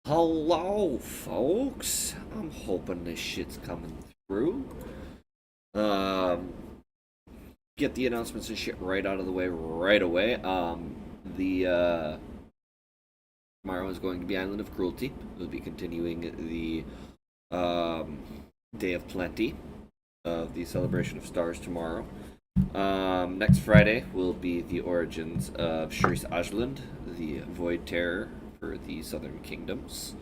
Hello, folks. I'm hoping this shit's coming through. Um, get the announcements and shit right out of the way right away. The tomorrow is going to be Island of Cruelty. We'll be continuing the Day of Plenty of the Celebration of Stars tomorrow. Next Friday will be the origins of Shris Ajland, the Void Terror for the Southern Kingdoms.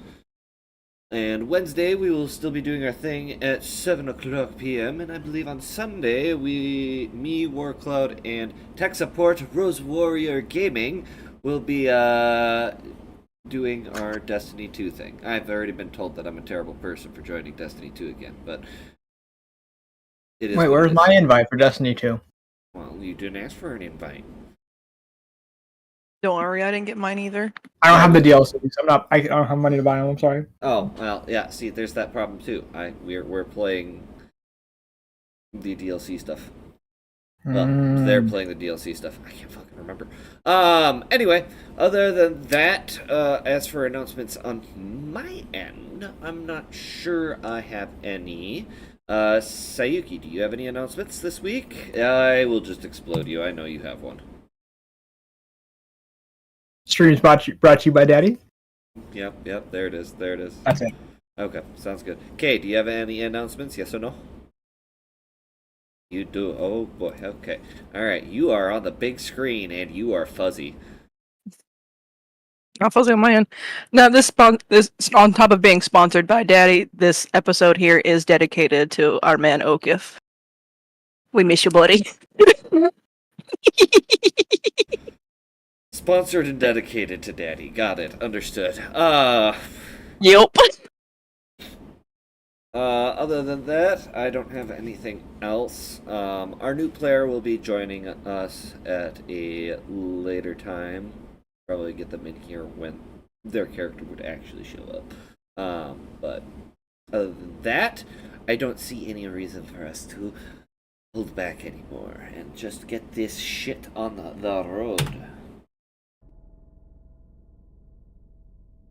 And Wednesday we will still be doing our thing at 7 o'clock p.m. And I believe on Sunday me, Warcloud, and tech support Rose Warrior Gaming will be doing our Destiny 2 thing. I've already been told that I'm a terrible person for joining Destiny 2 again, but it is. Wait, where's my invite for Destiny 2? Well, you didn't ask for an invite. Don't worry, I didn't get mine either. I don't have the DLCs. I don't have money to buy them. I'm sorry. Oh well, yeah. See, there's that problem too. We're playing the DLC stuff. Well, they're playing the DLC stuff. I can't fucking remember. Anyway, other than that, as for announcements on my end, I'm not sure I have any. Sayuki, do you have any announcements this week? I will just explode you. I know you have one. Streams brought to you by Daddy. Yep. There it is. That's it. Okay, sounds good. Kay, do you have any announcements? Yes or no? You do. Oh boy. Okay. All right. You are on the big screen and you are fuzzy. I'm fuzzy on my end. Now, this on top of being sponsored by Daddy, this episode here is dedicated to our man Okif. We miss you, buddy. Sponsored and dedicated to Daddy. Got it. Understood. Yep. Other than that, I don't have anything else. Our new player will be joining us at a later time. Probably get them in here when their character would actually show up. But other than that, I don't see any reason for us to hold back anymore and just get this shit on the road.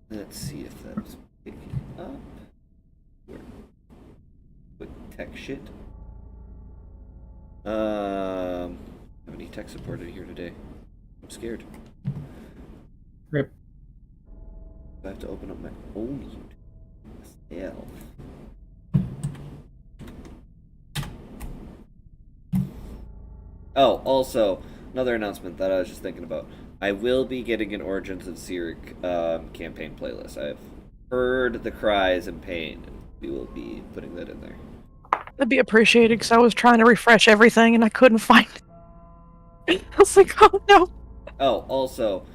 Let's see if that's picking up. Quick tech shit. Have any tech supported here today? I'm scared. Rip. I have to open up my own YouTube. Oh, also, another announcement that I was just thinking about. I will be getting an Origins of Cyric campaign playlist. I've heard the cries and pain. We will be putting that in there. That'd be appreciated because I was trying to refresh everything and I couldn't find it. I was like, oh no. Oh, also,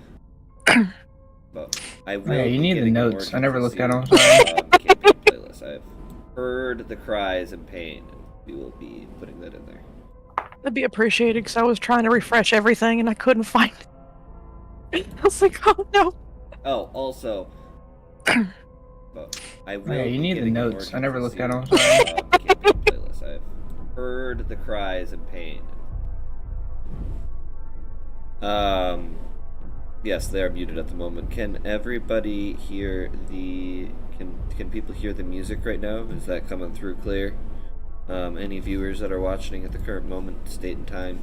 but I will. Yeah, you need the notes. I never looked at them. Campaign playlist. I've heard the cries and pain. We will be putting that in there. That'd be appreciated because I was trying to refresh everything and I couldn't find it. I was like, oh no. Oh, also, but I will. Yeah, you need the notes. I never looked at them. Campaign playlist. I've heard the cries and pain. Yes, they are muted at the moment. Can everybody hear the? Can people hear the music right now? Is that coming through clear? Any viewers that are watching at the current moment, state and time.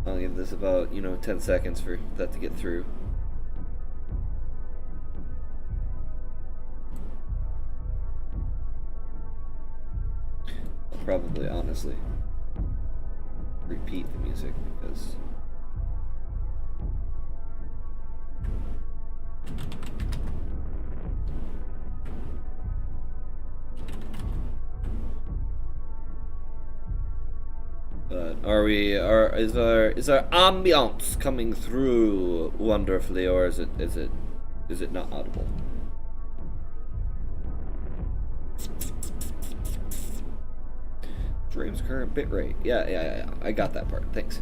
I'll give this about 10 seconds for that to get through. I'll probably honestly repeat the music because but is our ambiance coming through wonderfully, or is it not audible? Stream's current bitrate. Yeah. I got that part. Thanks.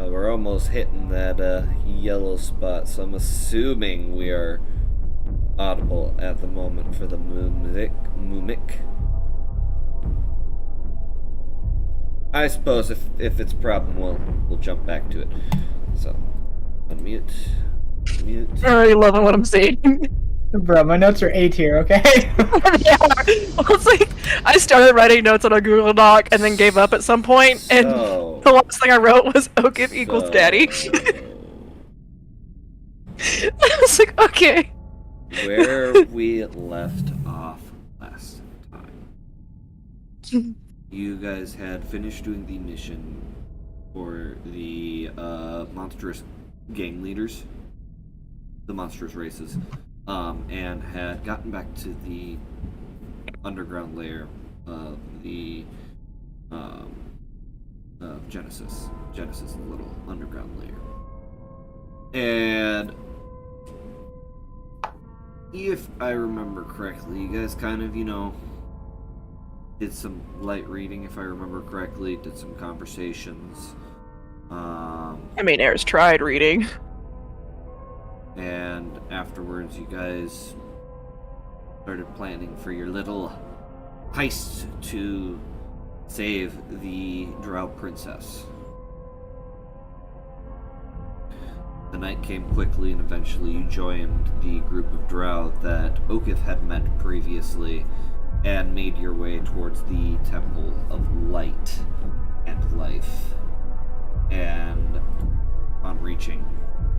We're almost hitting that yellow spot, so I'm assuming we are audible at the moment for the Mumik. I suppose if it's a problem, we'll jump back to it. So, unmute. Mute. I'm already loving what I'm seeing. Bro, my notes are A tier, okay? Yeah. Well, it's like I started writing notes on a Google Doc and then gave up at some point, and So, the last thing I wrote was Okif equals daddy. I was like, okay. Where we left off last time. You guys had finished doing the mission for the monstrous gang leaders, the monstrous races, and had gotten back to the underground layer of the Genesis. Genesis is a little underground layer. And if I remember correctly, you guys kind of, did some light reading, if I remember correctly, did some conversations. I mean, Air's tried reading. And afterwards, you guys started planning for your little heist to save the Drow Princess. The night came quickly, and eventually you joined the group of Drow that Okif had met previously, and made your way towards the Temple of Light and Life. And on reaching,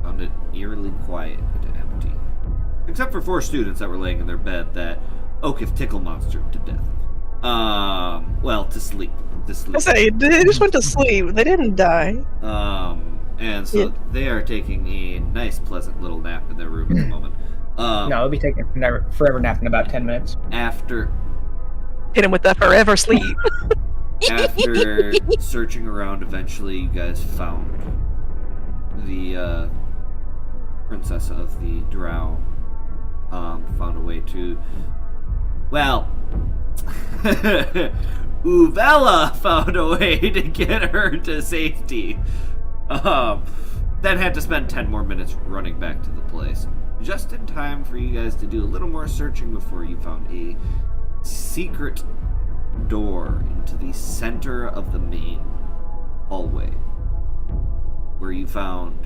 found it eerily quiet and empty. Except for 4 students that were laying in their bed that Okif tickle monstered to death. Well, to sleep. I say, they just went to sleep. They didn't die. And so they are taking a nice, pleasant little nap in their room at the moment. No, I'll be taking a forever nap in about 10 minutes. After Hit him with that forever sleep. After searching around, eventually you guys found the princess of the Drow. Found a way to... Well... Uvella found a way to get her to safety. Then had to spend 10 more minutes running back to the place. Just in time for you guys to do a little more searching before you found a secret door into the center of the main hallway, where you found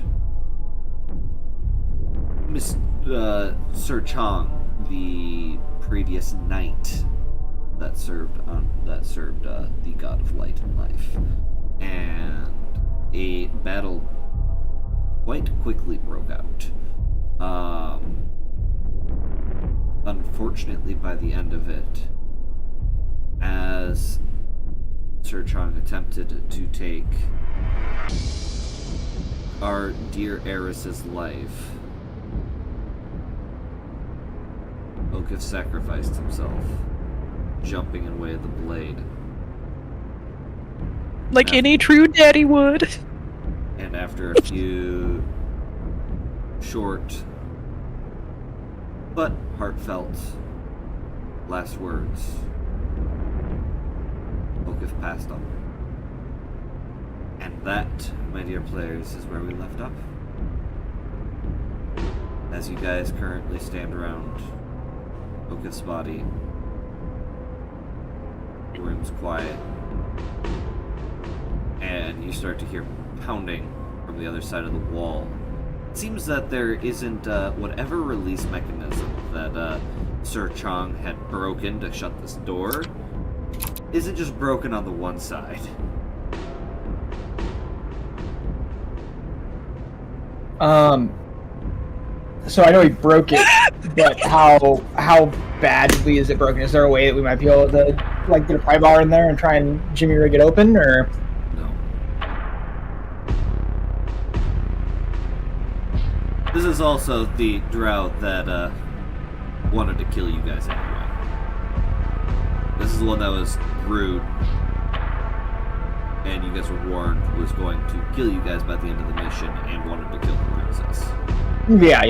Miss Sir Chong, the previous knight that served the god of light and life, and a battle quite quickly broke out. Unfortunately, by the end of it, as Sir Chong attempted to take our dear heiress's life, Okif sacrificed himself, jumping in the way of the blade. Like any true daddy would. And after a few short but heartfelt last words, Okif passed on. And that, my dear players, is where we left up. As you guys currently stand around Okif's body, the room's quiet, and you start to hear pounding from the other side of the wall. It seems that there isn't whatever release mechanism that Sir Chong had broken to shut this door isn't just broken on the one side. So I know he broke it, but how badly is it broken? Is there a way that we might be able to get a pry bar in there and try and jimmy rig it open, or? No. This is also the drow that wanted to kill you guys anyway. This is the one that was rude, and you guys were warned was going to kill you guys by the end of the mission and wanted to kill the princess. Yeah.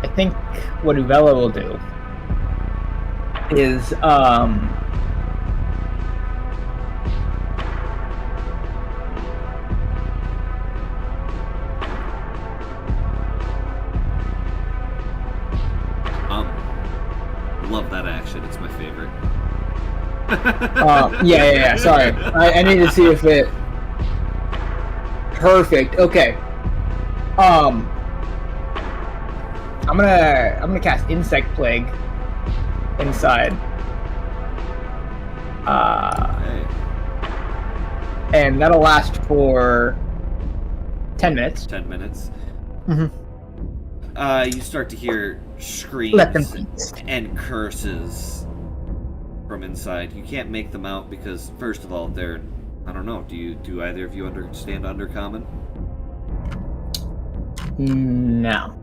I think what Uvella will do is love that action. It's my favorite. Yeah. Sorry, I need to see if it. Perfect. Okay. I'm gonna cast Insect Plague inside. Okay. And that'll last for 10 minutes. 10 minutes. Mm-hmm. You start to hear screams Let them please. and curses from inside. You can't make them out because, first of all, they're... I don't know. Do either of you understand Undercommon? No.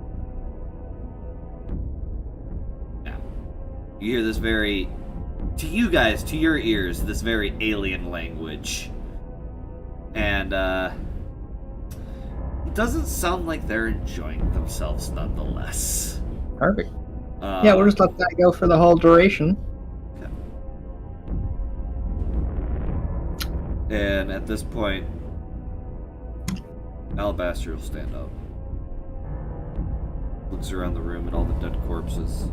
No. You hear this very... To you guys, to your ears, this very alien language. And, it doesn't sound like they're enjoying themselves nonetheless. Perfect. Yeah, we'll just let that go for the whole duration. Okay. And at this point, Alabaster will stand up. Looks around the room at all the dead corpses.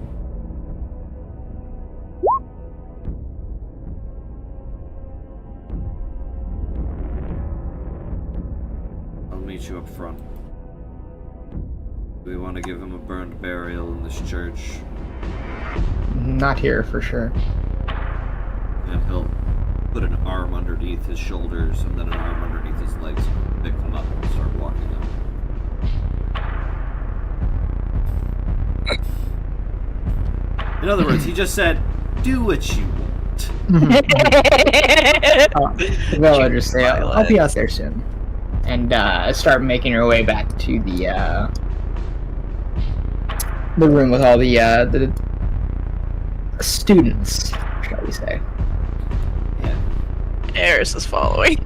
I'll meet you up front. Do we want to give him a burned burial in this church? Not here for sure. And he'll put an arm underneath his shoulders and then an arm underneath his legs, pick him up and start walking him. In other words, he just said, do what you want. They'll just say, I'll be out there soon. And start making her way back to the room with all the students, shall we say. Yeah. Eris is following.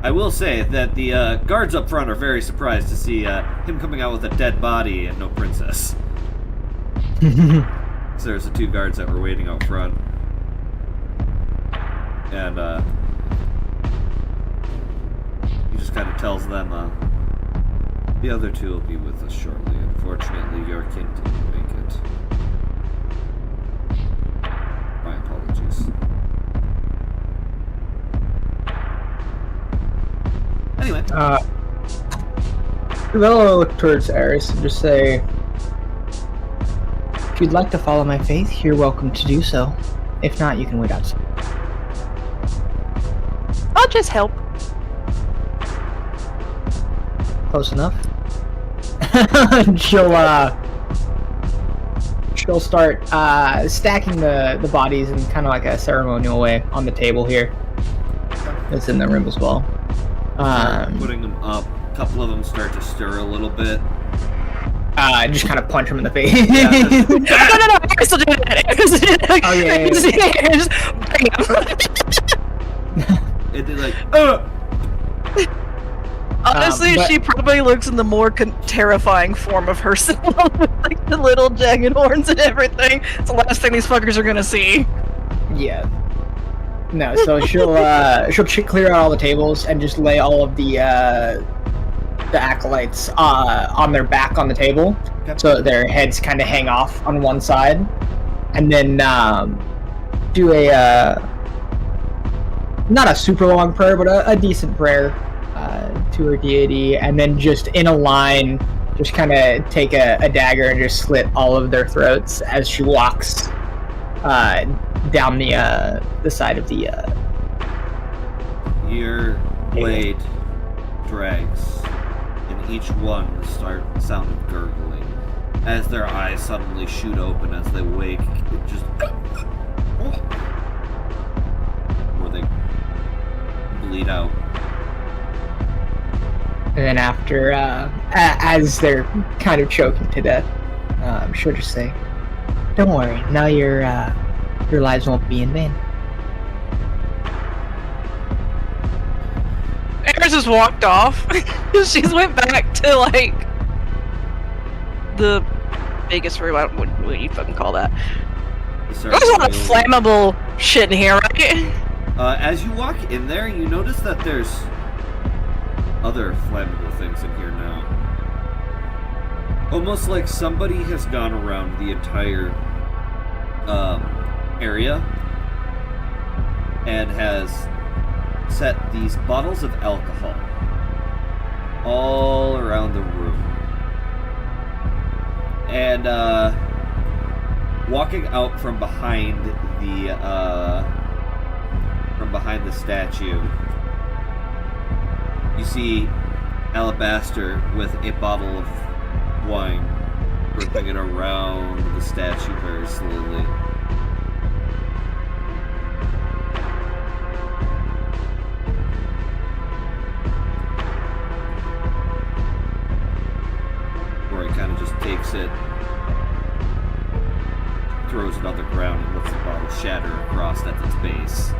I will say that the guards up front are very surprised to see him coming out with a dead body and no princess. So there's the two guards that were waiting out front. And he just kind of tells them, the other two will be with us shortly. Unfortunately, your kin didn't make it. My apologies. Anyway. They'll look towards Eris and just say, if you'd like to follow my faith, you're welcome to do so. If not, you can wait outside. I'll just help. Close enough. she'll start stacking the bodies in kind of like a ceremonial way on the table here. It's in the room as well. Putting them up. A couple of them start to stir a little bit. Just kind of punch him in the face. Yeah. No, I still do that. Oh, yeah. Just bring him. It did like, Honestly, but- she probably looks in the more terrifying form of herself, with like the little jagged horns and everything. It's the last thing these fuckers are gonna see. Yeah. No, so she'll clear out all the tables and just lay all of the acolytes on their back on the table, so their heads kind of hang off on one side, and then do a not a super long prayer, but a decent prayer to her deity, and then just in a line, just kind of take a dagger and just slit all of their throats as she walks down the side of the. your blade drags, and each one start sound of gurgling as their eyes suddenly shoot open as they wake. It just or they bleed out. And then after, as they're kind of choking to death, she'll just say, "Don't worry, now your lives won't be in vain." Eris just walked off. She's went back to like the biggest room. I don't what do you fucking call that? There's a lot of flammable shit in here, right? As you walk in there, you notice that there's other flammable things in here now. Almost like somebody has gone around the entire area and has set these bottles of alcohol all around the room. And walking out from behind the statue, you see Alabaster with a bottle of wine, gripping it around the statue very slowly. Where he kind of just takes it, throws it on the ground, and lets the bottle shatter across at its base.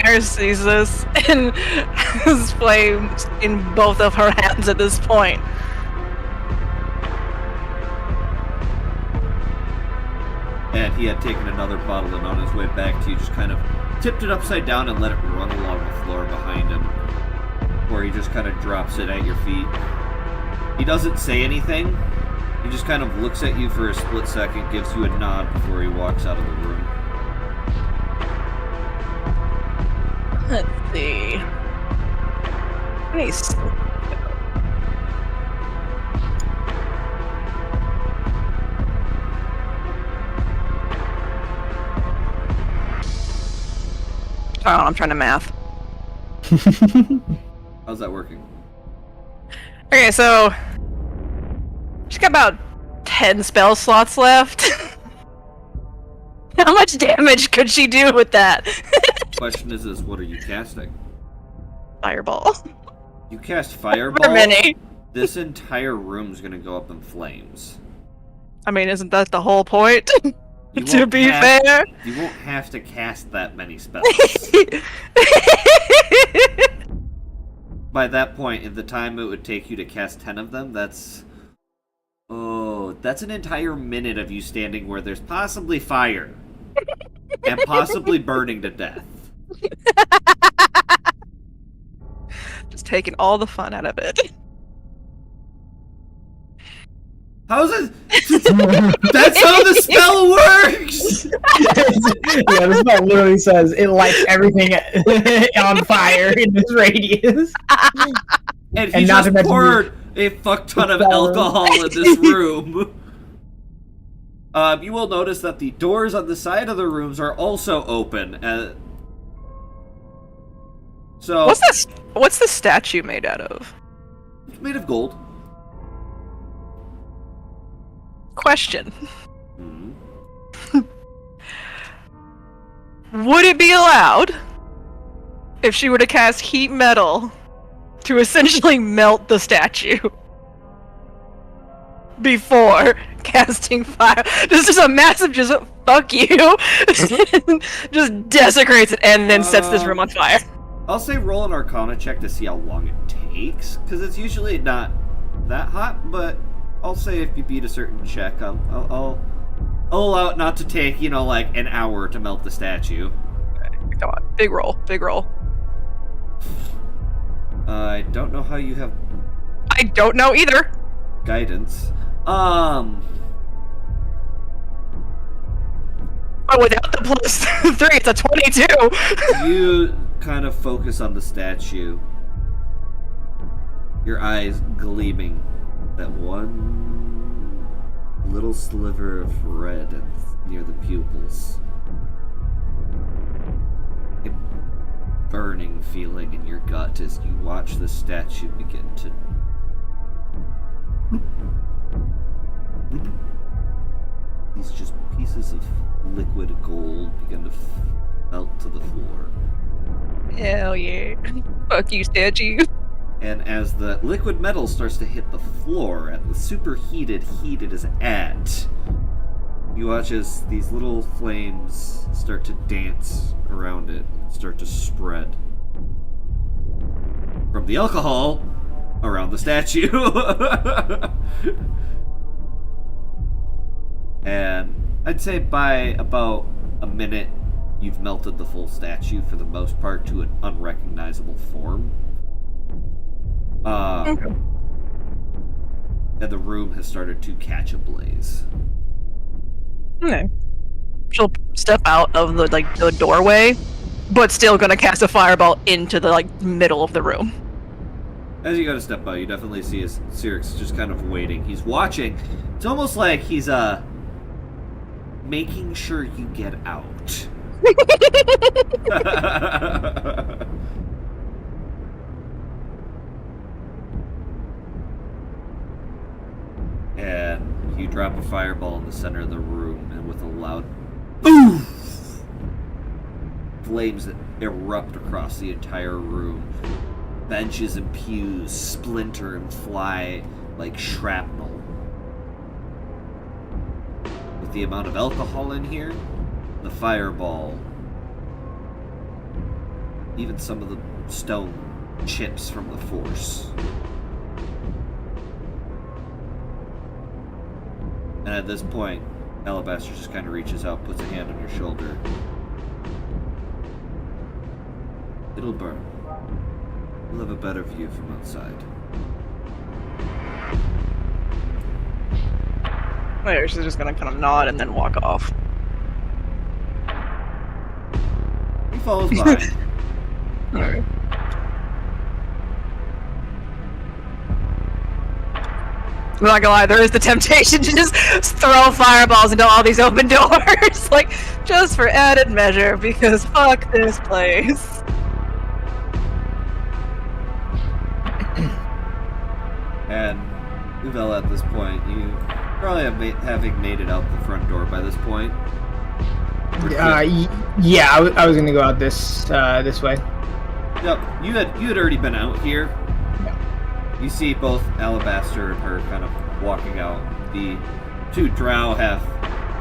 Air sees this and has flames in both of her hands at this point. And he had taken another bottle, and on his way back to you, just kind of tipped it upside down and let it run along the floor behind him, where he just kind of drops it at your feet. He doesn't say anything. He just kind of looks at you for a split second, gives you a nod before he walks out of the room. Let's see. Nice. Oh, I'm trying to math. How's that working? Okay, so she's got about 10 spell slots left. How much damage could she do with that? Question is what are you casting? Fireball. You cast Fireball? For many. This entire room's gonna go up in flames. I mean, isn't that the whole point? You To won't be have- fair. You won't have to cast that many spells. By that point, in the time it would take you to cast 10 of them, that's an entire minute of you standing where there's possibly fire. And possibly burning to death. Just taking all the fun out of it. How's it? That's how the spell works! Yeah, this spell literally says it lights everything on fire in this radius. And he And not to just mention poured a fuck ton of the- alcohol in this room. You will notice that the doors on the side of the rooms are also open. So What's this? What's the statue made out of? it's made of gold. Question. Mhm. Would it be allowed if she were to cast heat metal to essentially melt the statue before casting fire? This is a massive just fuck you. Just desecrates it and then sets this room on fire. I'll say roll an Arcana check to see how long it takes, because it's usually not that hot. But I'll say if you beat a certain check, I'll allow it not to take like an hour to melt the statue. Come on, big roll, big roll. I don't know how you have I don't know either. guidance. But without the plus 3, it's a 22. You kind of focus on the statue, your eyes gleaming, that one little sliver of red near the pupils. A burning feeling in your gut as you watch the statue begin to these just pieces of liquid gold begin to melt to the floor. Hell yeah. Fuck you, statue. And as the liquid metal starts to hit the floor at the superheated heat it is at, you watch as these little flames start to dance around it, start to spread. From the alcohol around the statue. And I'd say by about a minute, you've melted the full statue for the most part to an unrecognizable form. and the room has started to catch a blaze. Okay. She'll step out of the doorway, but still gonna cast a fireball into the middle of the room. As you go to step out, you definitely see Cyric's just kind of waiting. He's watching. It's almost like he's making sure you get out. And you drop a fireball in the center of the room, and with a loud boom, flames erupt across the entire room. Benches and pews splinter and fly like shrapnel. With the amount of alcohol in here, the fireball, even some of the stone chips from the force. And at this point, Alabaster just kind of reaches out, puts a hand on your shoulder. It'll burn. You'll have a better view from outside. There, she's just gonna kind of nod and then walk off. He follows behind. Alright. I'm not gonna lie, there is the temptation to just throw fireballs into all these open doors, just for added measure, because fuck this place. And Uvella, at this point, you probably have having made it out the front door by this point. Yeah, I was gonna go out this way. Yep, you had already been out here. Yeah. You see both Alabaster and her kind of walking out. The two drow have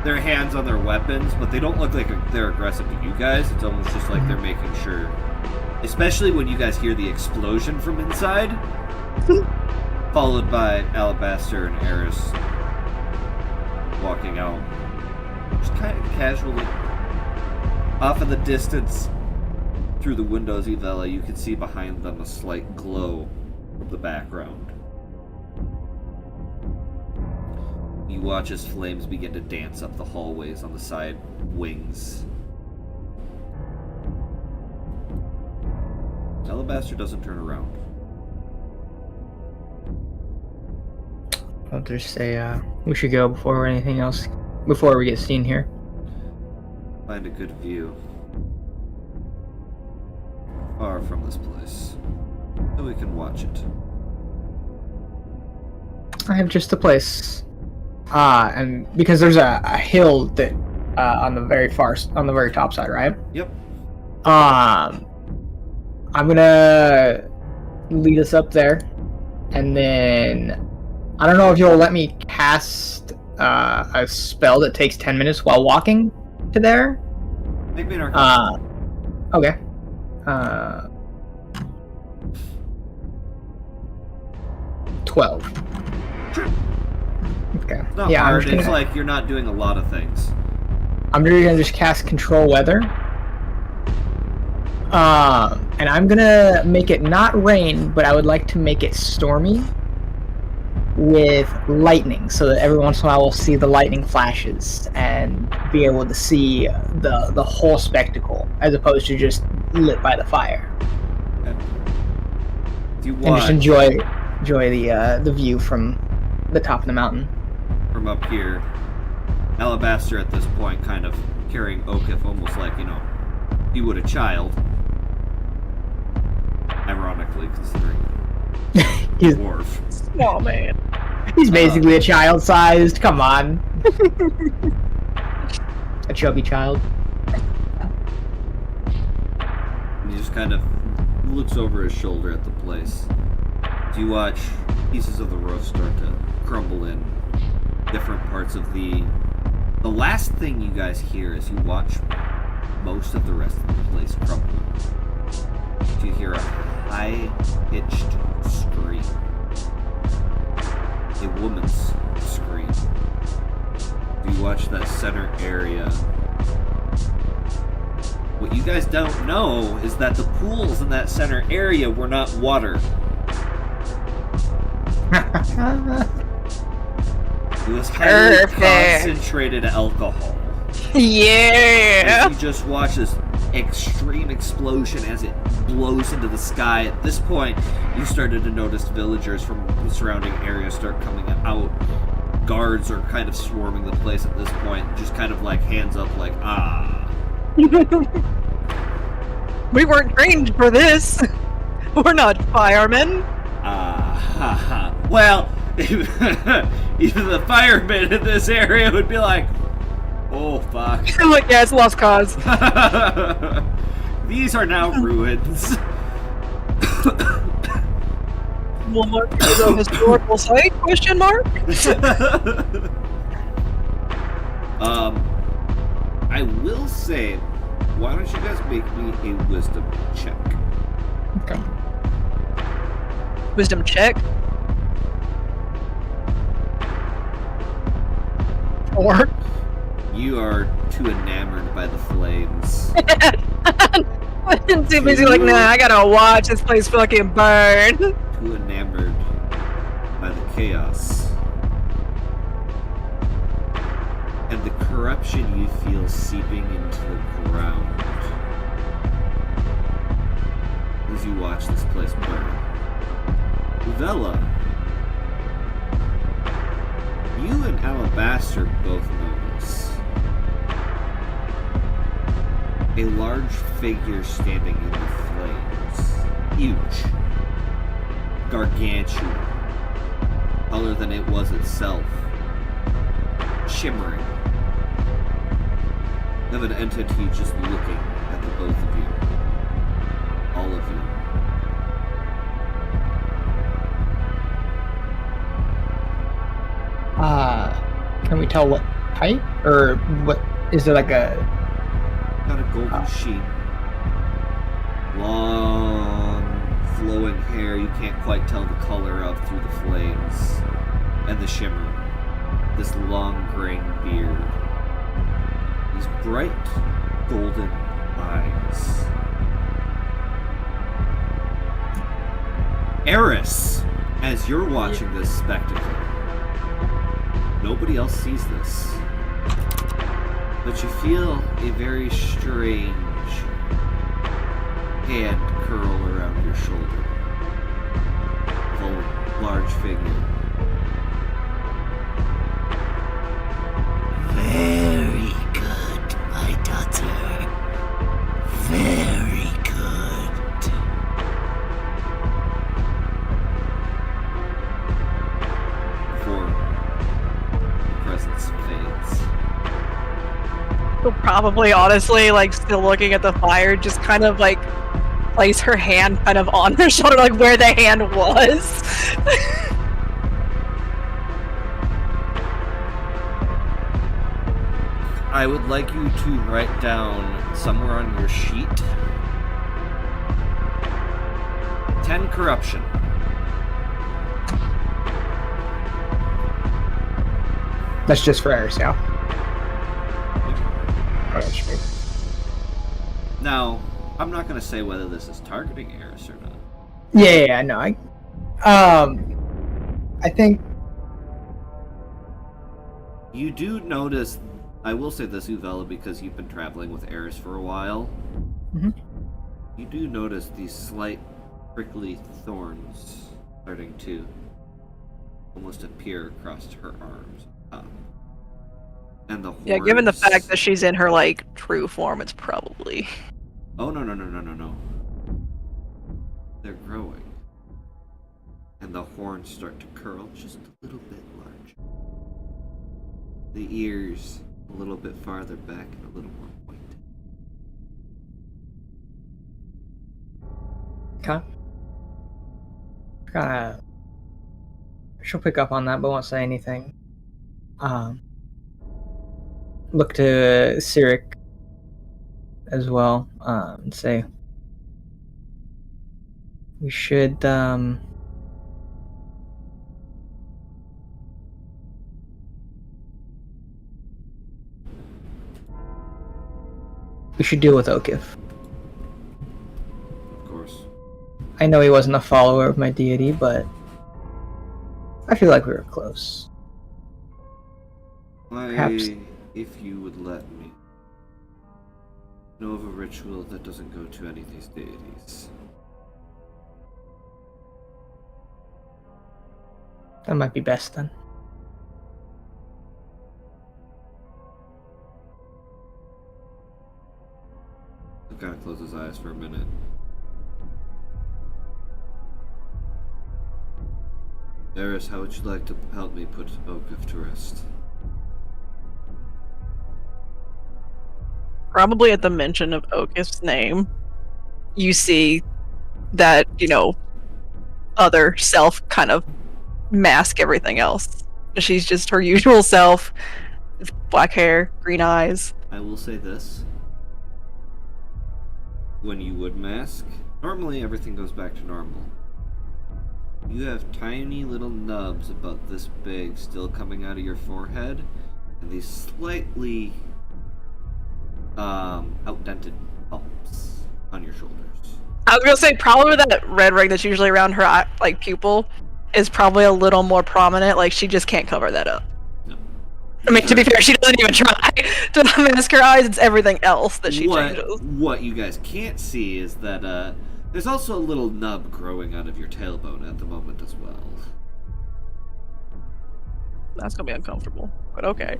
their hands on their weapons, but they don't look like they're aggressive to you guys. It's almost just like they're making sure, especially when you guys hear the explosion from inside, followed by Alabaster and Eris walking out, just kind of casually. Off in the distance, through the windows, Uvella, you can see behind them a slight glow from the background. You watch as flames begin to dance up the hallways on the side wings. Alabaster doesn't turn around. I'll just say we should go before we get seen here. Find a good view. Far from this place. So we can watch it. I have just the place. And because there's a hill that on the very top side, right? Yep. I'm gonna lead us up there, and then I don't know if you'll let me cast a spell that takes 10 minutes while walking to there. Make me an arcana. Okay. 12. Sure. Okay. It's not yeah, hard. It's like you're not doing a lot of things. I'm gonna just cast Control Weather. And I'm gonna make it not rain, but I would like to make it stormy with lightning, so that every once in a while we'll see the lightning flashes and be able to see the whole spectacle, as opposed to just lit by the fire. Okay. Do you And want just enjoy the view from the top of the mountain. from up here? Alabaster at this point kind of carrying Okif almost like, he would a child. Ironically, considering He's, dwarf. Oh man. he's basically a child-sized. Come on. A chubby child. And he just kind of looks over his shoulder at the place. Do you watch pieces of the roast start to crumble in different parts of the last thing you guys hear as you watch most of the rest of the place crumble. You hear a high-pitched scream. A woman's scream. You watch that center area. What you guys don't know is that the pools in that center area were not water. It was highly Perfect. concentrated alcohol. Yeah. You just watch this extreme explosion as it blows into the sky. At this point, you started to notice villagers from the surrounding area start coming out. Guards are kind of swarming the place at this point, just kind of like hands up, like, ah. We weren't trained for this. We're not firemen. Well, even the firemen in this area would be like, oh, fuck. Like, yeah, it's a lost cause. These are now ruins. What is a historical site? Question mark. I will say, why don't you guys make me a wisdom check? Okay. Wisdom check. 4. You are too enamored by the flames. Too busy, like, nah, I gotta watch this place fucking burn. Too enamored by the chaos. And the corruption you feel seeping into the ground as you watch this place burn. Uvella, you and Alabaster both notice a large figure standing in the flames. Huge. Gargantuan. Taller than it was itself. Shimmering. Of an entity just looking at the both of you. All of you. Can we tell what type? Or what, is there like a... Got a golden sheen. Long, flowing hair you can't quite tell the color of through the flames. And the shimmer. This long grain beard. These bright, golden eyes. Eris, as you're watching this spectacle, nobody else sees this. But you feel a very strange hand curl around your shoulder. A large figure. Very good, my daughter. Very good. Before the presence fades. She'll probably, honestly, like, still looking at the fire, just kind of, like, place her hand kind of on her shoulder, like, where the hand was. I would like you to write down somewhere on your sheet 10 corruption. That's just for Eris, yeah? Oh, that's great. Now, I'm not going to say whether this is targeting Eris or not. Yeah, no, I think... You do notice, I will say this, Uvella, because you've been traveling with Eris for a while. Mm-hmm. You do notice these slight prickly thorns starting to almost appear across her arms. And the horns... Yeah, given the fact that she's in her, like, true form, it's probably... Oh, no. They're growing. And the horns start to curl just a little bit larger. The ears a little bit farther back and a little more pointed. Okay. She'll pick up on that, but won't say anything. Look to Cyric as well, and say, we should, we should deal with Okif. Of course. I know he wasn't a follower of my deity, but I feel like we were close. Perhaps. If you would let me, know of a ritual that doesn't go to any of these deities. That might be best then. He kind of closes his eyes for a minute. Eris, how would you like to help me put Okif to rest? Probably at the mention of Okif's name, you see that, other self kind of mask everything else. She's just her usual self, with black hair, green eyes. I will say this. When you would mask, normally everything goes back to normal. You have tiny little nubs about this big still coming out of your forehead, and these slightly outdented bumps on your shoulders. I was gonna say probably that red ring that's usually around her eye, pupil is probably a little more prominent. Like she just can't cover that up. No. I mean, to be fair, she doesn't even try to mask her eyes. It's everything else that she changes. What you guys can't see is that there's also a little nub growing out of your tailbone at the moment as well. That's gonna be uncomfortable, but okay.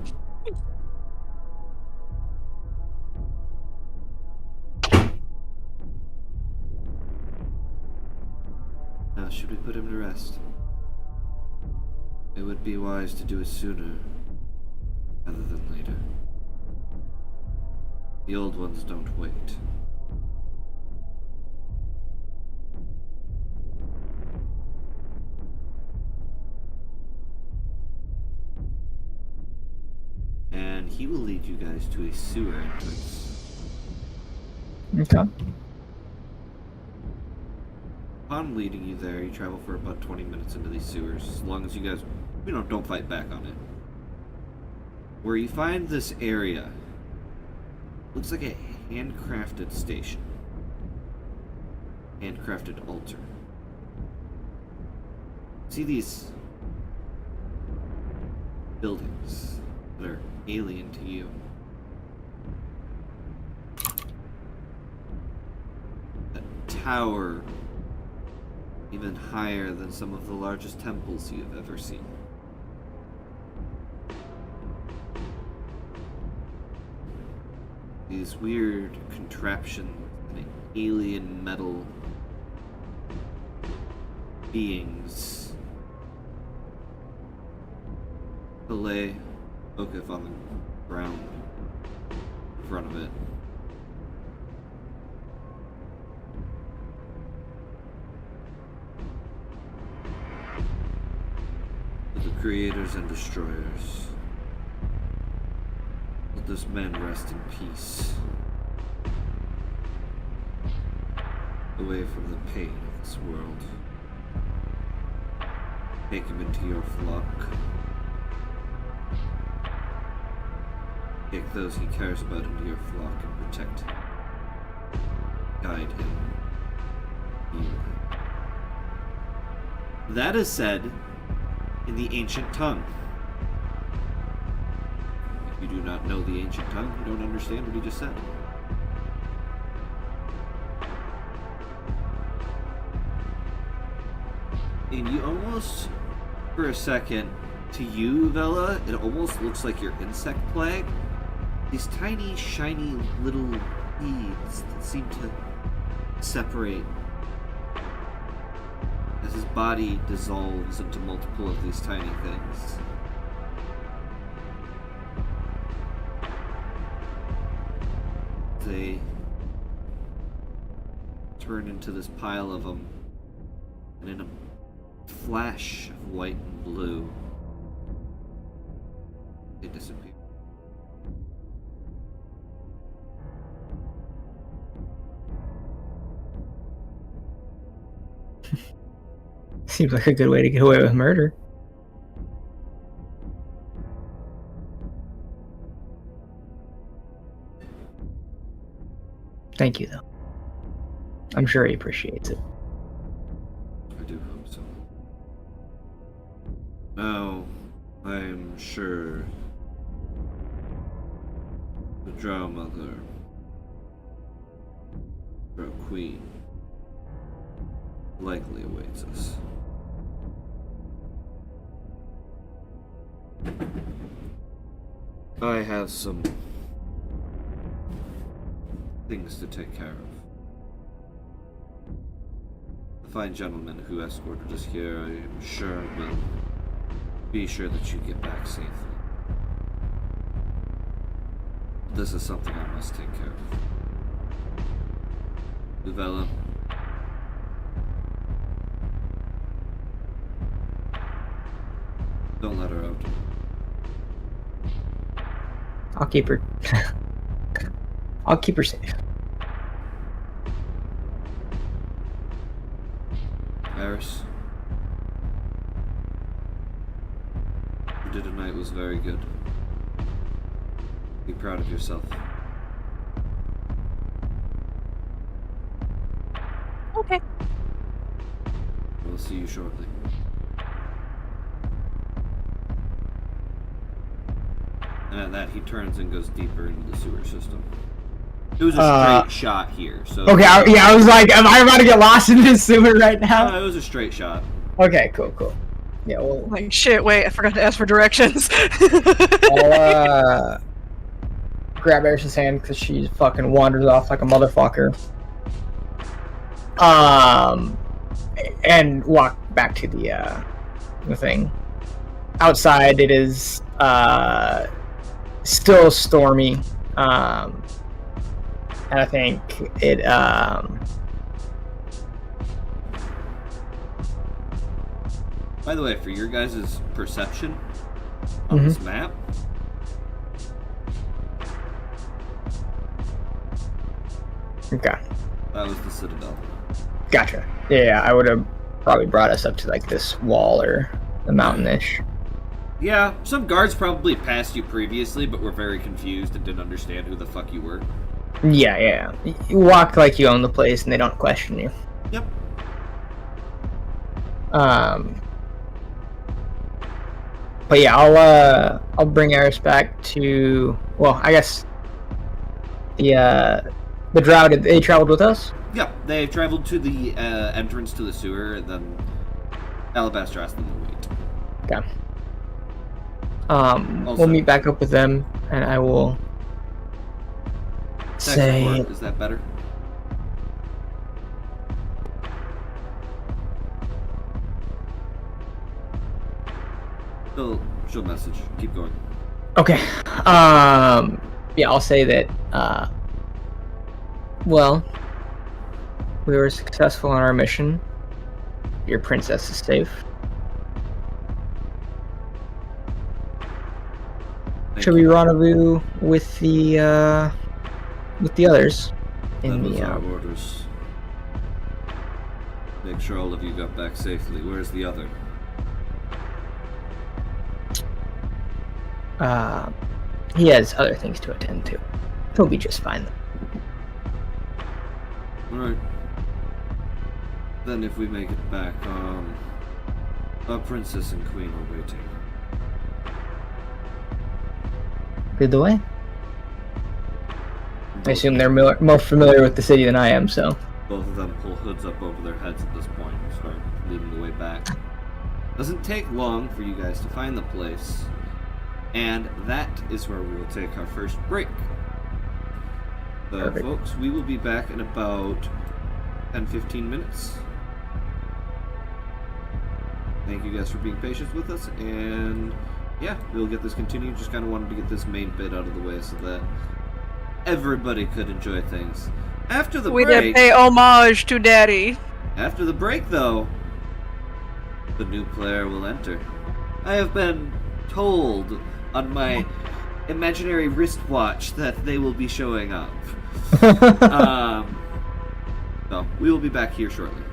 Now, should we put him to rest? It would be wise to do it sooner rather than later. The old ones don't wait. And he will lead you guys to a sewer entrance. Okay. Upon leading you there, you travel for about 20 minutes into these sewers, as long as you guys, don't fight back on it. Where you find this area, looks like a handcrafted station. Handcrafted altar. See these buildings that are alien to you. A tower even higher than some of the largest temples you have ever seen. These weird contraptions and alien metal beings to lay Okif on the ground in front of it. The creators and destroyers. Let this man rest in peace. Away from the pain of this world. Take him into your flock. Take those he cares about into your flock and protect him. Guide him. Heal him. That is said in the ancient tongue. If you do not know the ancient tongue, you don't understand what he just said. And you almost, for a second, to you, Vela, it almost looks like your insect plague. These tiny, shiny little beads that seem to separate as his body dissolves into multiple of these tiny things. They turn into this pile of them, and in a flash of white and blue, they disappear. Seems like a good way to get away with murder. Thank you, though. I'm sure he appreciates it. I do hope so. Now, I'm sure Drow Mother, Drow Queen, likely awaits us. I have some things to take care of. The fine gentleman who escorted us here, I am sure, will be sure that you get back safely. This is something I must take care of. Uvella, don't let her out. I'll keep her. I'll keep her safe. Eris, you did tonight was very good. Be proud of yourself. Okay. We'll see you shortly. And at that, he turns and goes deeper into the sewer system. It was a straight shot here, so... Okay, I was like, am I about to get lost in this sewer right now? No, it was a straight shot. Okay, cool. Yeah, well... Like, shit, wait, I forgot to ask for directions. I'll, grab Eris's hand because she fucking wanders off like a motherfucker. And walk back to the thing. Outside, it is, still stormy. And I think it, By the way, for your guys' perception on this map, okay. that was the Citadel. Gotcha. Yeah, I would have probably brought us up to like this wall or the mountain-ish. Yeah, some guards probably passed you previously, but were very confused and didn't understand who the fuck you were. Yeah. You walk like you own the place and they don't question you. Yep. But yeah, I'll bring Eris back to, well, I guess the drow, they traveled with us? Yeah, they traveled to the entrance to the sewer, and then Alabaster asked them to wait. Okay. Also, we'll meet back up with them, and I will say... support, is that better? She'll message. Keep going. Okay. Yeah, I'll say that, well, we were successful in our mission. Your princess is safe. Should we rendezvous with the others? That was our orders. Make sure all of you got back safely. Where's the other? He has other things to attend to. He'll be just fine. Alright. Then if we make it back, our princess and queen are waiting. Lead the way. I assume they're more familiar with the city than I am, so. Both of them pull hoods up over their heads at this point and start leading the way back. Doesn't take long for you guys to find the place. And that is where we will take our first break. So, Perfect. folks, we will be back in about 10-15 minutes. Thank you guys for being patient with us, and yeah, we'll get this continued. Just kind of wanted to get this main bit out of the way so that everybody could enjoy things. After the We break, did pay homage to Daddy. after the break, though, the new player will enter. I have been told on my imaginary wristwatch that they will be showing up. So we will be back here shortly.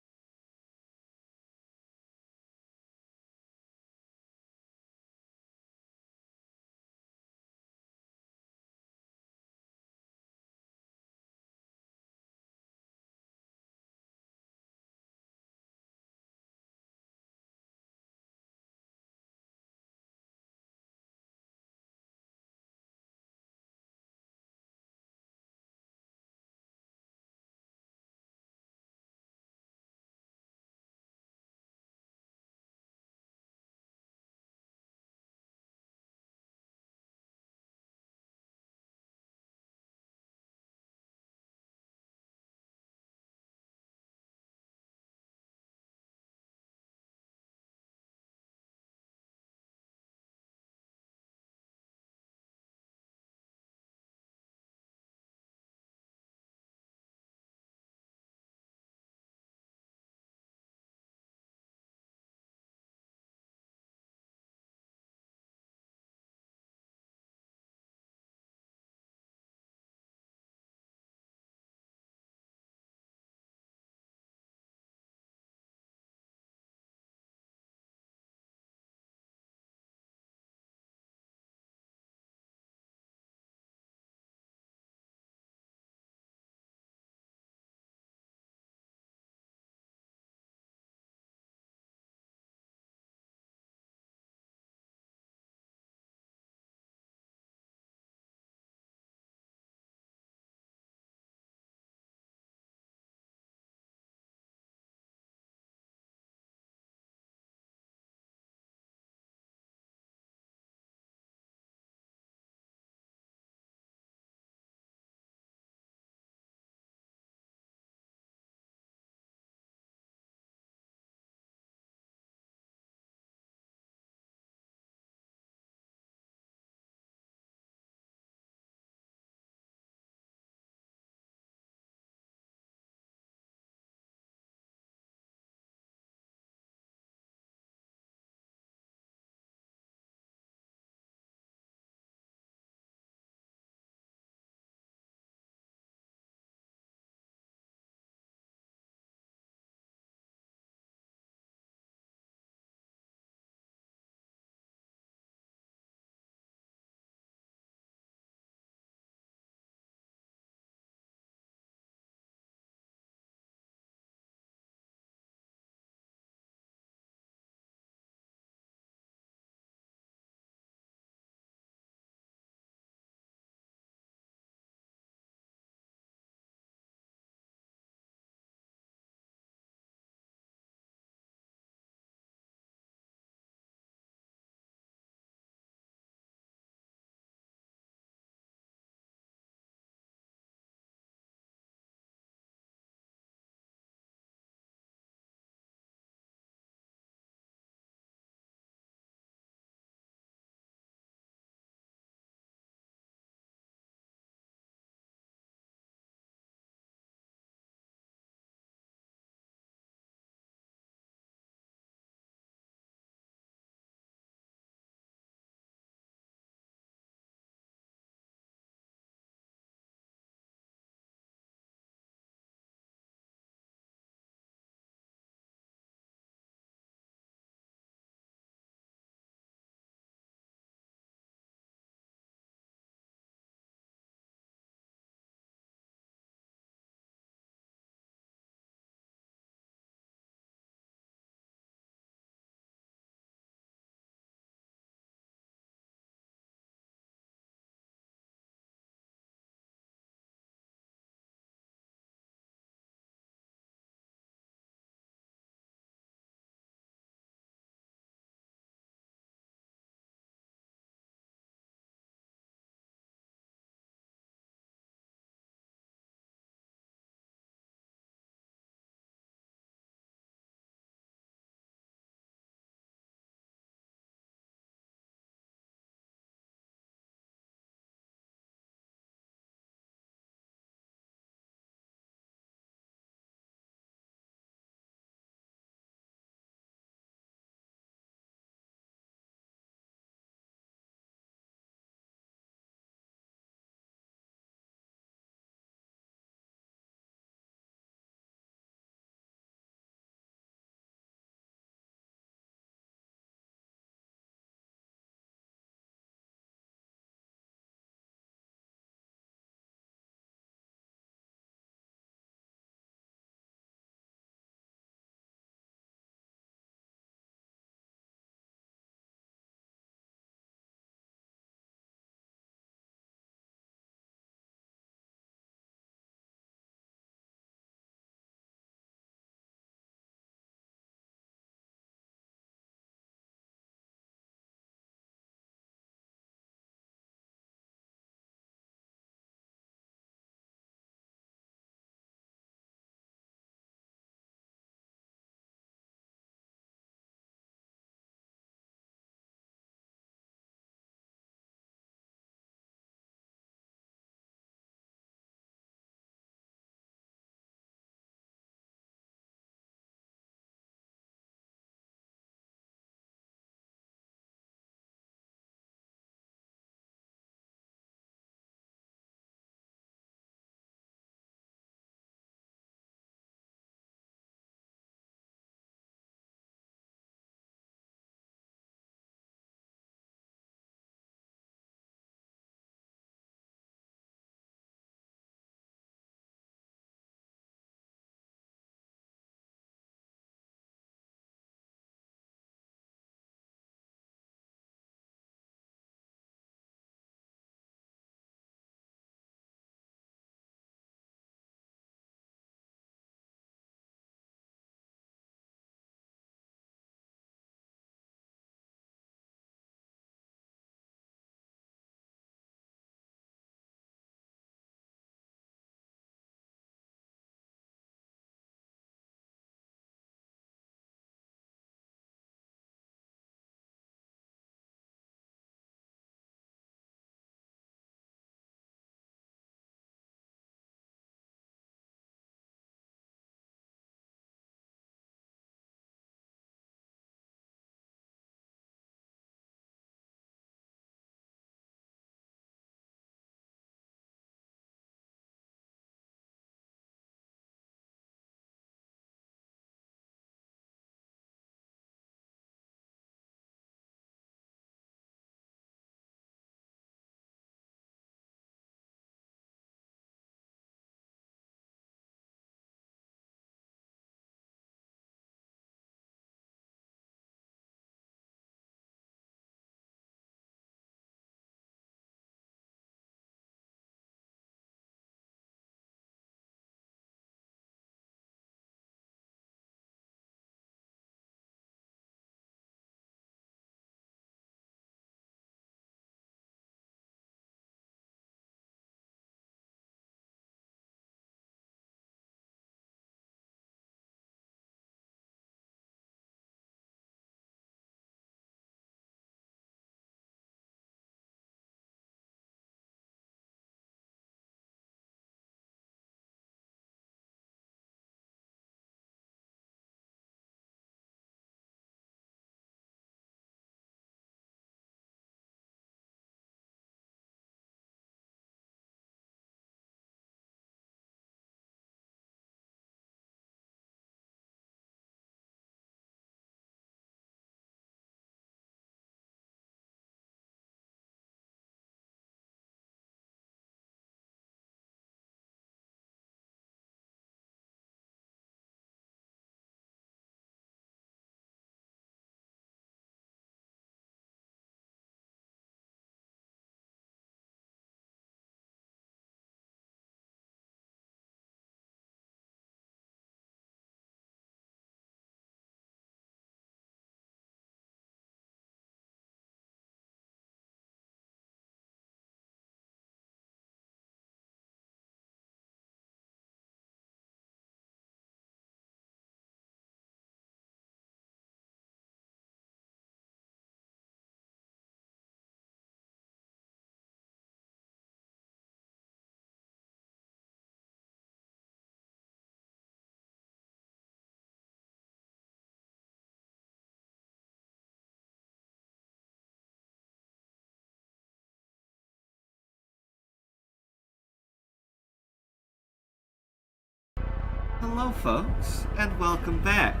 Hello, folks, and welcome back.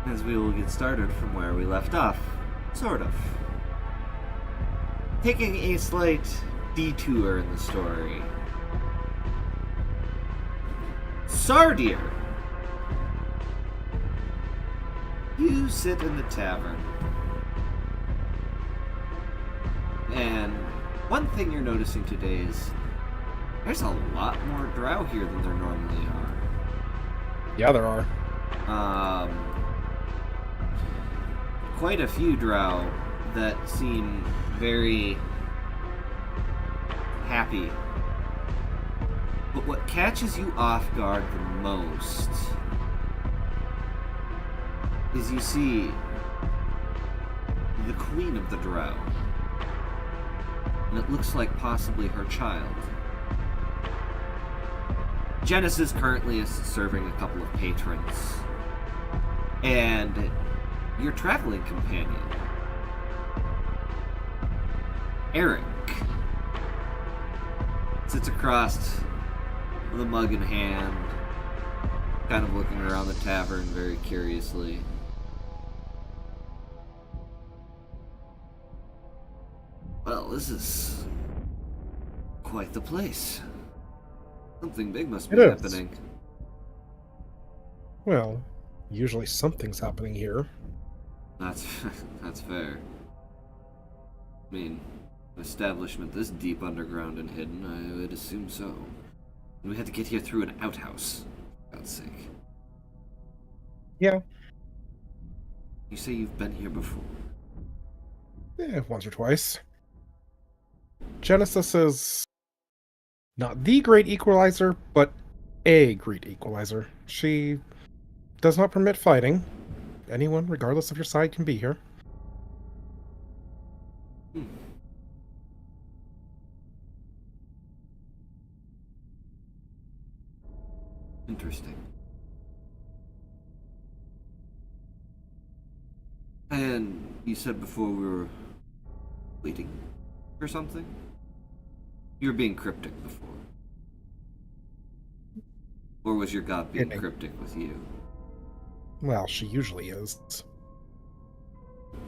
As we will get started from where we left off, sort of. Taking a slight detour in the story. Sardir, you sit in the tavern, and one thing you're noticing today is there's a lot more drow here than there normally are. Yeah, there are. Quite a few drow that seem very happy. But what catches you off guard the most is you see the queen of the drow. And it looks like possibly her child. Genesis currently is serving a couple of patrons. And your traveling companion, Eric, sits across with a mug in hand, kind of looking around the tavern very curiously. Well, this is quite the place. Something big must be It is. happening. Well, usually something's happening here. That's fair. I mean, an establishment this deep underground and hidden, I would assume so. And we had to get here through an outhouse, for God's sake. Yeah. You say you've been here before? Once or twice. Genesis is not the great equalizer, but a great equalizer. She does not permit fighting. Anyone, regardless of your side, can be here. Interesting. And you said before we were waiting for something? You were being cryptic before. Or was your god being Kidding. cryptic with you? Well, she usually is.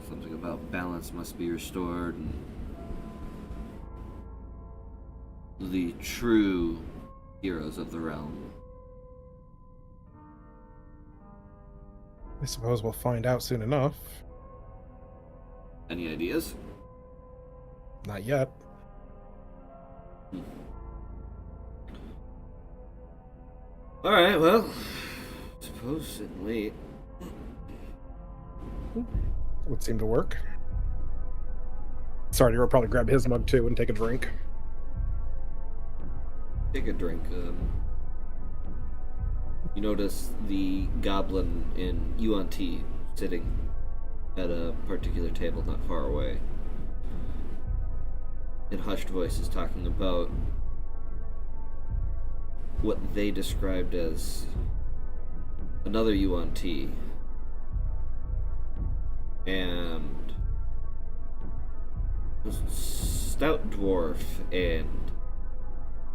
Something about balance must be restored and the true heroes of the realm. I suppose we'll find out soon enough. Any ideas? Not yet. Alright, well, suppose sit and wait. Would seem to work. Sorry, you'll probably grab his mug too and take a drink. Take a drink. You notice the goblin in Yuan Ti sitting at a particular table not far away. In hushed voices talking about what they described as another Yuan Ti and a stout dwarf and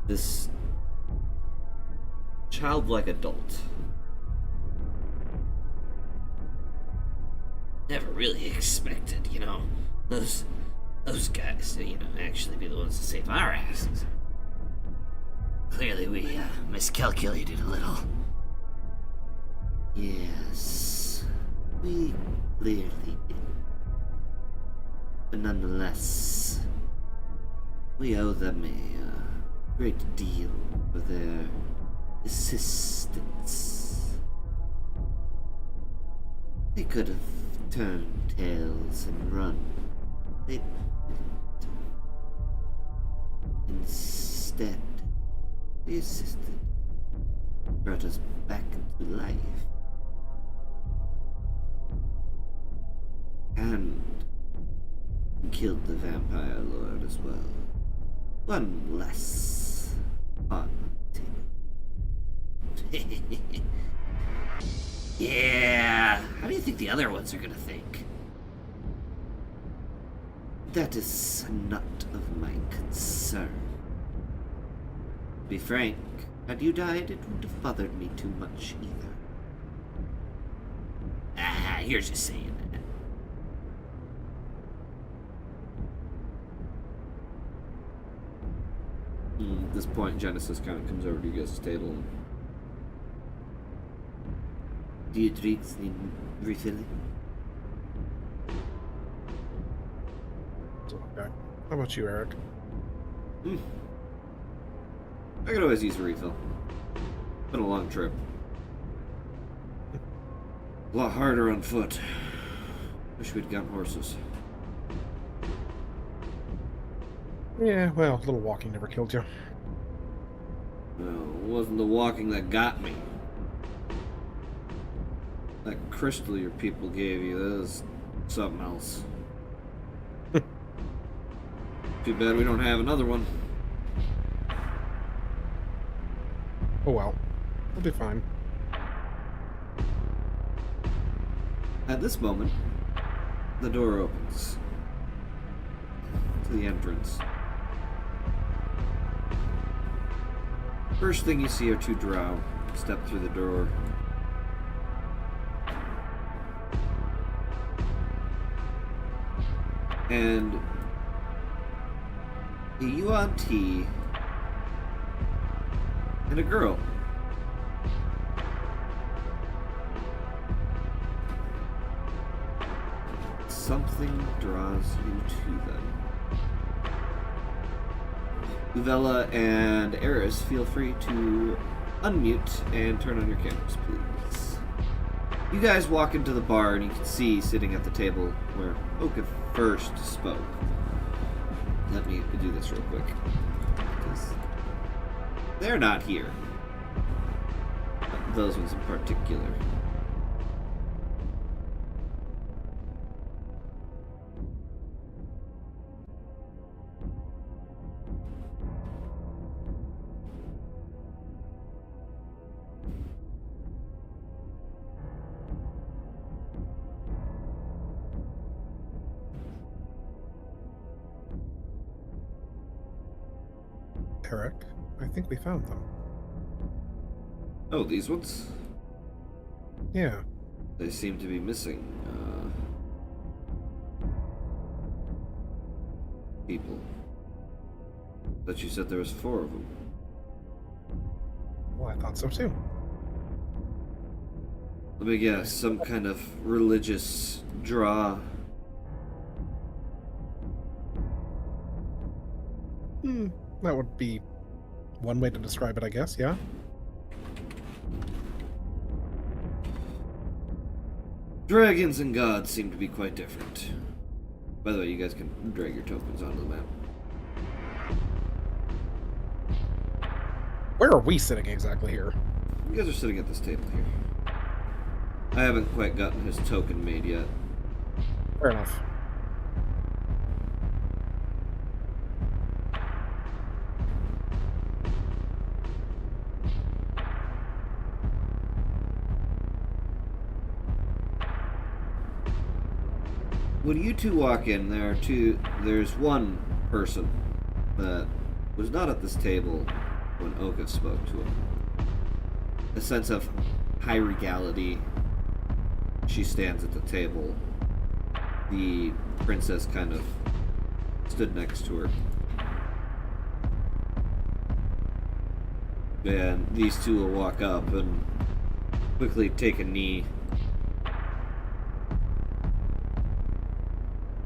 this childlike adult. Never really expected, those guys to, actually be the ones to save our asses. Clearly we miscalculated a little. Yes, we clearly did. But nonetheless, we owe them a great deal for their assistance. They could have turned tails and run. They didn't. Instead, they assisted, brought us back to life, and killed the vampire lord as well. One less on the table. Yeah, how do you think the other ones are gonna think? That is not of my concern. To be frank, Had you died, it wouldn't have bothered me too much either. Ah, you're just saying that. At this point, Genesis kind of comes over to you guys' table. Do your drinks need refilling? Okay. How about you, Eric? I could always use a refill. Been a long trip. A lot harder on foot. Wish we'd gotten horses. Yeah, well, a little walking never killed you. No, it wasn't the walking that got me. That crystal your people gave you, that is something else. Too bad we don't have another one. Oh well. We'll be fine. At this moment, the door opens to the entrance. First thing you see are two drow step through the door. And a yuan tea and a girl. Something draws you to them. Uvella and Eris, feel free to unmute and turn on your cameras, please. You guys walk into the bar and you can see sitting at the table where Oka first spoke. Let me do this real quick, because they're not here. Those ones in particular. Eric, I think we found them. Oh, these ones? Yeah. They seem to be missing, people. But you said there was 4 of them. Well, I thought so too. Let me guess, some kind of religious draw. That would be one way to describe it, I guess, yeah? Dragons and gods seem to be quite different. By the way, you guys can drag your tokens onto the map. Where are we sitting exactly here? You guys are sitting at this table here. I haven't quite gotten his token made yet. Fair enough. When you two walk in, there's one person that was not at this table when Oka spoke to him. A sense of high regality. She stands at the table. The princess kind of stood next to her. And these two will walk up and quickly take a knee.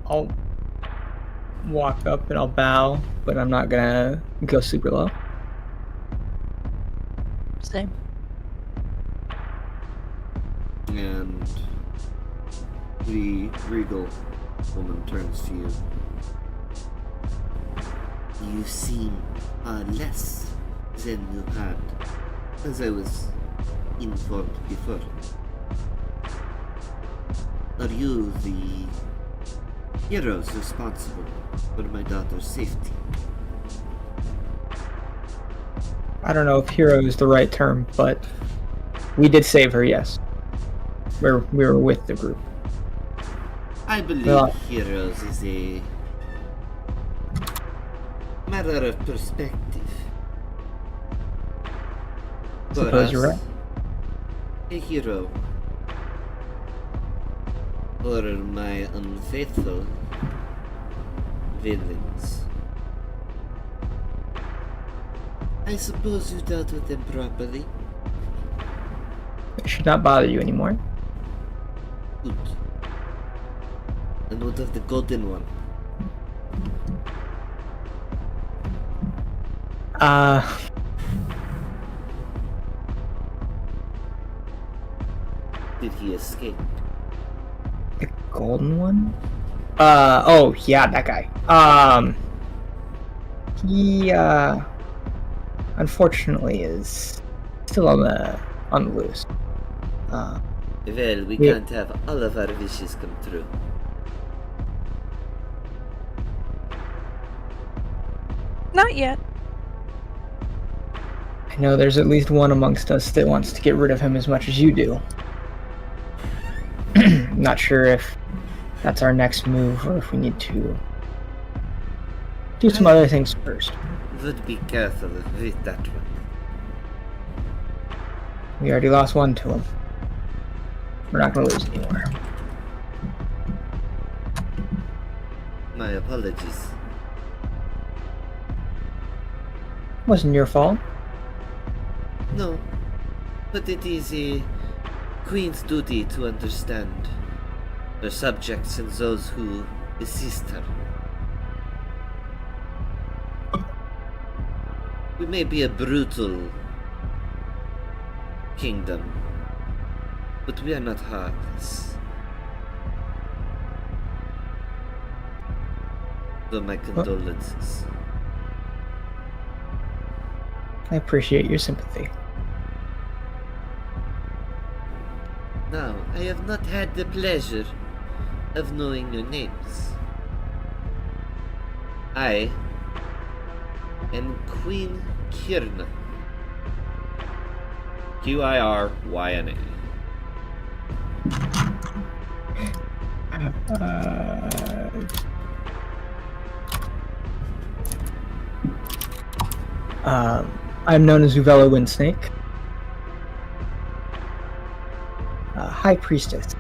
I'll walk up and I'll bow, but I'm not gonna go super low. Same. And the regal woman turns to you. You seem less than you had, as I was informed before. Are you the heroes responsible for my daughter's safety? I don't know if hero is the right term, but we did save her, yes. We were with the group. I believe heroes is a matter of perspective. Suppose you're right. A hero. Or my unfaithful villains. I suppose you dealt with them properly. It should not bother you anymore. Good. And what of the golden one? Did he escape? The golden one? Oh, yeah, that guy. He, unfortunately is still on the loose. Well, we Yeah. can't have all of our wishes come true. Not yet. I know there's at least one amongst us that wants to get rid of him as much as you do. Not sure if that's our next move or if we need to do some other things first. Would be careful with that one. We already lost one to him. We're not going to lose anymore. My apologies. Wasn't your fault. No, but it is a queen's duty to understand her subjects and those who assist her. We may be a brutal kingdom, but we are not heartless. So my condolences. I appreciate your sympathy. Now, I have not had the pleasure of knowing your names. I am Queen Kyrna. QirYna. I'm known as Uvella Windsnake. High Priestess.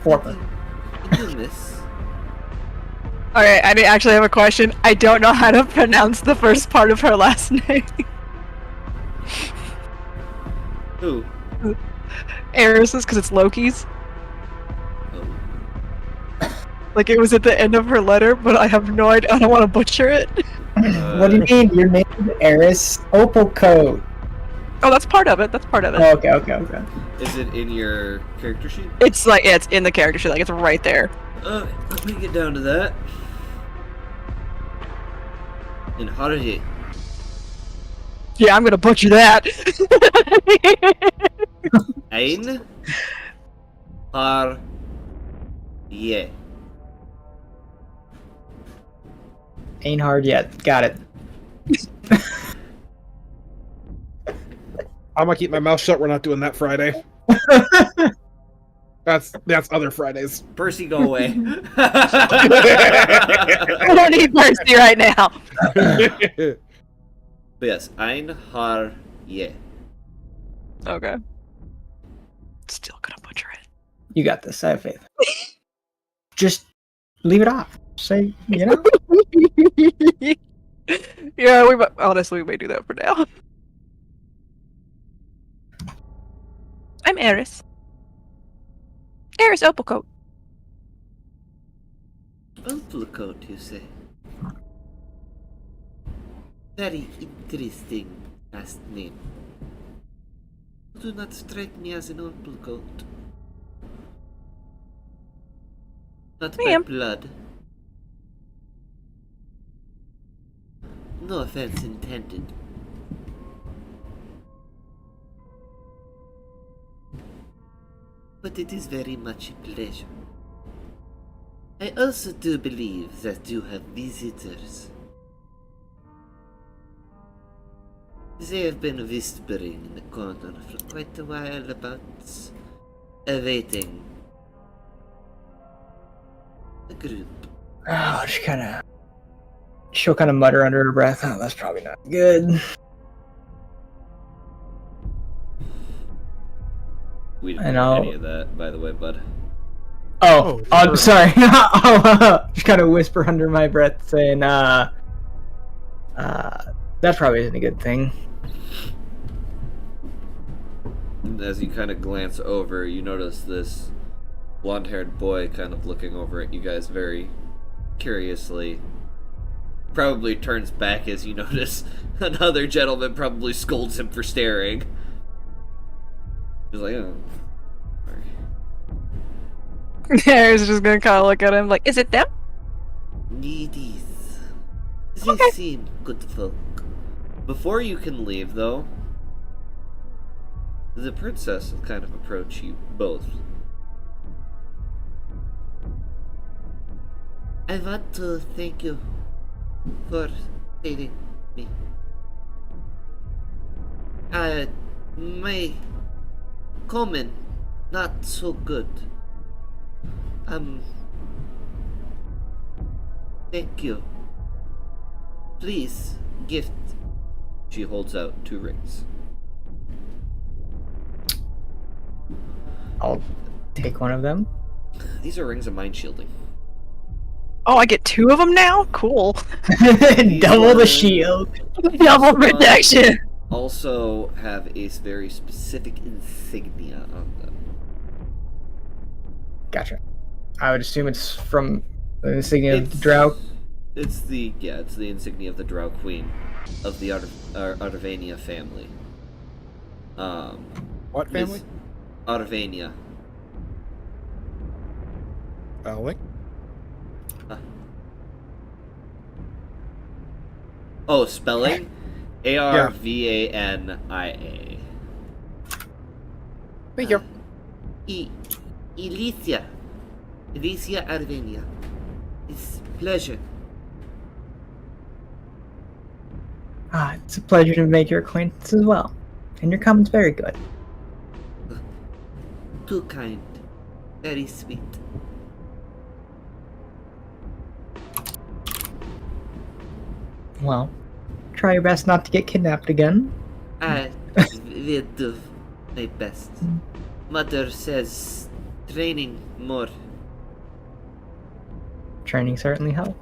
Former. You miss. Alright, I actually have a question. I don't know how to pronounce the first part of her last name. Who? Eris's, because it's Loki's. Oh. Like, it was at the end of her letter, but I have no idea. I don't want to butcher it. What do you mean? Your name is Eris Opalcoat. Oh, that's part of it. That's part of it. Oh, okay. Is it in your character sheet? It's like, yeah, it's in the character sheet. Like, it's right there. Let me get down to that. In Harji. Yeah, I'm gonna butcher that. Ein. Har. Ye. Ain't hard yet. Got it. I'm gonna keep my mouth shut. We're not doing that Friday. That's other Fridays. Percy, go away. I don't need mercy right now. But yes, Ein Har Ye. Okay. Still gonna butcher it. You got this. I have faith. Just leave it off. Say, you know? Yeah, honestly, we may do that for now. I'm Eris. Eris Opalcoat. Opalcoat, you say? Very interesting last name. Do not strike me as an Opalcoat. Not by Ma'am. blood. No offense intended. But it is very much a pleasure. I also do believe that you have visitors. They have been whispering in the corner for quite a while about awaiting a group. Oh, just kind of She'll kind of mutter under her breath, "Oh, that's probably not good." We didn't And hear I'll- any of that, by the way, bud. Oh, Oh, sorry. I'll just kind of whisper under my breath, saying, that probably isn't a good thing. And as you kind of glance over, you notice this blonde-haired boy kind of looking over at you guys very curiously. Probably turns back as you notice another gentleman probably scolds him for staring. He's like, oh, sorry. Harry's just gonna kind of look at him like, is it them? It is. They Okay. seem good folk. Before you can leave, though, the princess will kind of approach you both. I want to thank you for saving me. My comment not so good. Thank you. Please, gift. She holds out 2 rings. I'll take one of them. These are rings of mind shielding. Oh, I get 2 of them now? Cool. Double the shield. Double protection. Also have a very specific insignia on them. Gotcha. I would assume it's from the insignia of the Drow. It's the insignia of the Drow Queen of the Arvania family. What family? Arvania. Link? Oh, spelling? Arvania. Thank you. Elysia Arvania. It's pleasure. It's a pleasure to make your acquaintance as well. And your comment's very good. Too kind. Very sweet. Well, try your best not to get kidnapped again. I will do my best. Mother says training more. Training certainly helps.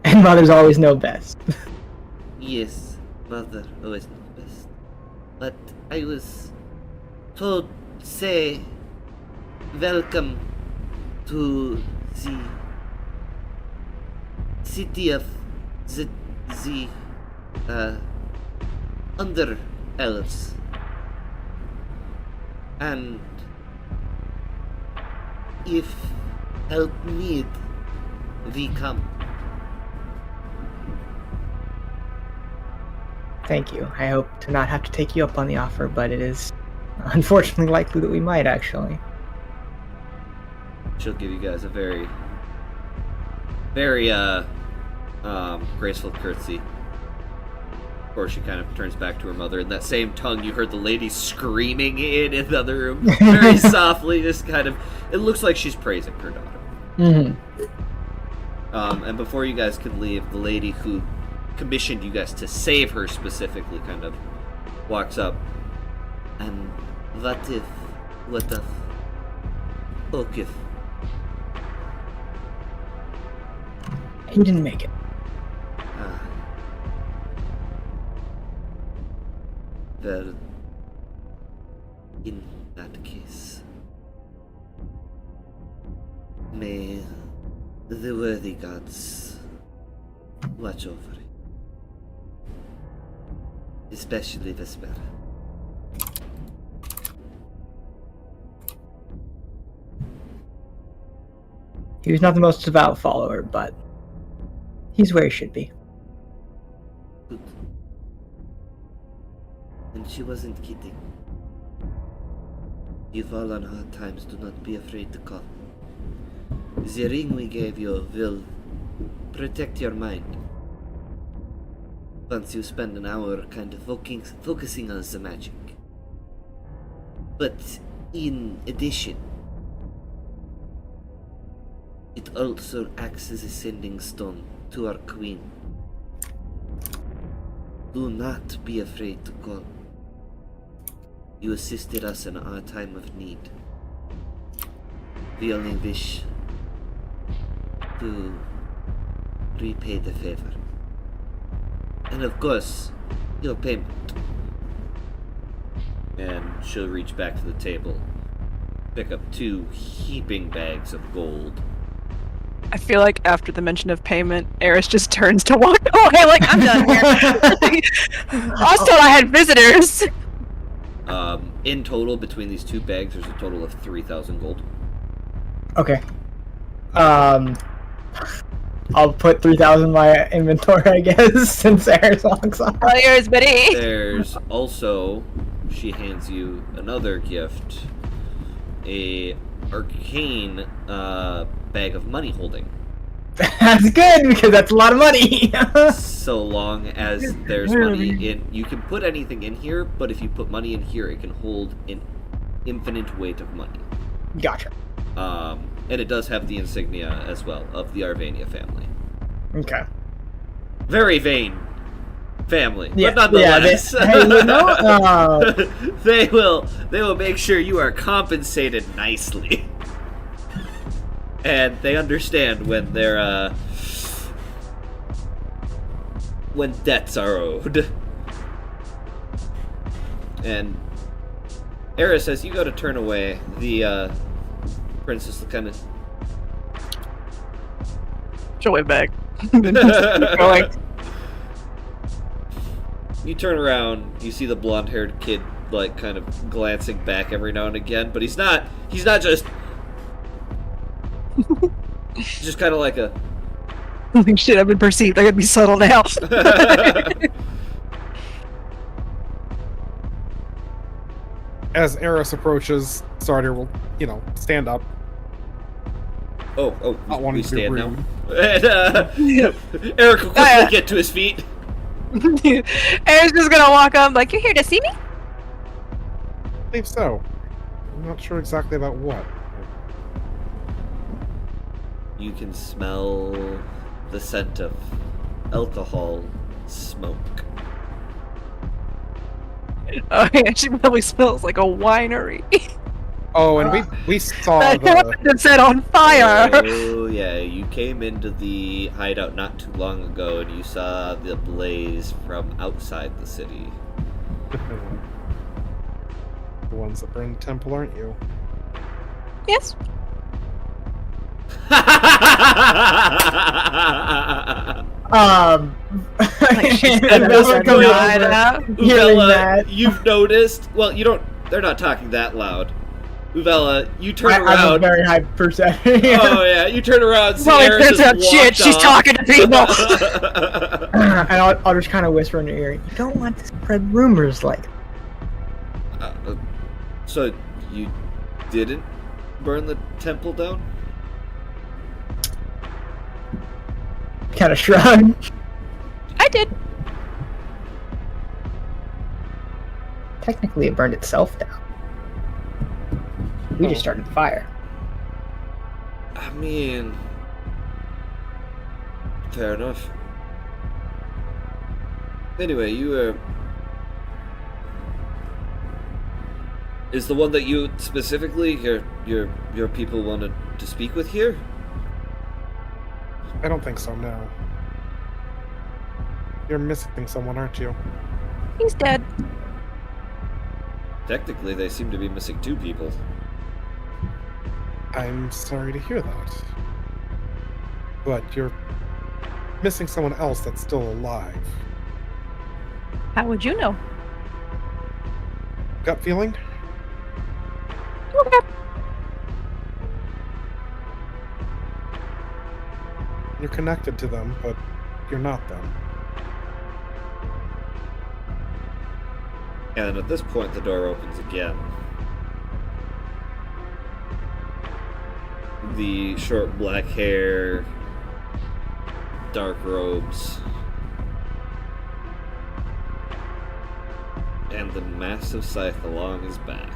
And mothers always know best. Yes, mother always knows best. But I was told say welcome to the city of the under elves. And if help need, we come. Thank you. I hope to not have to take you up on the offer, but it is unfortunately likely that we might, actually. She'll give you guys a very graceful curtsy. Of course, she kind of turns back to her mother in that same tongue you heard the lady screaming in the other room, very softly. Just kind of, it looks like she's praising her daughter. Mm-hmm. And before you guys could leave, the lady who commissioned you guys to save her specifically kind of walks up. And what if, Okif? He didn't make it. Well, in that case, may the worthy gods watch over it. Especially Vesper. He was not the most devout follower, but he's where he should be. Good. And she wasn't kidding. You fall on hard times, do not be afraid to call. The ring we gave you will protect your mind. Once you spend an hour kind of focusing on the magic. But in addition, it also acts as a sending stone to our queen. Do not be afraid to call. You assisted us in our time of need. We only wish to repay the favor. And of course, your payment. And she'll reach back to the table, pick up 2 heaping bags of gold. I feel like after the mention of payment, Eris just turns to walk away like, I'm done here. I was told I had visitors. In total, between these 2 bags, there's a total of 3,000 gold. Okay. I'll put 3,000 in my inventory, I guess, since Eris walks off. Oh, yours, buddy. There's also, she hands you another gift, a arcane bag of money holding. That's good, because that's a lot of money. So long as there's money in, you can put anything in here, but if you put money in here, it can hold an infinite weight of money. Gotcha. And it does have the insignia as well of the Arvania family. Okay. Very vain family, Yeah, but nonetheless, yeah, hey, you know, they will make sure you are compensated nicely, and they understand when they're when debts are owed. And Eris, as you go to turn away, the princess will kind of She'll wave back. Going. You turn around, you see the blonde-haired kid, like, kind of glancing back every now and again, but he's not just kind of like a... Like, shit, I've been perceived. I gotta be subtle now. As Eris approaches, Sardir will, stand up. Oh, Not we wanting to be stand now. rude. And, Eric will quickly get to his feet. Aaron's just gonna walk up like, you're here to see me? I believe so. I'm not sure exactly about what. You can smell the scent of alcohol smoke. Oh yeah, she probably smells like a winery. Oh, and we saw That the... happened and set on fire. Oh, yeah, you came into the hideout not too long ago and you saw the blaze from outside the city. The ones that burn the temple, aren't you? Yes. Like she's gonna Bella comes ride over, out. hearing Uvella, that. you've noticed. Well, you don't. They're not talking that loud. Uvella, you turn I have a around. very high perception. Oh yeah, you turn around. And see Well, it Eris turns has out shit, walked she's off. talking to people. And I'll just kind of whisper in your ear, you don't want to spread rumors like So you didn't burn the temple down? kind of shrug. I did. Technically, it burned itself down. We just started the fire. I mean, fair enough. Anyway, you is the one that you specifically your people wanted to speak with here? I don't think so, no. You're missing someone, aren't you? He's dead. Technically, they seem to be missing 2 people. I'm sorry to hear that. But you're missing someone else that's still alive. How would you know? Gut feeling? Okay. You're connected to them, but you're not them. And at this point, the door opens again. The short black hair, dark robes, and the massive scythe along his back.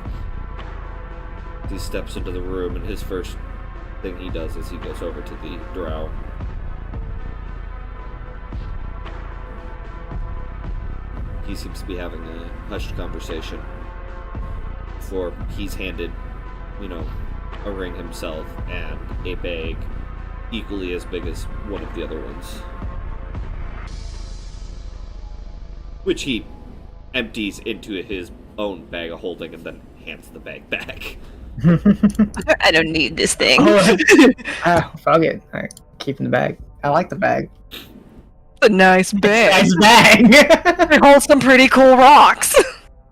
He steps into the room, and his first thing he does is he goes over to the drow. he seems to be having a hushed conversation before he's handed, a ring himself and a bag equally as big as one of the other ones, which he empties into his own bag of holding and then hands the bag back. I don't need this thing. Fuck it. Alright, keeping the bag. I like the bag. A nice bag. Nice bag. It holds some pretty cool rocks.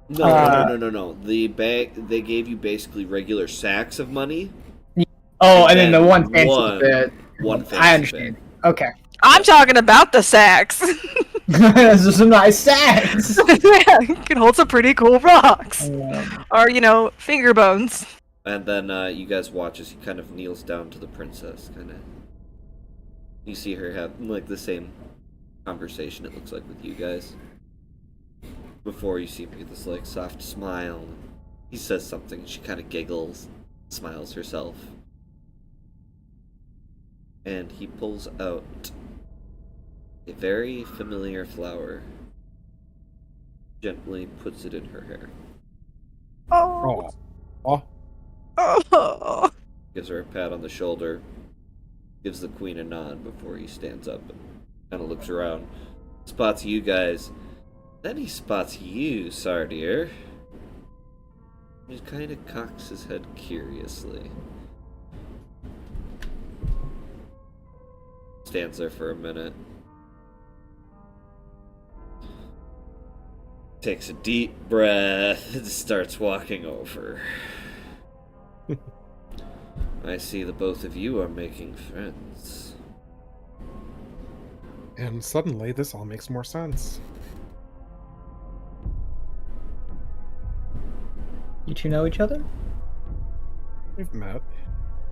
No. The bag, they gave you basically regular sacks of money. Oh, and then the one fancy bit. One fancy I understand. bit. Okay. I'm talking about the sacks. Those are some nice sacks. Yeah, it can hold some pretty cool rocks. Or, finger bones. And then you guys watch as he kind of kneels down to the princess, kind of. You see her have like the same conversation it looks like with you guys. Before you see him get this like soft smile. He says something, she kind of giggles, smiles herself. And he pulls out a very familiar flower. Gently puts it in her hair. Oh. Oh. Oh. Gives her a pat on the shoulder. Gives the queen a nod before he stands up and kind of looks around. Spots you guys. Then he spots you, Sardir. He kind of cocks his head curiously. Stands there for a minute. Takes a deep breath and starts walking over. I see the both of you are making friends. And suddenly, this all makes more sense. You two know each other? We've met.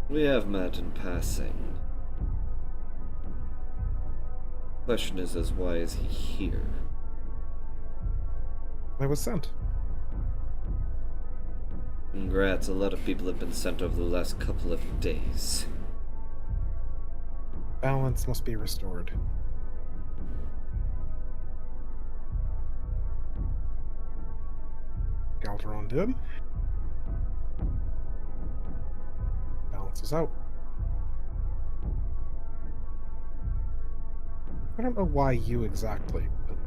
We have met in passing. Question is why is he here? I was sent. Congrats, a lot of people have been sent over the last couple of days. Balance must be restored. Galderon did. Balance is out. I don't know why you exactly, but...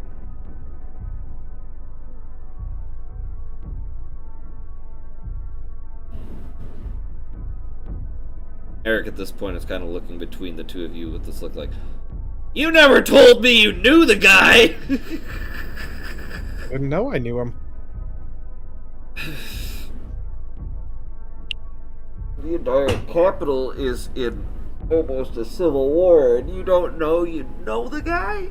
Eric at this point is kind of looking between the two of you with this look like, you never told me you knew the guy! I didn't know I knew him. The entire capital is in almost a civil war, and you don't know you know the guy?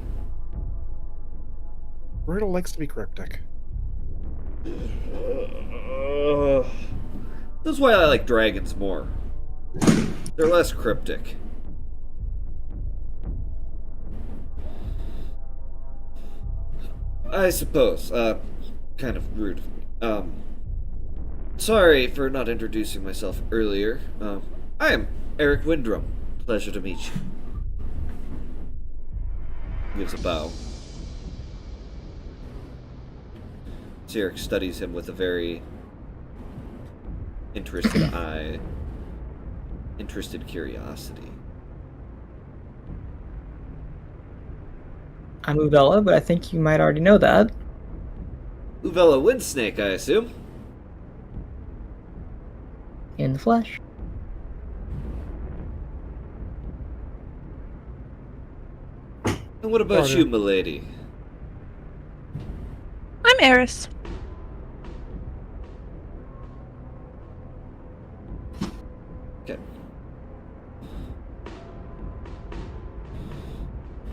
Riddle likes to be cryptic. That's why I like dragons more. They're less cryptic. I suppose. Kind of rude of me. Sorry for not introducing myself earlier. I am Eric Windrum. Pleasure to meet you. Gives a bow. Cyric studies him with a very interested eye. Interested curiosity. I'm Uvella, but I think you might already know that. Uvella Windsnake, I assume? In the flesh. And what about you, milady? I'm Eris. Okay.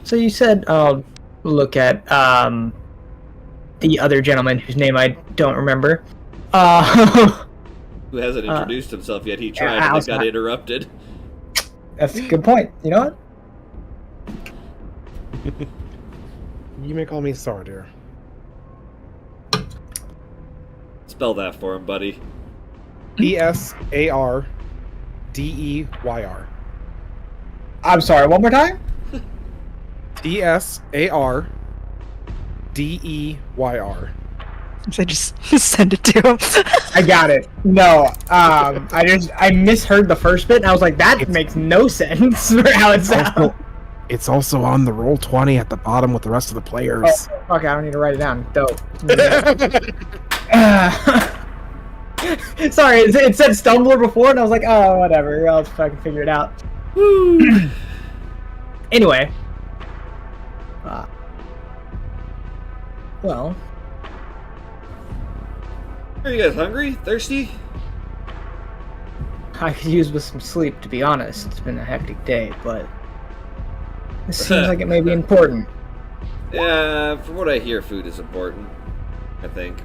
So you said, look at, the other gentleman whose name I don't remember. Who hasn't introduced himself yet? He tried yeah, and it got interrupted. That's a good point. You know what? You may call me Sardir. Spell that for him, buddy. Esardeyer. I'm sorry, one more time? Esardeyer. DEYR. So just send it to him. I got it. No, I misheard the first bit, and I was like, that makes no sense for how it sounds. It's also on the Roll20 at the bottom with the rest of the players. Oh, fuck, I don't need to write it down. Dope. Sorry, it said Stumbler before, and I was like, oh, whatever. I'll fucking figure it out. Anyway. Well. Are you guys hungry? Thirsty? I could use with some sleep, to be honest. It's been a hectic day, but this seems like it may be important. Yeah, from what I hear, food is important. I think.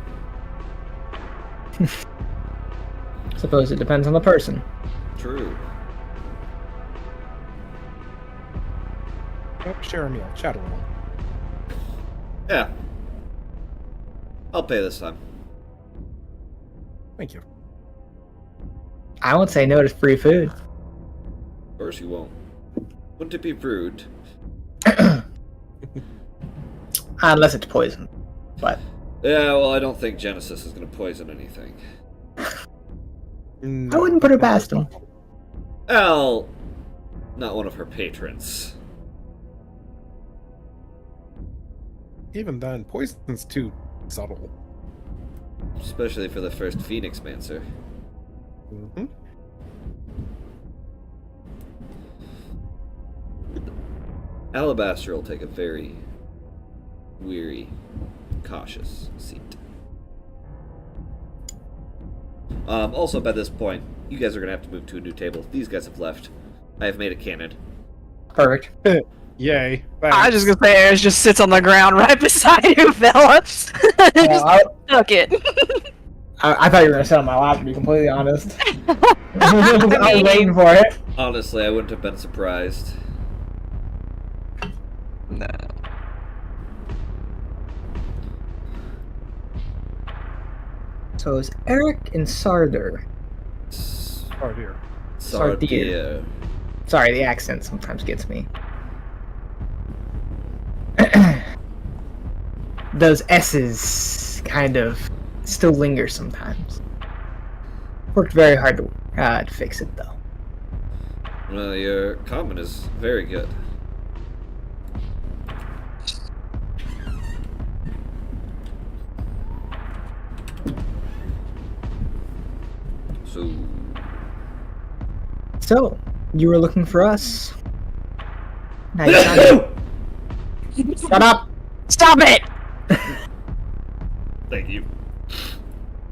Suppose it depends on the person. True. Share a meal. Chat a little. Yeah. I'll pay this time. Thank you. I won't say no to free food. Of course you won't. Wouldn't it be rude? Unless it's poison. But Yeah, well, I don't think Genesis is going to poison anything. I wouldn't put it past him. Well, not one of her patrons. Even then, poison's too subtle. Especially for the first Phoenix Mancer. Mm-hmm. Alabaster will take a very weary, cautious seat. Also, by this point, you guys are going to have to move to a new table. These guys have left. I have made it canon. Perfect. Yay. I was just gonna say, Ares just sits on the ground right beside you, fella. Just took it. I thought you were going to sit on my lap, to be completely honest. I was waiting for it. Honestly, I wouldn't have been surprised. No. So it's Eric and Sarder. Oh dear. Sardia. Sorry, the accent sometimes gets me. Those S's kind of still linger sometimes. Worked very hard to fix it, though. Well, your common is very good. So, you were looking for us. Now you found it. Shut up! Stop it! Thank you.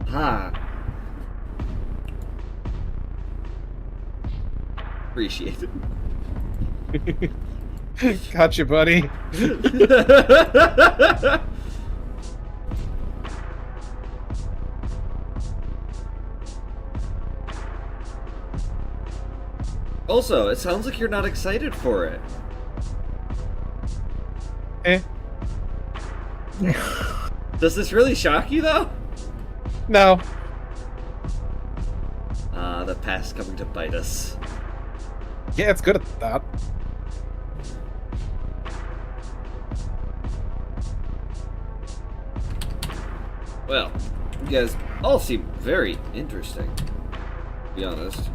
Ha. Appreciate it. Gotcha, buddy. Also, it sounds like you're not excited for it. Eh. Does this really shock you, though? No. The past coming to bite us. Yeah, it's good at that. Well, you guys all seem very interesting, to be honest.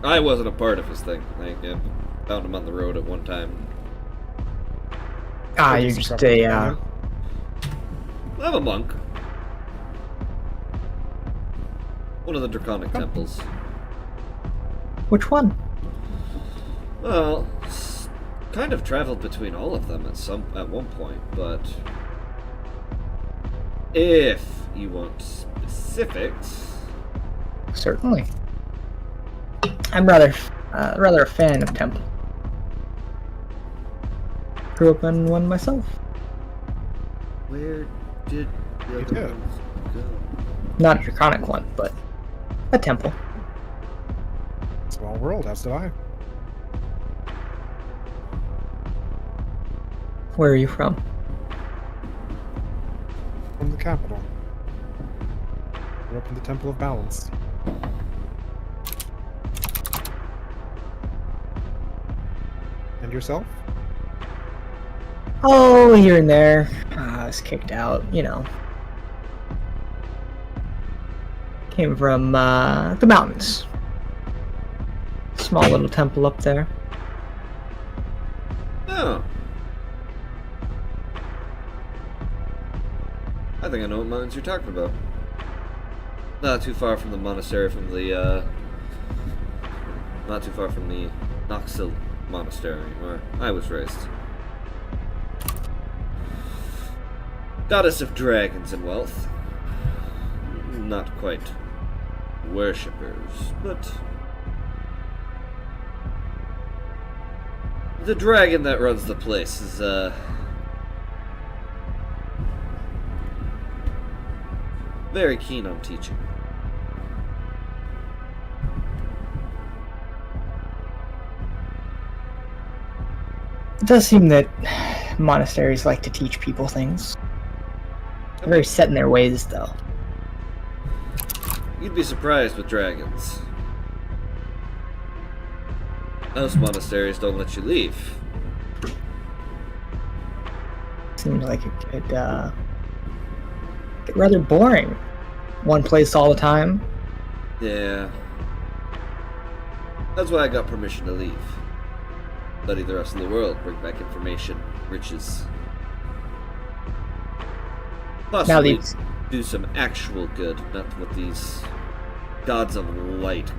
I wasn't a part of his thing. I found him on the road at one time. You're just a, I'm a monk. One of the Draconic temples. Which one? Well, kind of traveled between all of them at one point, but if you want specifics, Certainly. I'm rather a fan of Temple. Grew up in one myself. where did the You other did. ones go? Not a draconic one, but a temple. Small world, as did I. Where are you from? From the capital. Grew up in the Temple of Balance. And yourself? Oh, here and there. I was kicked out, you know. Came from the mountains. Small little temple up there. Oh. I think I know what mountains you're talking about. Not too far from the monastery, not too far from the Noxil monastery, where I was raised. Goddess of dragons and wealth. Not quite worshippers, but the dragon that runs the place is, very keen on teaching. It does seem that monasteries like to teach people things. They're very set in their ways, though. You'd be surprised with dragons. Most monasteries don't let you leave. Seems like it could get rather boring. One place all the time. Yeah. That's why I got permission to leave. Study the rest of the world, bring back information, riches. Possibly do some actual good, not what these gods of light,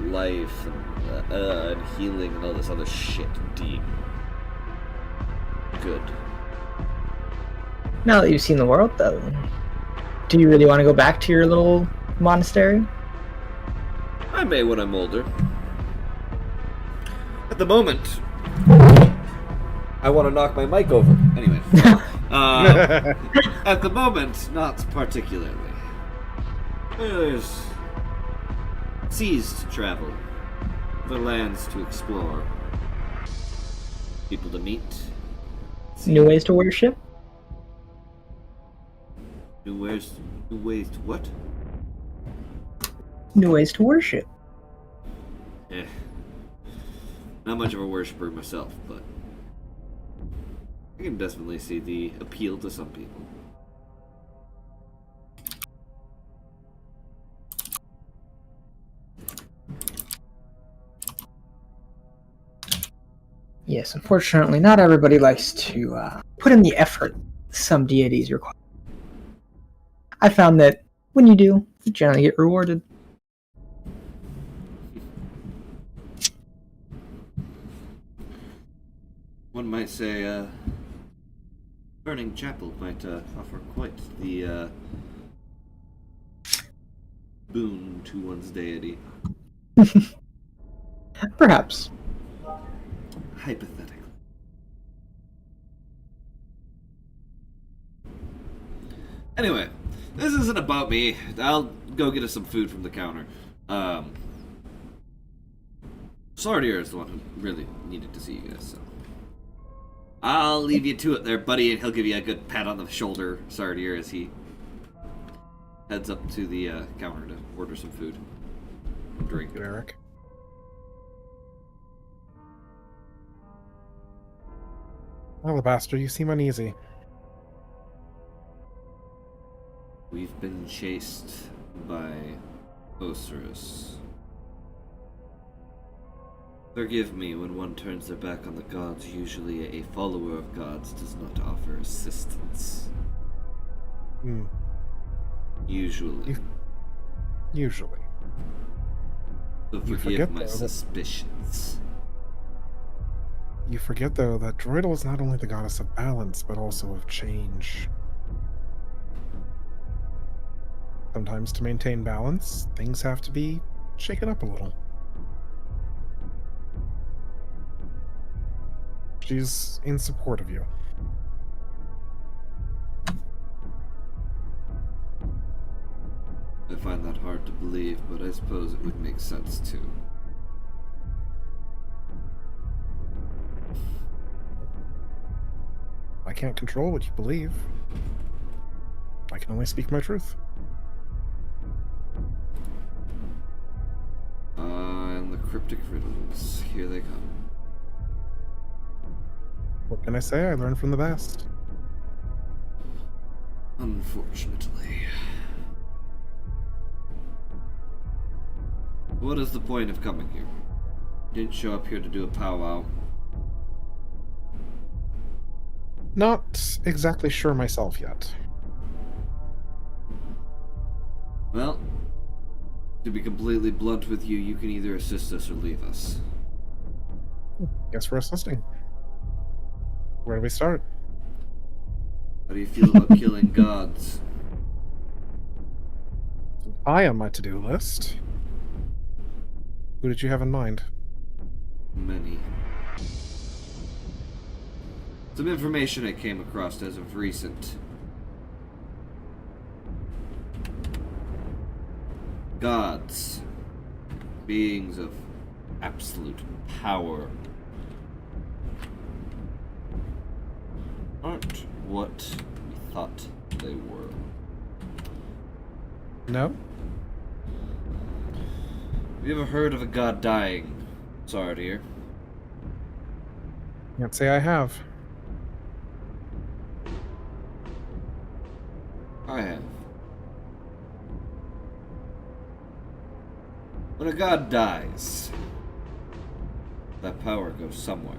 life, and healing and all this other shit deem good. Now that you've seen the world, though, do you really want to go back to your little monastery? I may when I'm older. At the moment, I want to knock my mic over. Anyway. At the moment, not particularly. There's seas to travel, other lands to explore, people to meet. New ways to worship? New ways to what? New ways to worship. Eh. Not much of a worshiper myself, but I can definitely see the appeal to some people. Yes, unfortunately, not everybody likes to put in the effort some deities require. I found that when you do, you generally get rewarded. One might say, Burning Chapel might offer quite the boon to one's deity. Perhaps. Hypothetically. Anyway, this isn't about me. I'll go get us some food from the counter. Sardier is the one who really needed to see you guys, so I'll leave you to it there, buddy, and he'll give you a good pat on the shoulder, Sardier, as he heads up to the counter to order some food. Drink. Good, Eric. Alabaster, you seem uneasy. We've been chased by Osiris. Forgive me, when one turns their back on the gods, usually a follower of gods does not offer assistance. Hmm. Usually. Usually. So You forgive forget, my though, that- suspicions. You forget, though, that Droidal is not only the goddess of balance, but also of change. Sometimes to maintain balance, things have to be shaken up a little. She's in support of you. I find that hard to believe, but I suppose it would make sense too. I can't control what you believe. I can only speak my truth. And the cryptic riddles. Here they come. What can I say? I learned from the best. Unfortunately. What is the point of coming here? You didn't show up here to do a powwow. Not exactly sure myself yet. Well, to be completely blunt with you, you can either assist us or leave us. Guess we're assisting. Where do we start? How do you feel about killing gods? High on my to-do list. Who did you have in mind? Many. Some information I came across as of recent. Gods, beings of absolute power, aren't what we thought they were. No? Have you ever heard of a god dying, Sardir? Can't say I have. I have. When a god dies, that power goes somewhere.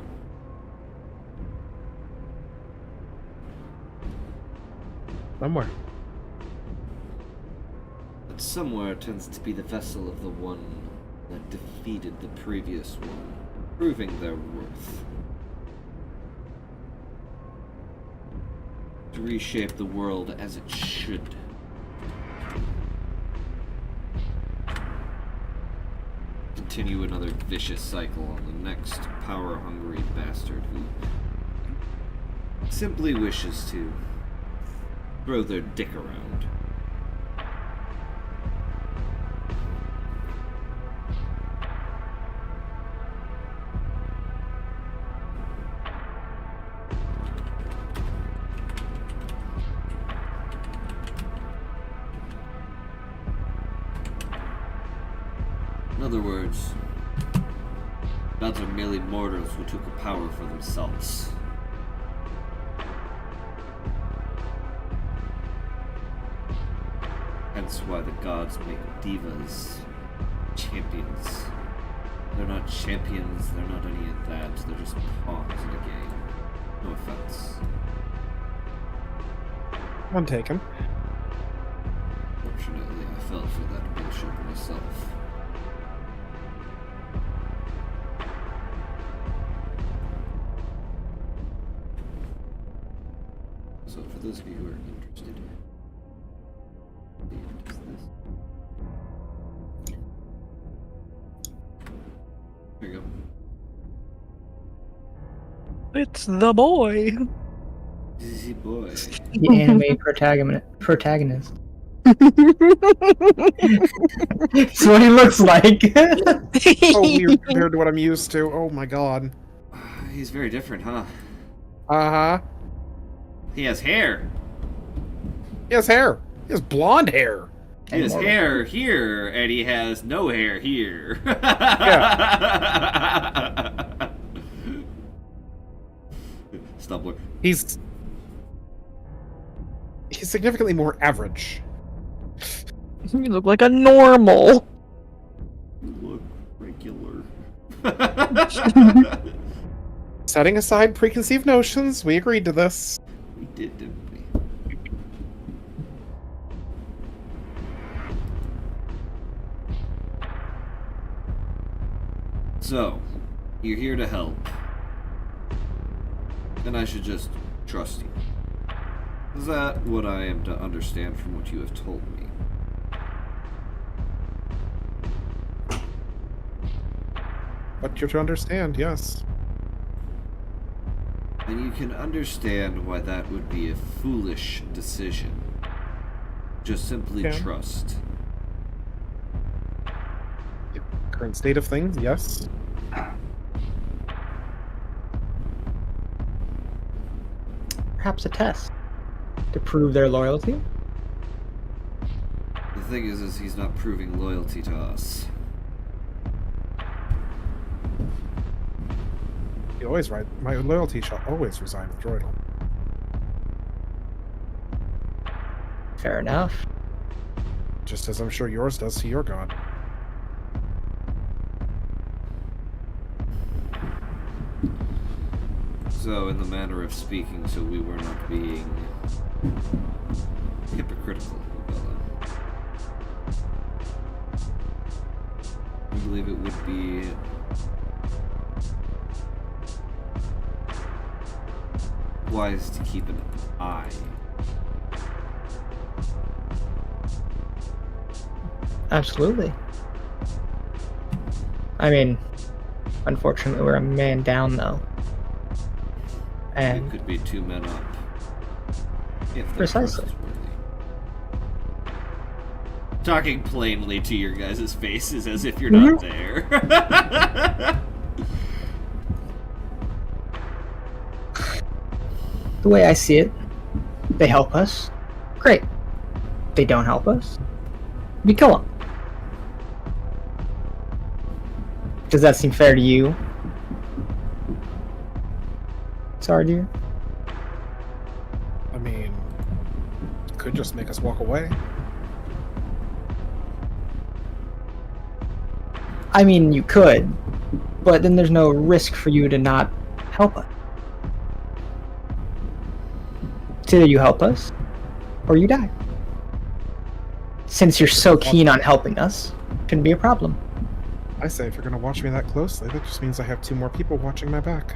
Somewhere. But somewhere tends to be the vessel of the one that defeated the previous one, proving their worth. To reshape the world as it should. Continue another vicious cycle on the next power-hungry bastard who simply wishes to throw their dick around. In other words, gods are merely mortals who took a power for themselves. Hence why the gods make divas champions. They're not champions, they're not any of that, they're just pawns in a game. No offense. I'm taken. Fortunately, I fell for that bullshit myself. So for those of you who are interested, is this? There you go. It's the boy. Easy boy. The anime protagonist. That's what he looks like. So weird compared to what I'm used to. Oh my god. He's very different, huh? Uh-huh. He has hair. He has hair. He has blonde hair. He has hair here, and he has no hair here. Stumbler. He's significantly more average. You look like a normal. You look regular. Setting aside preconceived notions, we agreed to this. We did, didn't we? So, you're here to help. And I should just trust you. Is that what I am to understand from what you have told me? But you're to understand, yes. And you can understand why that would be a foolish decision. Just simply Yeah. trust. Current state of things, yes. Perhaps a test to prove their loyalty. The thing is he's not proving loyalty to us. You always right. My loyalty shall always reside with Droidal. Fair enough. Just as I'm sure yours does to your god. So, in the manner of speaking, so we were not being hypocritical, Bella. I believe it would be wise to keep an eye. Absolutely. I mean, unfortunately, we're a man down, though. It And could be 2 men up. If they're Precisely. trustworthy. Talking plainly to your guys' faces as if you're not there. the way I see it, they help us. Great. They don't help us. We kill them. Does that seem fair to you? Sorry, dear. I mean, it could just make us walk away. I mean, you could, but then there's no risk for you to not help us. It's either you help us, or you die. Since you're so keen on helping us, shouldn't be a problem. I say, if you're going to watch me that closely, that just means I have 2 more people watching my back.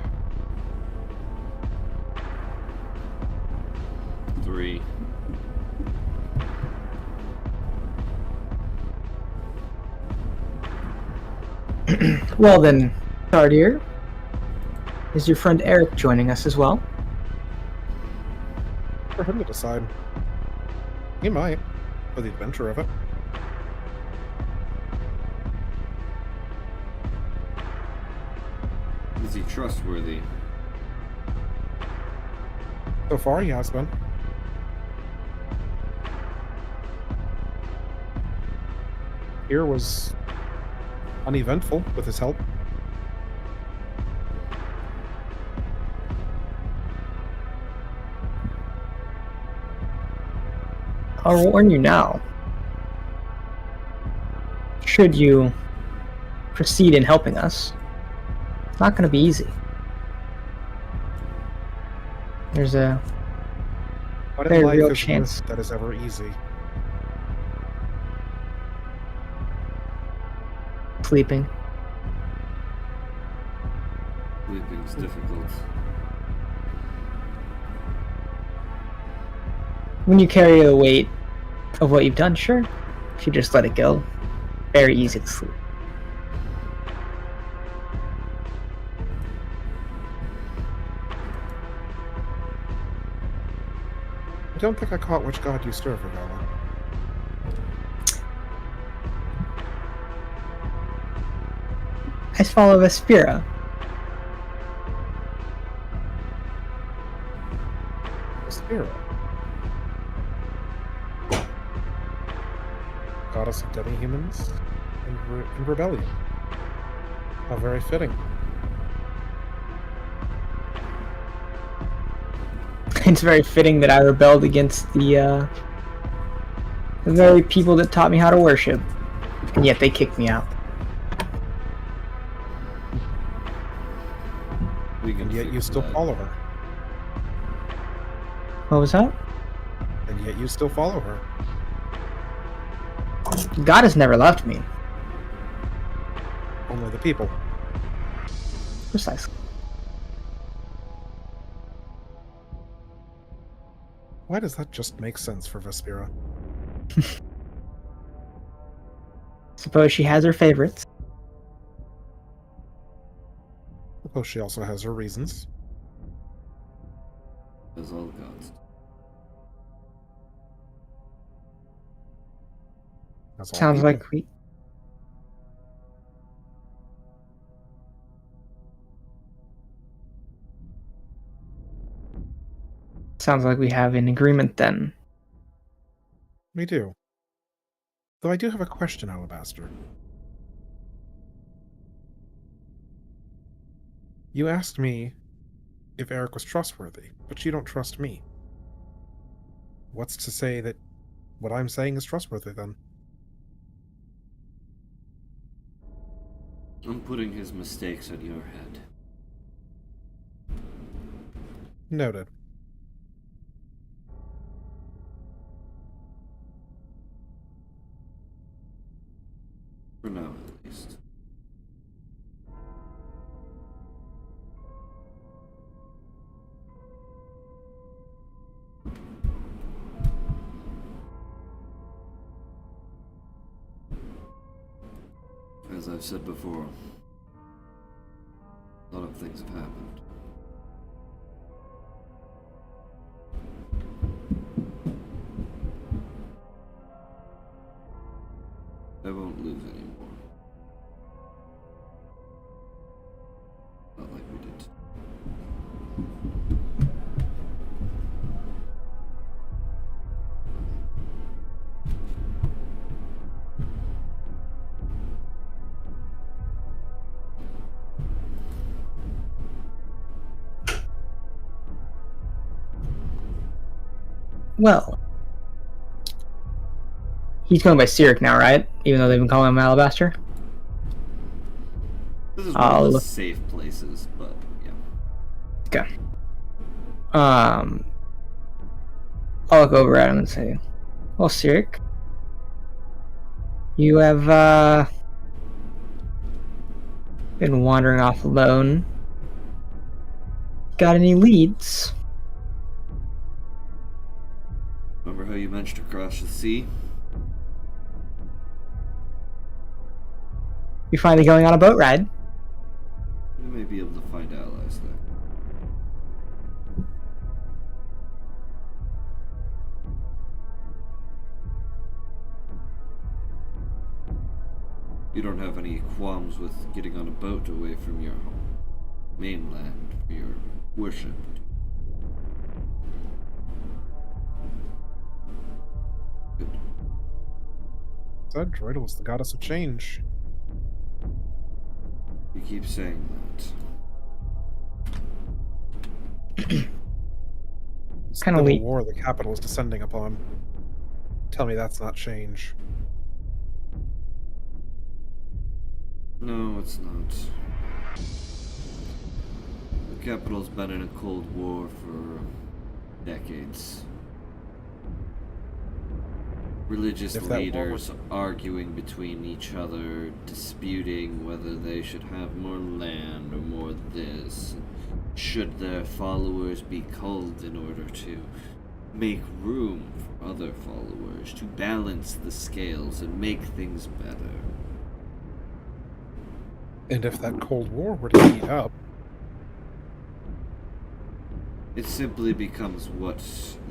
3. Well then, Sardir, is your friend Eric joining us as well? For him to decide. He might, for the adventure of it. Is he trustworthy? So far, he has been. Here was uneventful with his help. I'll warn you now. Should you proceed in helping us, it's not going to be easy. There's a What very in life real is chance. risk that is ever easy? Sleeping. Sleeping's difficult. When you carry the weight of what you've done, sure. If you just let it go, very easy to sleep. I don't think I caught which god you serve, Regala. I follow Vespira. Spirit. Goddess of demi-humans and rebellion. How very fitting. It's very fitting that I rebelled against the very people that taught me how to worship, and yet they kicked me out. We can And yet you fix still that. follow her. What was that? And yet you still follow her. God has never left me. Only the people. Precisely. Why does that just make sense for Vespira? Suppose she has her favorites. Suppose she also has her reasons. As all gods. As all Sounds people. like we. Sounds like we have an agreement then. We do. Though I do have a question, Alabaster. You asked me if Eric was trustworthy, but you don't trust me. What's to say that what I'm saying is trustworthy, then? I'm putting his mistakes on your head. Noted. For now, at least. As I've said before, a lot of things have happened. I won't lose anymore. Not like we did. Well, he's going by Cyric now, right? Even though they've been calling him Alabaster. This is one of the safe places, but yeah. Okay. I'll look over at him and say, "Well, Cyric, you have been wandering off alone. Got any leads?" Remember how you managed to cross the sea? You finally going on a boat ride? We may be able to find allies there. You don't have any qualms with getting on a boat away from your mainland for your worship? Good. Said Droidal was the goddess of change. You keep saying that. It's Kinda the weak. war the capital is descending upon. Tell me that's not change. No, it's not. The capital's been in a cold war for decades. Religious If that war leaders arguing between each other, disputing whether they should have more land or more this. Should their followers be culled in order to make room for other followers, to balance the scales and make things better? And if that Cold War were to heat up, It simply becomes what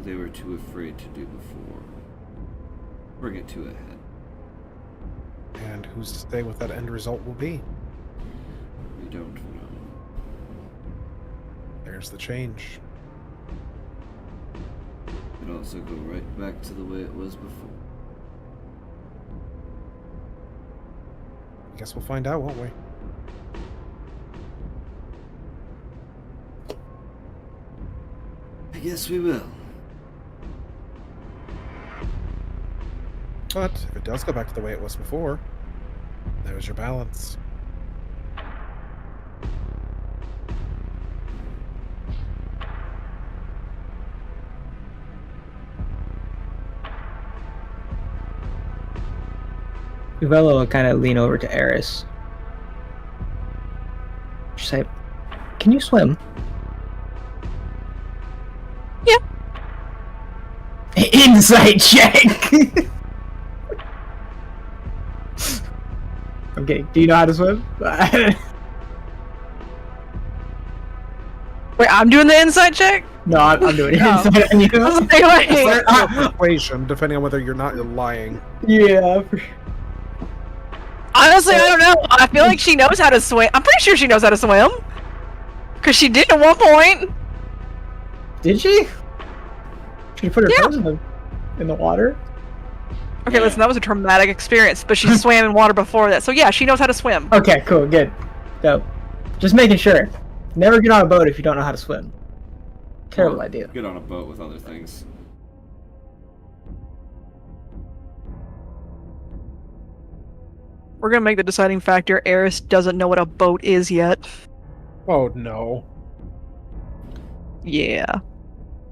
they were too afraid to do before. Bring it to a head. and who's to say what that end result will be? We don't know. There's the change. It could also go right back to the way it was before. I guess we'll find out, won't we? I guess we will. But if it does go back to the way it was before, there's your balance. Uvella will kind of lean over to Eris. She'll say, "Can you swim?" Yeah. Insight check! Okay, do you know how to swim? Wait, I'm doing the insight check? No, I'm doing it. Oh. Insight on you. I was like, wait. It's like persuasion, depending on whether you're lying. Yeah. Honestly, I don't know. I feel like she knows how to swim. I'm pretty sure she knows how to swim. Because she did at one point. Did she? She put her Yeah. toes in the water? Okay, listen, that was a traumatic experience, but she swam in water before that. So yeah, she knows how to swim. Okay, cool, good. Dope. Just making sure. Never get on a boat if you don't know how to swim. Terrible idea. Get on a boat with other things. We're gonna make the deciding factor. Eris doesn't know what a boat is yet. Oh no. Yeah.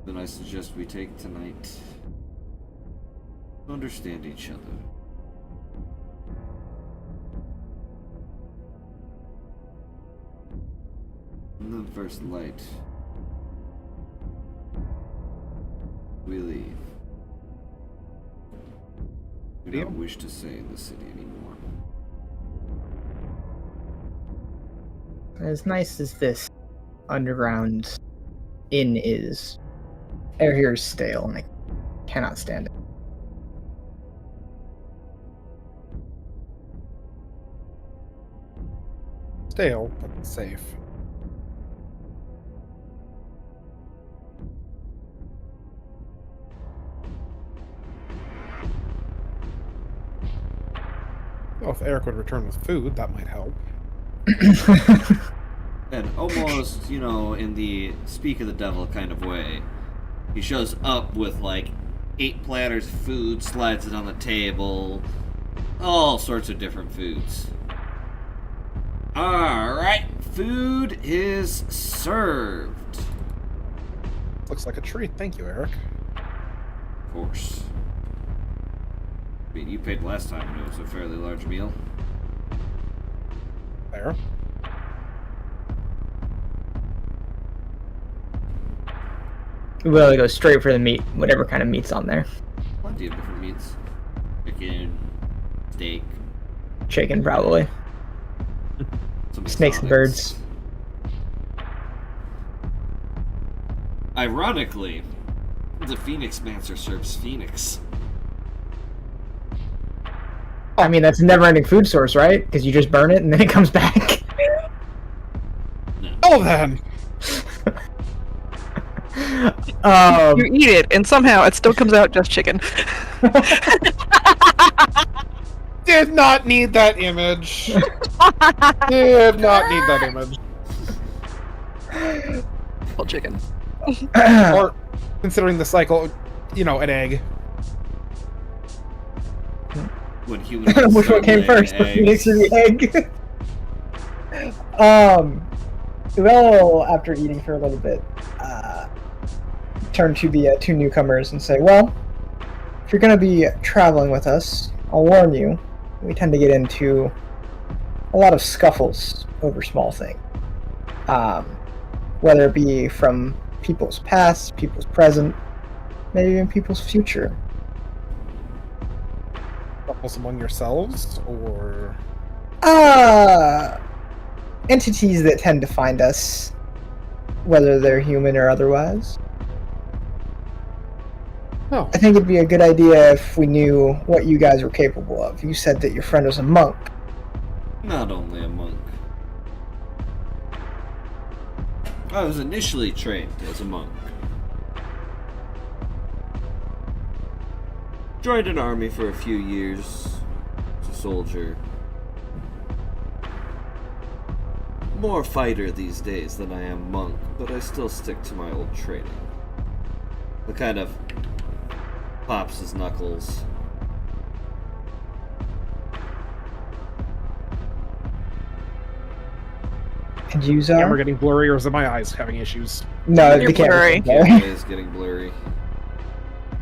Then I suggest we take tonight to understand each other. And then first light, we leave. We don't wish to stay in the city anymore. As nice as this underground inn is, air here is stale and I cannot stand it. Stale, but safe. Well, if Eric would return with food, that might help. And almost, in the speak of the devil kind of way, he shows up with like 8 platters of food, slides it on the table, all sorts of different foods. Alright, food is served. Looks like a treat. Thank you, Eric. Of course. I mean, you paid last time and it was a fairly large meal. There. We'll go straight for the meat, whatever kind of meat's on there. Plenty of different meats. Chicken, steak, Chicken, probably. some Snakes and exotics. birds. Ironically, the Phoenix Mancer serves Phoenix. I mean, that's a never-ending food source, right? Because you just burn it and then it comes back. Oh, then! You eat it, and somehow it still comes out just chicken. Did not need that image. Did not need that image. Well, chicken. Or, considering the cycle, an egg. When humans Which one start came laying first, the eggs. phoenix or the egg? Well, after eating for a little bit, turn to the 2 newcomers and say, well, if you're going to be traveling with us, I'll warn you, we tend to get into a lot of scuffles over small things. Whether it be from people's past, people's present, maybe even people's future. Couples among yourselves, or... Entities that tend to find us, whether they're human or otherwise. Oh, I think it'd be a good idea if we knew what you guys were capable of. You said that your friend was a monk. Not only a monk. I was initially trained as a monk. Joined an army for a few years as a soldier. More fighter these days than I am monk, but I still stick to my old training. The kind of pops his knuckles. And you, camera Zara? getting blurry, or is it my eyes having issues? No, You're the camera's blurry. blurry. Camera is getting blurry.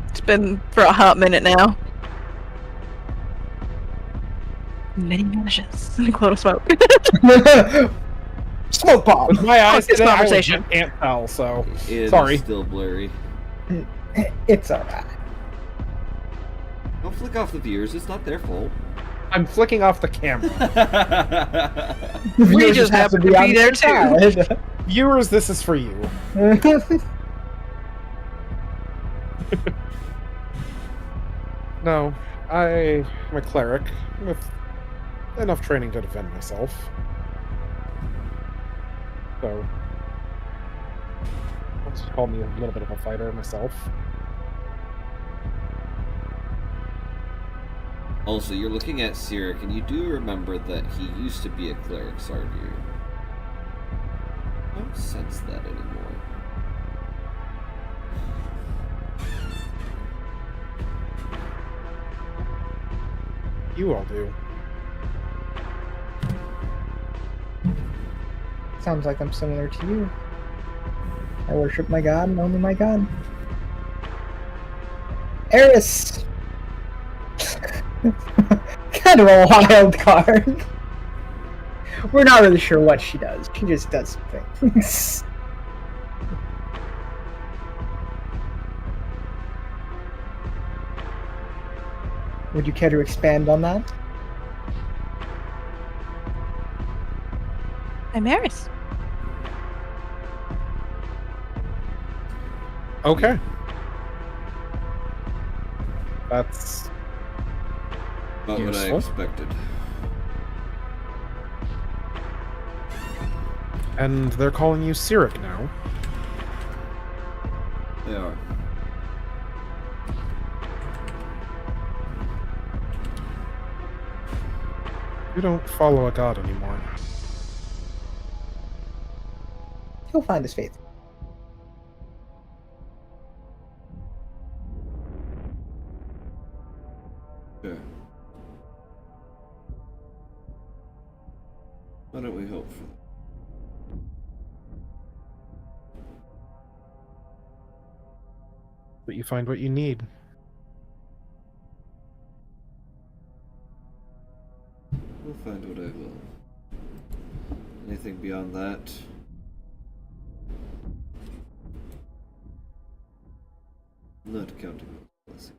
It's been for a hot minute now. Many menaces. Cloud of smoke. Smoke bomb! With my eyes this today, I conversation. legit can't tell, so... It is Sorry. still blurry. It's alright. Don't flick off the viewers, it's not their fault. I'm flicking off the camera. We just happen to be there too. Viewers, this is for you. No, I'm a cleric with enough training to defend myself. So, let's call me a little bit of a fighter myself. Also, you're looking at Cyric, and you do remember that he used to be a cleric, aren't you? sense that anymore. You all do. Sounds like I'm similar to you. I worship my god and only my god. Eris! Kind of a wild card. We're not really sure what she does. She just does some things. Would you care to expand on that? I'm Eris. Okay. That's About what I Useful. expected. and they're calling you Cyric now. They are. You don't follow a god anymore. He'll find his faith. Sure. Why don't we hope for that? But you find what you need. We'll find what I will. Anything beyond that? Not counting on blessing.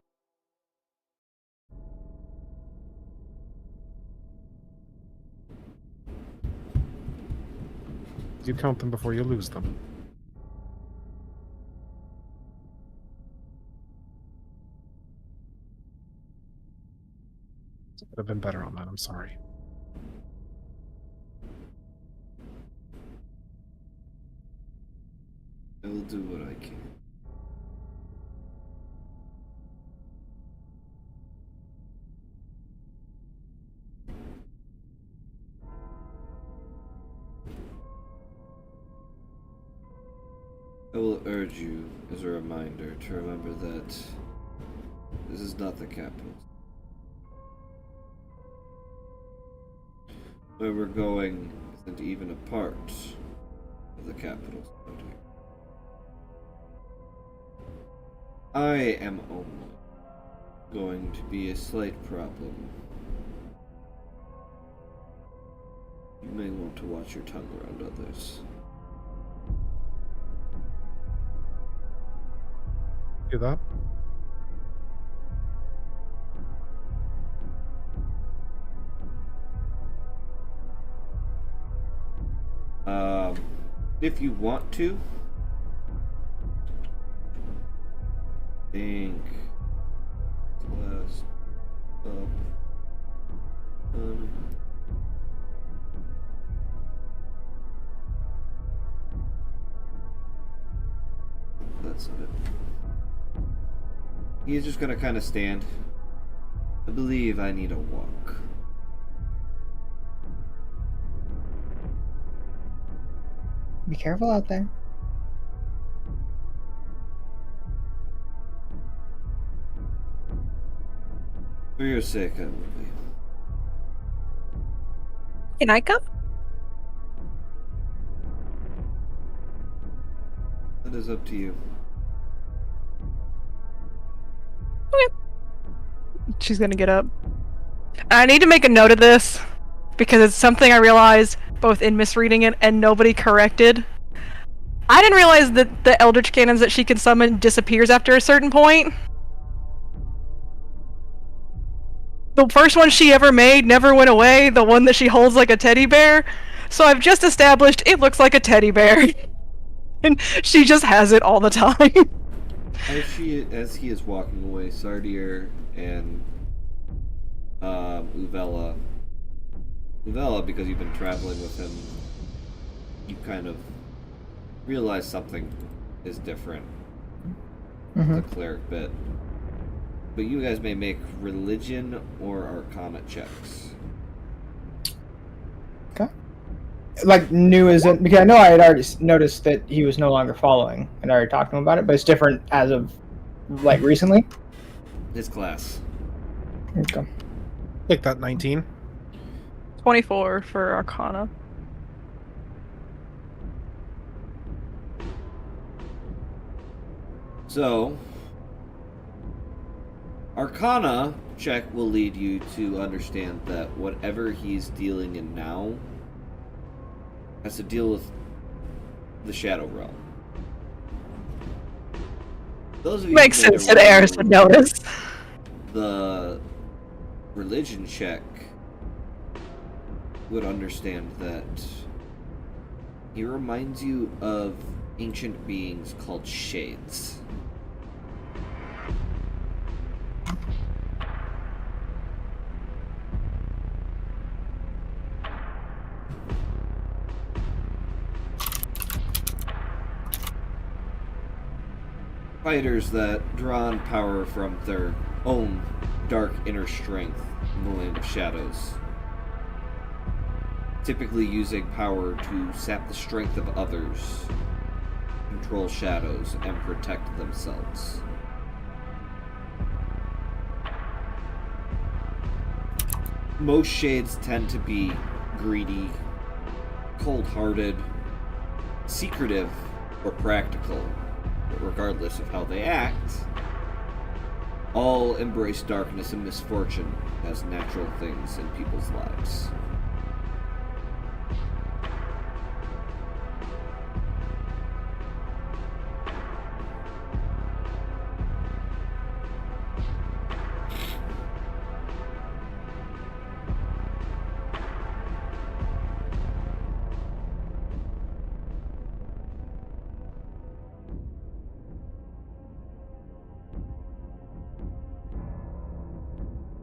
You count them before you lose them. Could have been better on that, I'm sorry. I will do what I can. I will urge you, as a reminder, to remember that this is not the capital. Where we're going isn't even a part of the capital study. I am only going to be a slight problem. You may want to watch your tongue around others. Do that? If you want to, think last up. That's it. He's just gonna kind of stand. I believe I need a walk. Be careful out there. For your sake, I will be. Can I come? That is up to you. She's gonna get up. I need to make a note of this because it's something I realized both in misreading it and nobody corrected. I didn't realize that the Eldritch Cannons that she can summon disappears after a certain point. The first one she ever made never went away, the one that she holds like a teddy bear. So I've just established it looks like a teddy bear. And she just has it all the time. As he is walking away, Sardier and Uvella, because you've been traveling with him, you kind of realize something is different. The cleric bit. But you guys may make religion or arcana checks. Okay. like new as it, because I know I had already noticed that he was no longer following, and I already talked to him about it, but it's different as of like recently. His class. Okay. Take that 19. 24 for Arcana. So, Arcana check will lead you to understand that whatever he's dealing in now has to deal with the Shadow Realm. Those of you Makes who made sense a that Eris would notice. the religion check would understand that he reminds you of ancient beings called shades. Fighters that draw on power from their own dark inner strength in the land of shadows, typically using power to sap the strength of others, control shadows, and protect themselves. Most shades tend to be greedy, cold-hearted, secretive, or practical, but regardless of how they act, all embrace darkness and misfortune as natural things in people's lives.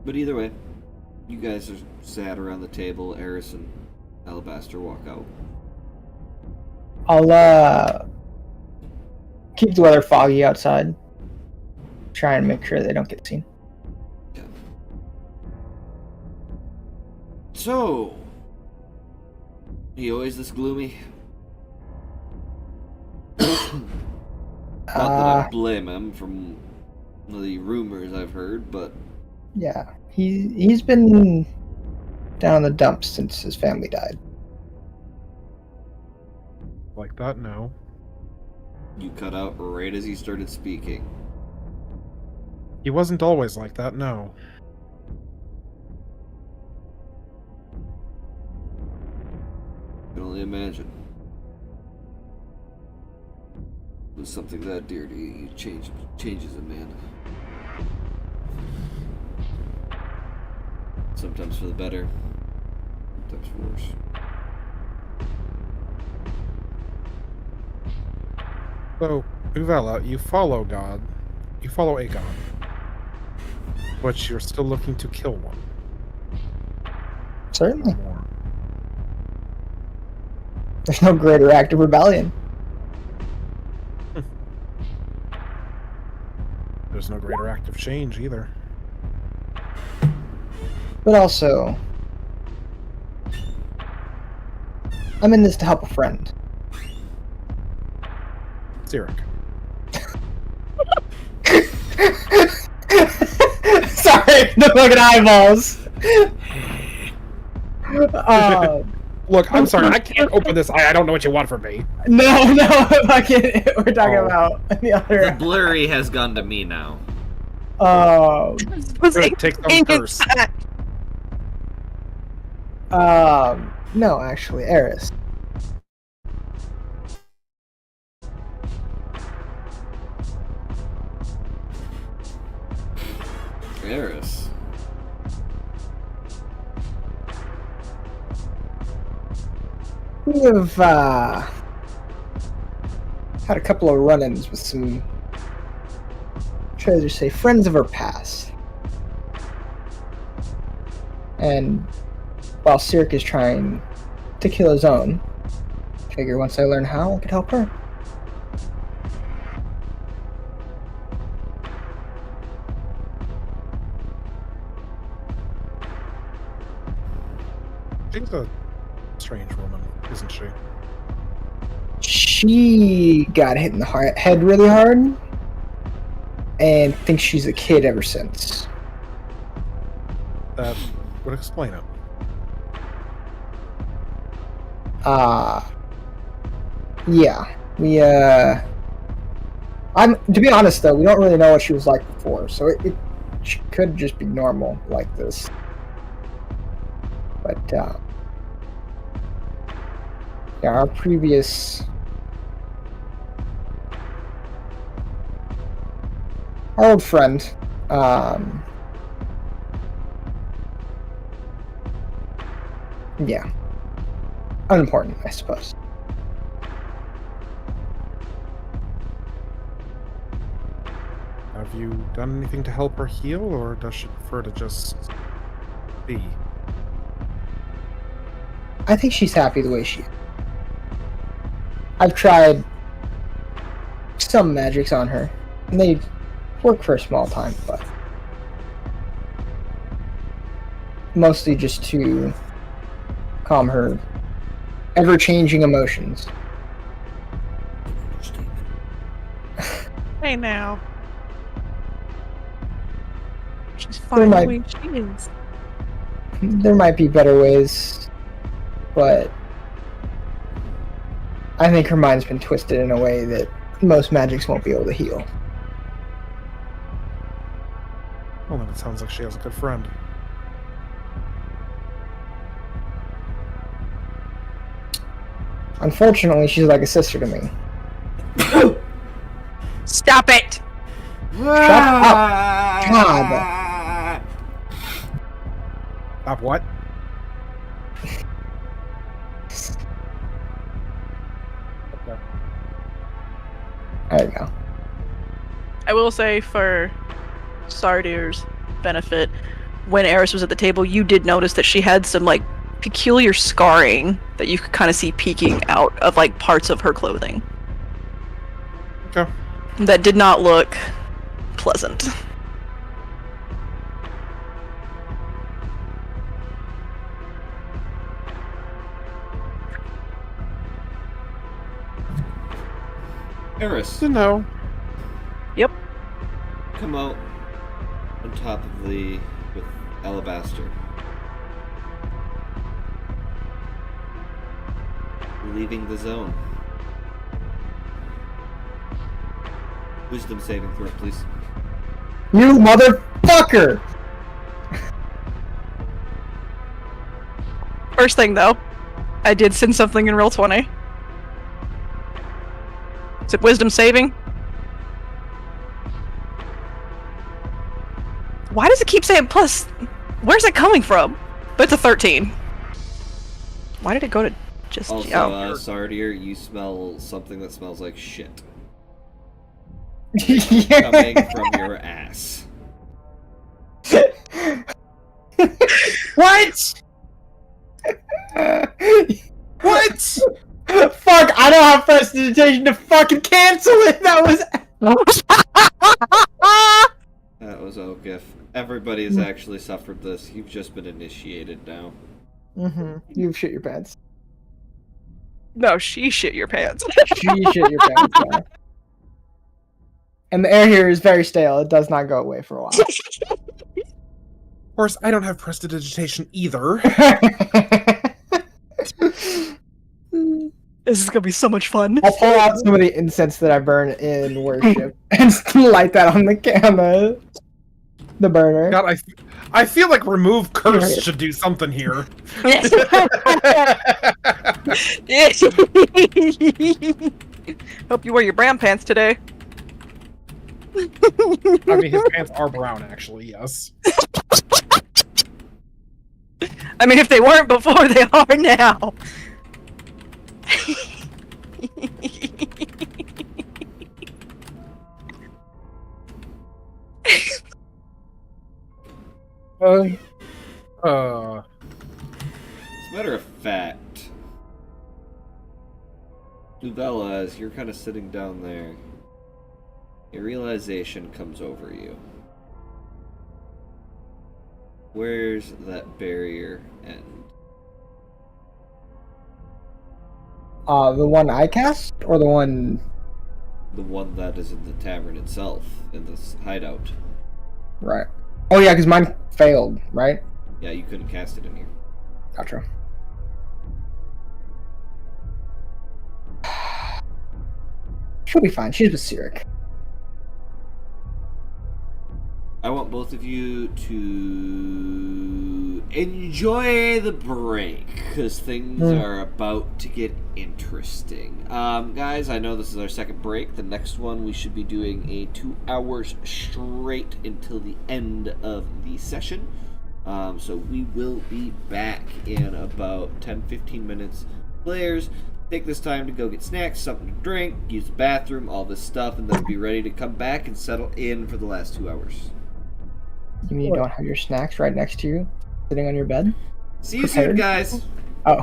But either way, you guys are sat around the table. Eris and Alabaster walk out. I'll keep the weather foggy outside. Try and make sure they don't get seen. Yeah. So, he always this gloomy? Not that I blame him from the rumors I've heard, but Yeah, he's been down in the dumps since his family died. Like that, no. you cut out right as he started speaking. He wasn't always like that, no. I can only imagine. With something that dear to you, changes a man. Sometimes for the better, sometimes for worse. So, Uvela, you follow God. You follow a God. But you're still looking to kill one. Certainly. More. There's no greater act of rebellion. There's no greater act of change either. But also, I'm in this to help a friend. Cyric. Sorry, the fucking eyeballs. Look, I'm sorry, I can't open this. I don't know what you want from me. No, fucking, we're talking about the other. The blurry has gone to me now. Was Good, take some curse. No, actually, Eris. Eris. We have had a couple of run-ins with some, try to say, friends of our past. And while Cyric is trying to kill his own, I figure once I learn how, I could help her. She's a strange woman, isn't she? She got hit in the head really hard and thinks she's a kid ever since. That would explain it. Yeah. To be honest though, we don't really know what she was like before, so she could just be normal like this. But, yeah, our previous... Our old friend, yeah. Unimportant, I suppose. Have you done anything to help her heal, or does she prefer to just be? I think she's happy the way she is. I've tried some magics on her, and they work for a small time, but mostly just to calm her ever-changing emotions. Hey now. She's There fine the might- way she is. There might be better ways, but I think her mind's been twisted in a way that most magics won't be able to heal. Well, then it sounds like she has a good friend. Unfortunately, she's like a sister to me. Stop it! Shut up! God. Stop what? Okay. There you go. I will say, for Sardir's benefit, when Eris was at the table, you did notice that she had some, like, peculiar scarring that you could kind of see peeking out of, like, parts of her clothing. Okay. That did not look pleasant. Eris, To know. Yep. come out on top of with Alabaster. Leaving the zone. Wisdom saving throw, please. You motherfucker! First thing, though, I did send something in Roll20. Is it wisdom saving? Why does it keep saying plus? Where's it coming from? But it's a 13. Why did it go to just... Also, oh. Sardir, you smell something that smells like shit. Yeah. Coming from your ass. What? What? Fuck, I don't have prestidigitation to fucking cancel it! That was... That was Okif. Everybody has actually suffered this. You've just been initiated now. Mm-hmm. You've shit your pants. No, she shit your pants. You shit your pants, yeah. And the air here is very stale. It does not go away for a while. Of course, I don't have prestidigitation either. This is gonna be so much fun. I'll pull out some of the incense that I burn in worship and light that on the burner. God, I feel like remove curse should do something here. Hope you wear your brown pants today. I mean, his pants are brown, actually, yes. I mean, if they weren't before, they are now. As a matter of fact, Luvella, as you're kind of sitting down there, a realization comes over you. Where's that barrier end? The one I cast, or the one? The one that is in the tavern itself, in this hideout. Right. Oh yeah, because mine failed. Right. Yeah, you couldn't cast it in here. Gotcha. She'll be fine. She's with Cyric. I want both of you to enjoy the break, because things are about to get interesting. Guys, I know this is our second break. The next one we should be doing a 2 hours straight until the end of the session. So we will be back in about 10-15 minutes. Players, take this time to go get snacks, something to drink, use the bathroom, all this stuff, and then be ready to come back and settle in for the last 2 hours. You mean you don't have your snacks right next to you, sitting on your bed? See you soon, Prepared? guys. Oh.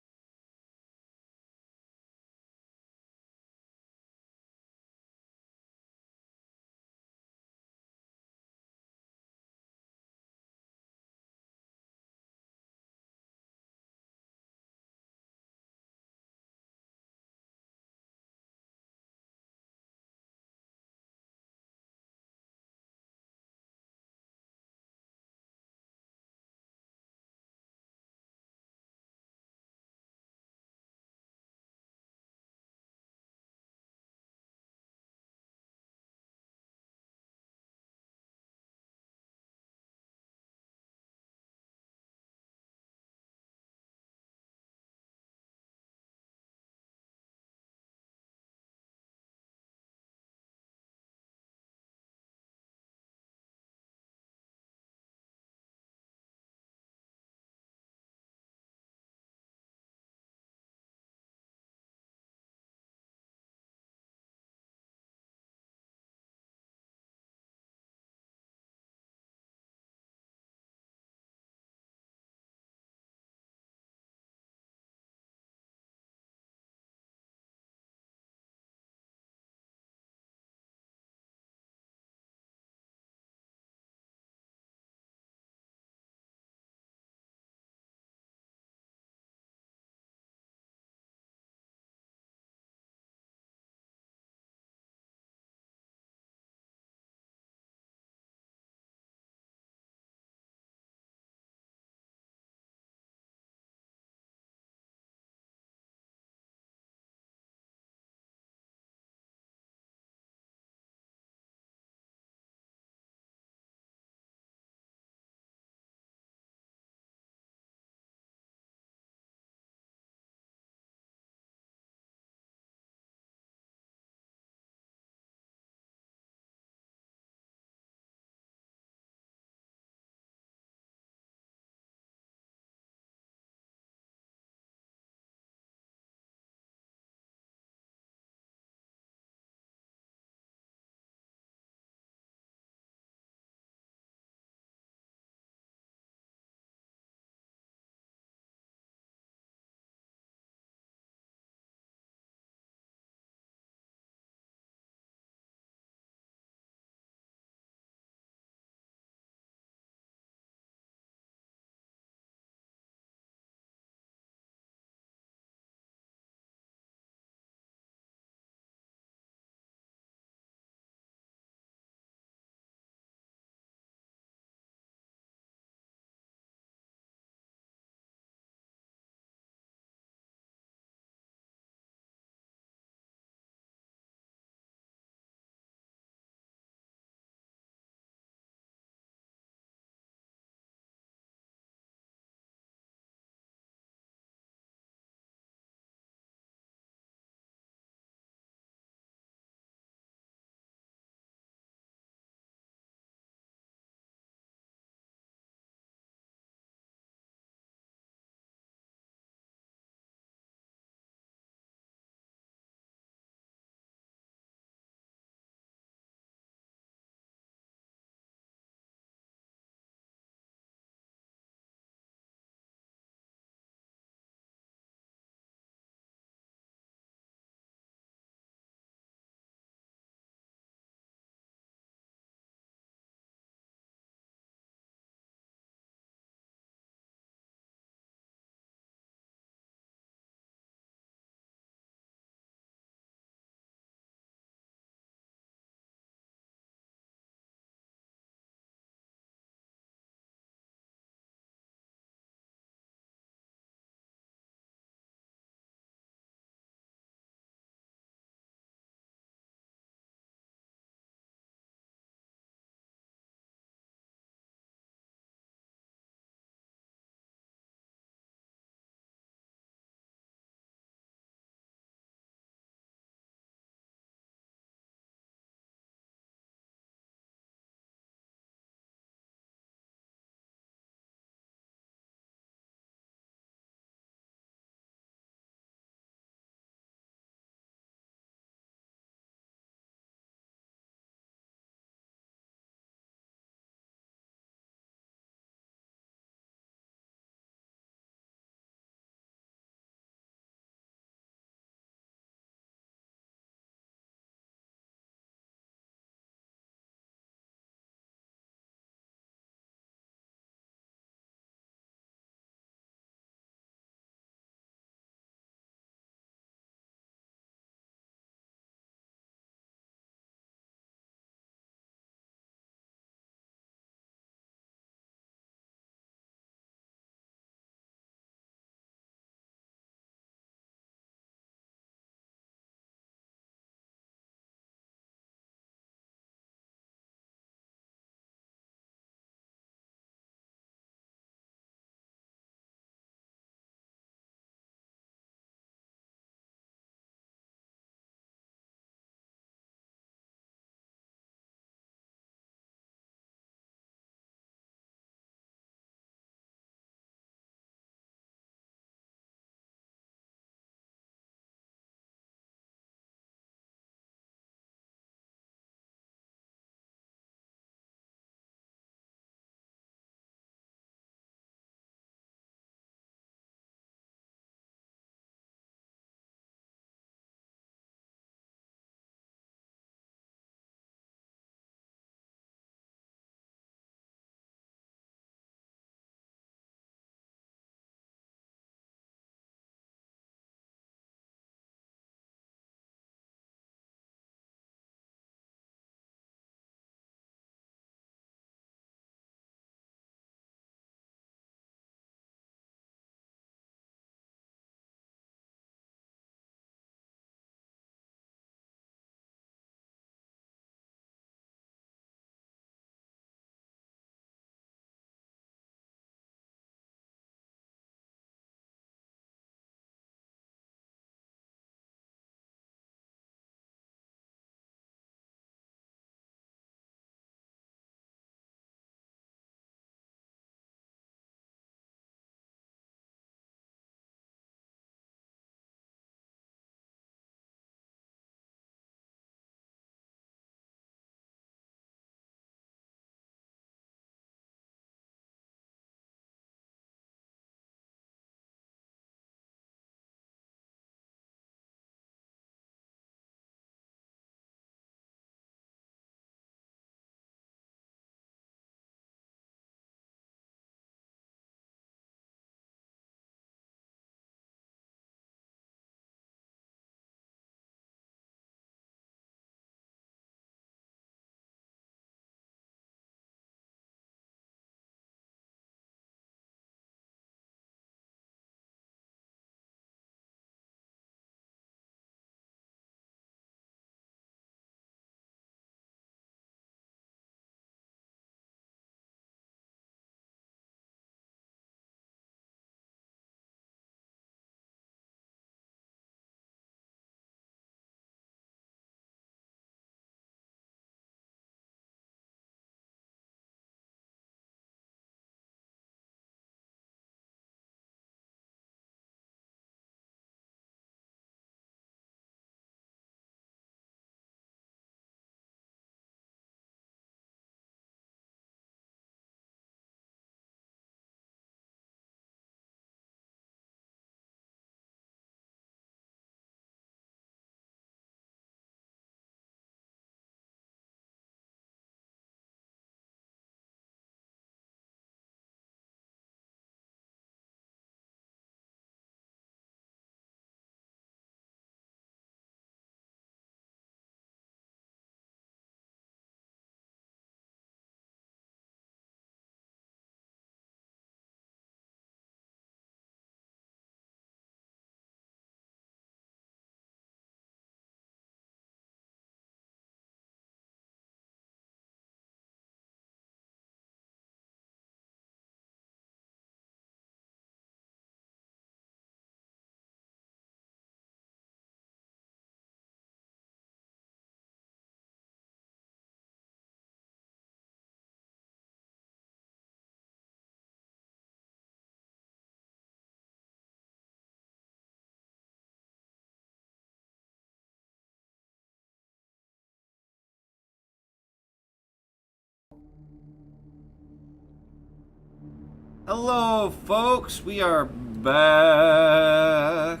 Hello, folks. We are back.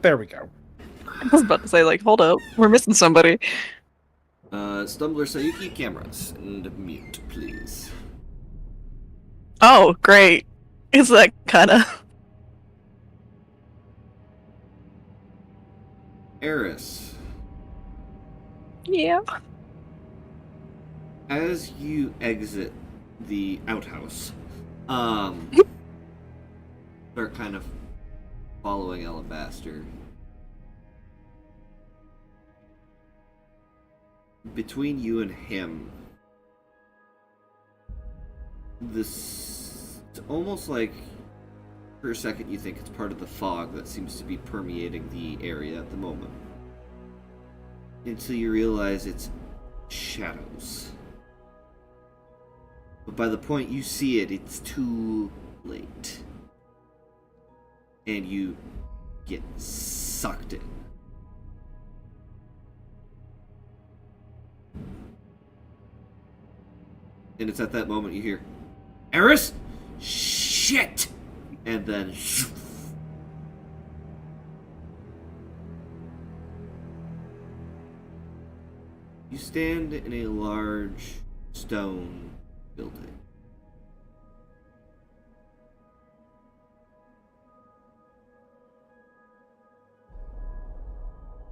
There we go. I was about to say, like, hold up, we're missing somebody. Stumbler Sayuki, cameras and mute, please. Oh, great. Is that kind of... Eris, Yeah. as you exit the outhouse, start kind of following Alabaster. Between you and him, this, it's almost like for a second you think it's part of the fog that seems to be permeating the area at the moment, until you realize it's shadows. But by the point you see it, it's too late. And you get sucked in. And it's at that moment you hear, Eris? Shit! And then... You stand in a large stone building.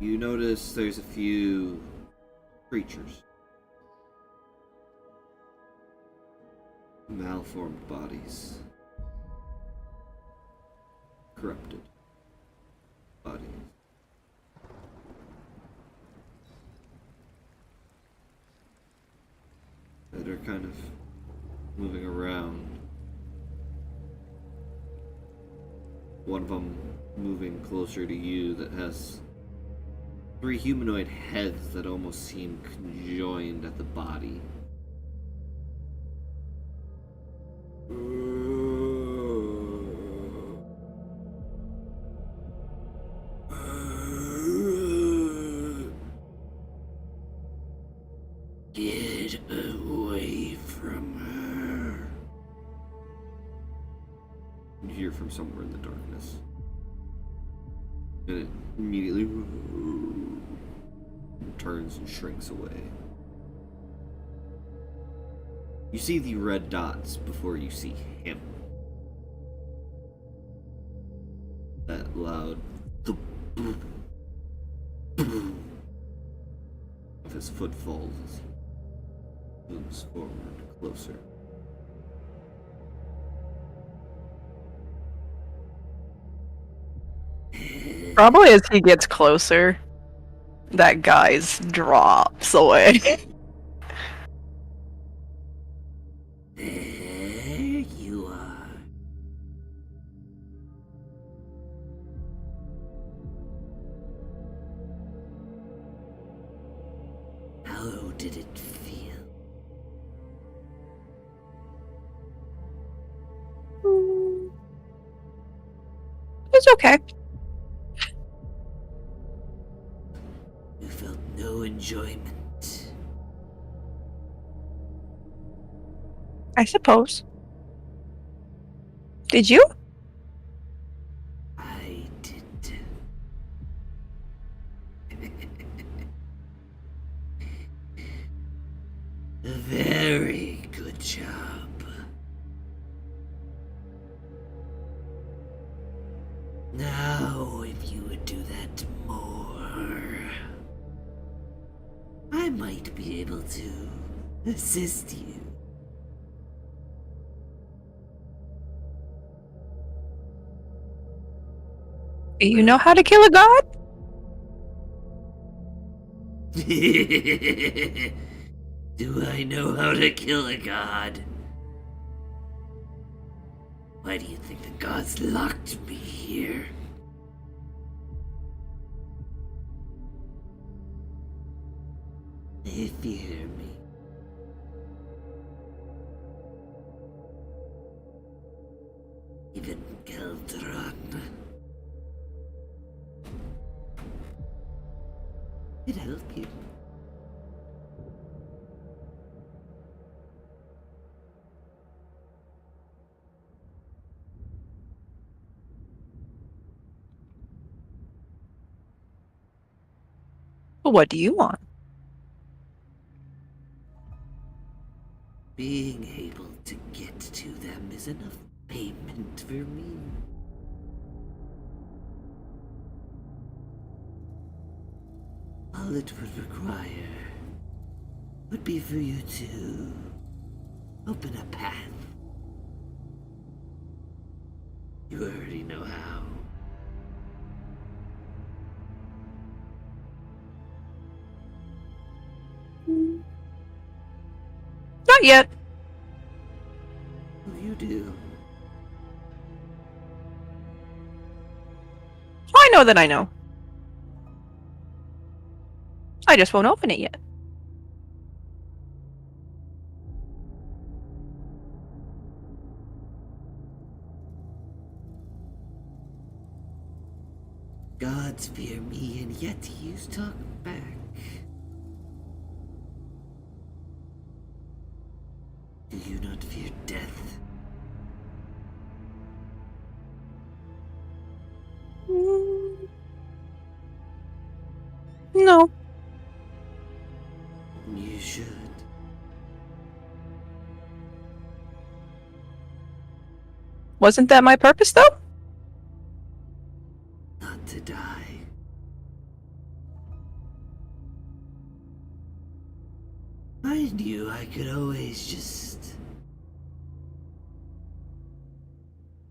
You notice there's a few creatures. Malformed bodies. Corrupted bodies. That are kind of moving around. One of them moving closer to you that has 3 humanoid heads that almost seem conjoined at the body. Get away from her. You hear from somewhere in the darkness. And it immediately turns and shrinks away. You see the red dots before you see him. That loud thump, boom, boom of his footfalls as he moves forward closer. Probably as he gets closer, that guy's drops away. There you are. How did it feel? It's okay. You felt no enjoyment. I suppose. Did you? I did. A very good job. Now, if you would do that more, I might be able to assist you. Do you know how to kill a god? Do I know how to kill a god? Why do you think the gods locked me here? They fear me. Even Geldron. It help you. Well, what do you want? Being able to get to them is enough payment for me. All it would require would be for you to open a path. You already know how. Not yet. Well, you do. I know that I know. I just won't open it yet. Gods fear me, and yet you talk back. Do you not fear death? No. You should. Wasn't that my purpose, though? Not to die. I knew I could always just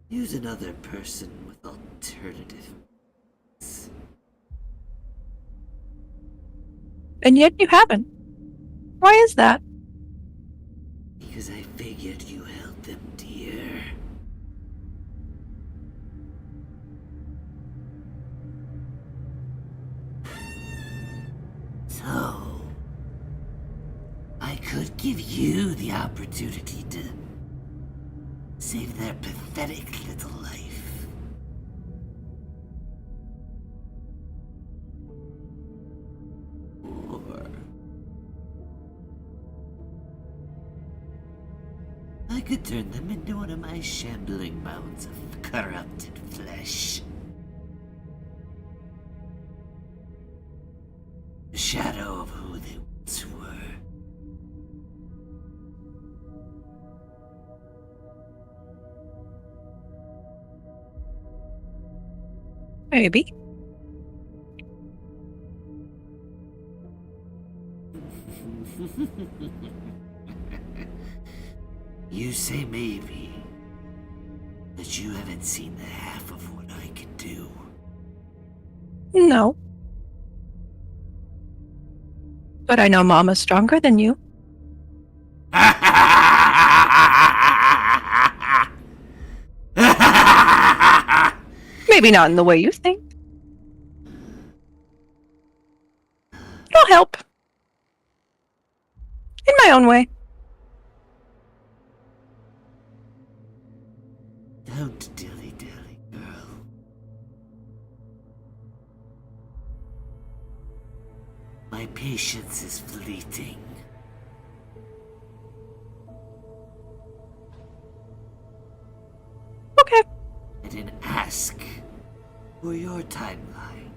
use another person with alternative. And yet you haven't. Why is that? Because I figured you held them dear. So, I could give you the opportunity to save their pathetic little life. Or I could turn them into one of my shambling mounds of corrupted flesh. A shadow of who they once were. Maybe. You say maybe, but you haven't seen the half of what I can do. No. But I know Mama's stronger than you. Maybe not in the way you think. I'll help. In my own way. Don't dilly-dally, girl. My patience is fleeting. Okay. I didn't ask for your timeline.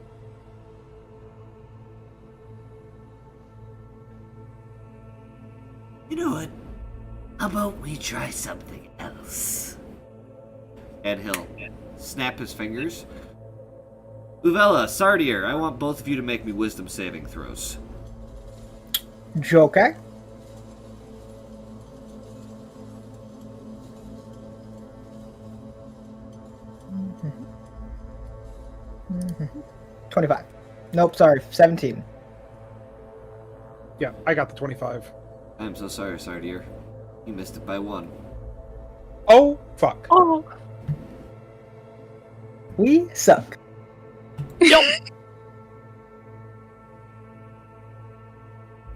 You know what? How about we try something else? And he'll snap his fingers. Uvella, Sardier, I want both of you to make me wisdom saving throws. Okay. Mm-hmm. 25. Nope, sorry, 17. Yeah, I got the 25. I'm so sorry, Sardier. You missed it by 1. Oh, fuck. Oh. We suck. Yup.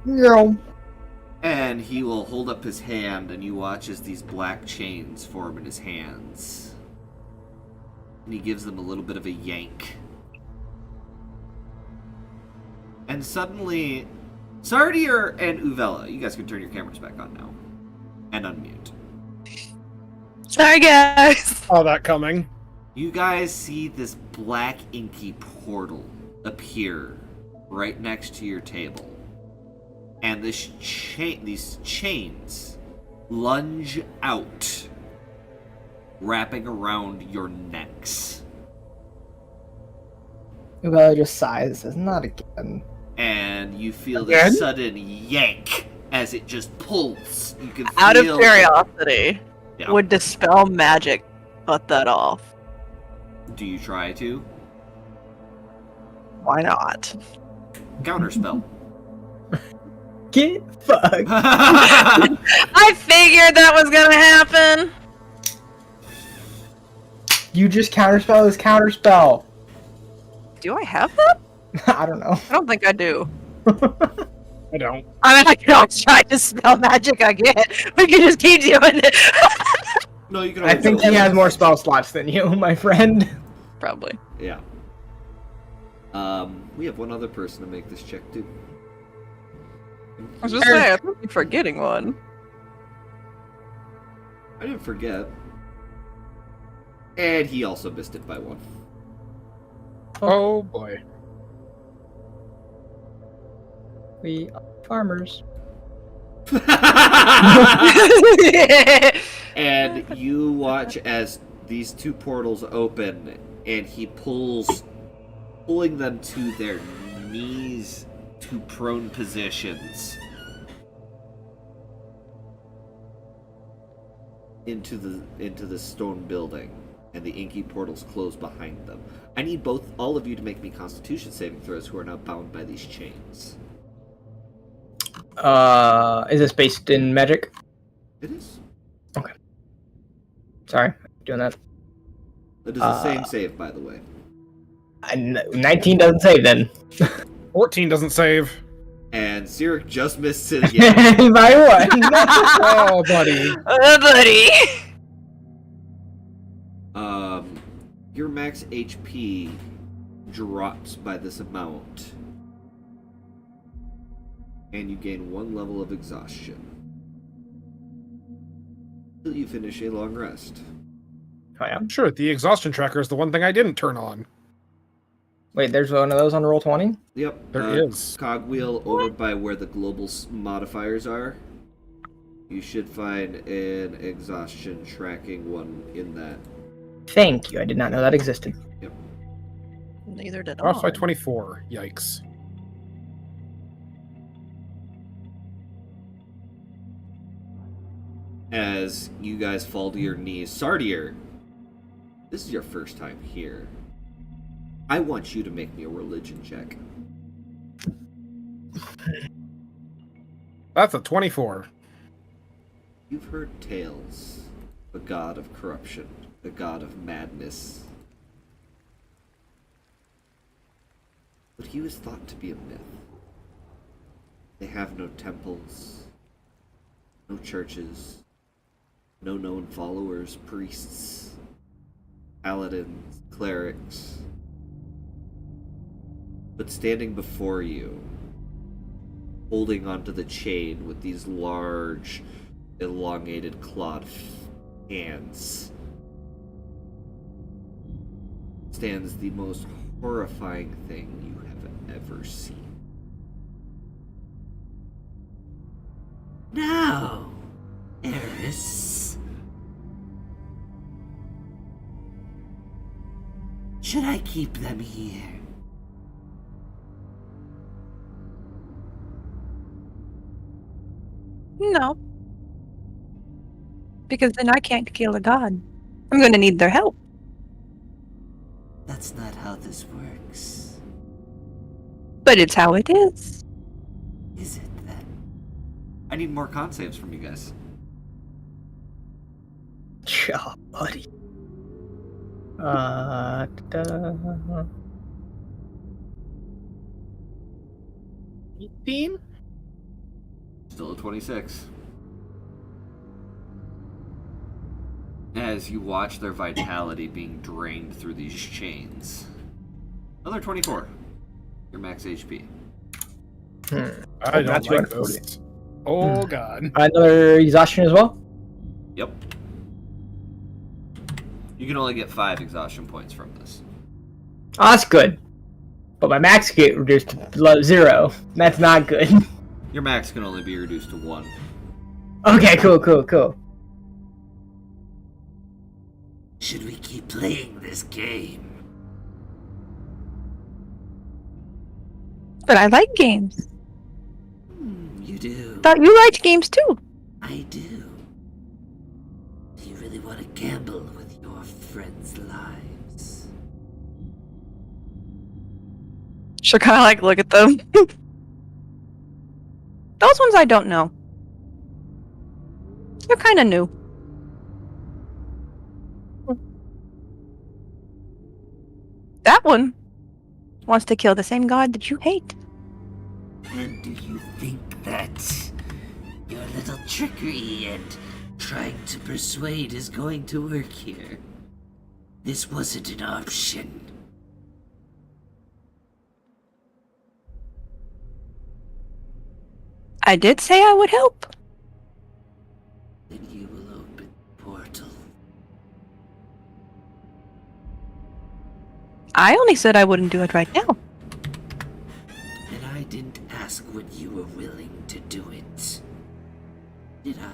No. And he will hold up his hand, and you watch as these black chains form in his hands. And he gives them a little bit of a yank. And suddenly, Sardier and Uvella, you guys can turn your cameras back on now. And unmute. Sorry, guys. Saw that coming. You guys see this black inky portal appear right next to your table. And these chains lunge out, wrapping around your necks. Ubella just sighs and says, not again. And you feel Again? this sudden yank as it just pulls. You can Out of feel curiosity, Yeah. would Dispel Magic cut that off? Do you try to? Why not? Counterspell. Get fucked. I figured that was gonna happen! You just counterspell his counterspell. Do I have that? I don't know. I don't think I do. I don't. I mean, I can always try to spell magic again. We can just keep doing it. No, you can. I always think roll. he has more spell slots than you, my friend. Probably. Yeah. We have one other person to make this check too. I was just saying, I think you're forgetting one. I didn't forget. And he also missed it by one. Oh boy. We are farmers. And you watch as these two portals open, and he pulling them to their knees to prone positions into the stone building, and the inky portals close behind them. I need all of you to make me Constitution saving throws who are now bound by these chains. Is this based in magic? It is. Sorry, doing that. It is the same save, by the way. 19 doesn't save then. 14 doesn't save. And Cyric just missed it again. By one. Oh, buddy. Buddy! Your max HP drops by this amount, and you gain 1 level of exhaustion until you finish a long rest. Oh, yeah. Sure, the exhaustion tracker is the one thing I didn't turn on. Wait, there's one of those on Roll20? Yep, There is. Cogwheel over by where the global modifiers are. You should find an exhaustion tracking one in that. Thank you. I did not know that existed. Neither did Off by I. 24. Yikes. As you guys fall to your knees, Sardier, this is your first time here. I want you to make me a religion check. That's a 24. You've heard tales of a god of corruption, a god of madness. But he was thought to be a myth. They have no temples, no churches, no known followers, priests, paladins, clerics. But standing before you, holding onto the chain with these large, elongated clawed hands, stands the most horrifying thing you have ever seen. Now, Eris. Should I keep them here? No. Because then I can't kill a god. I'm gonna need their help. That's not how this works. But it's how it is. Is it then? I need more con saves from you guys. Yeah, buddy. Da. 18? Still a 26. As you watch their vitality being drained through these chains. Another 24. Your max HP. I don't that's like 140. this. Oh, God. Another exhaustion as well? Yep. You can only get 5 exhaustion points from this. Oh, that's good. but my max get reduced to 0. That's not good. Your max can only be reduced to 1. Okay, cool. Should we keep playing this game? But I like games. You do. Thought you liked games too. I do. Do you really want to gamble with your friends' lives? She'll kind of like look at them. Those ones I don't know. They're kind of new. That one wants to kill the same god that you hate. And do you think that your little trickery and trying to persuade is going to work here? This wasn't an option. I did say I would help. Then you will open the portal. I only said I wouldn't do it right now. And I didn't ask when you were willing to do it. Did I?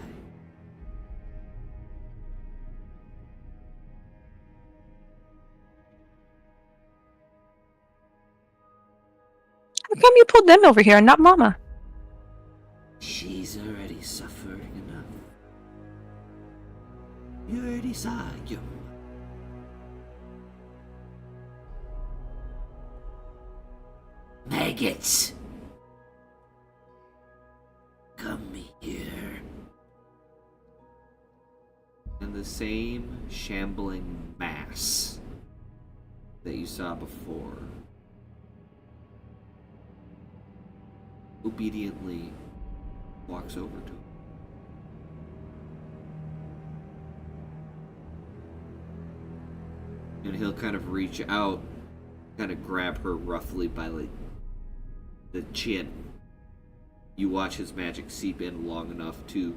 How come you pulled them over here and not Mama? She's already suffering enough. You already saw your maggots. Come here. And the same shambling mass that you saw before obediently walks over to him. And he'll kind of reach out, kind of grab her roughly by like the chin. You watch his magic seep in long enough to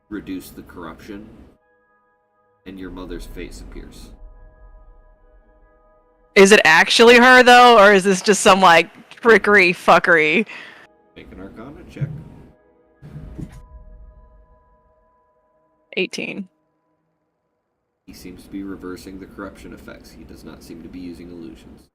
reduce the corruption, and your mother's face appears. Is it actually her though, or is this just some like trickery fuckery? Make an Arcana check. 18. He seems to be reversing the corruption effects. He does not seem to be using illusions.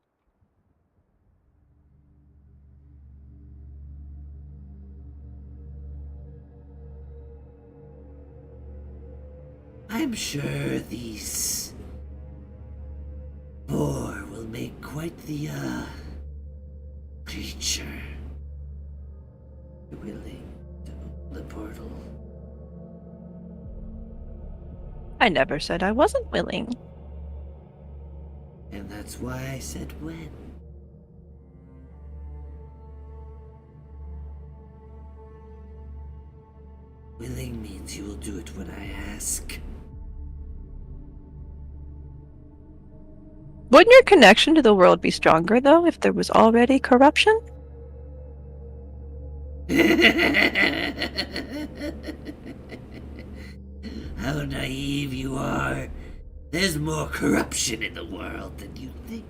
I'm sure these four will make quite the, creature. Willing to open the portal. I never said I wasn't willing. And that's why I said when. Willing means you will do it when I ask. Wouldn't your connection to the world be stronger though if there was already corruption? How naive you are. There's more corruption in the world than you think.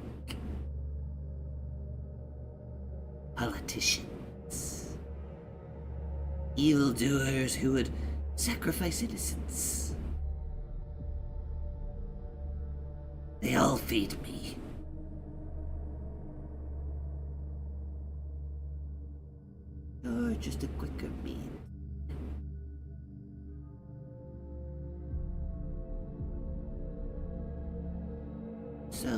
Politicians. Evildoers who would sacrifice innocents. They all feed me. You're just a quicker means. So,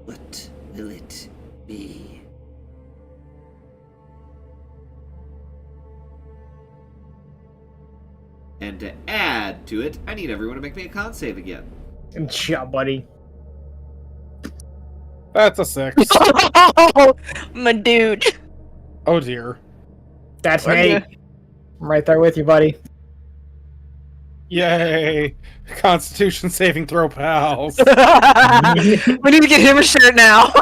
what will it be? And to add to it, I need everyone to make me a con save again. Good job, buddy. That's a 6. Oh, my dude. Oh dear. That's What an 8. the- I'm right there with you, buddy. Yay! Constitution saving throw, pals. We need to get him a shirt now.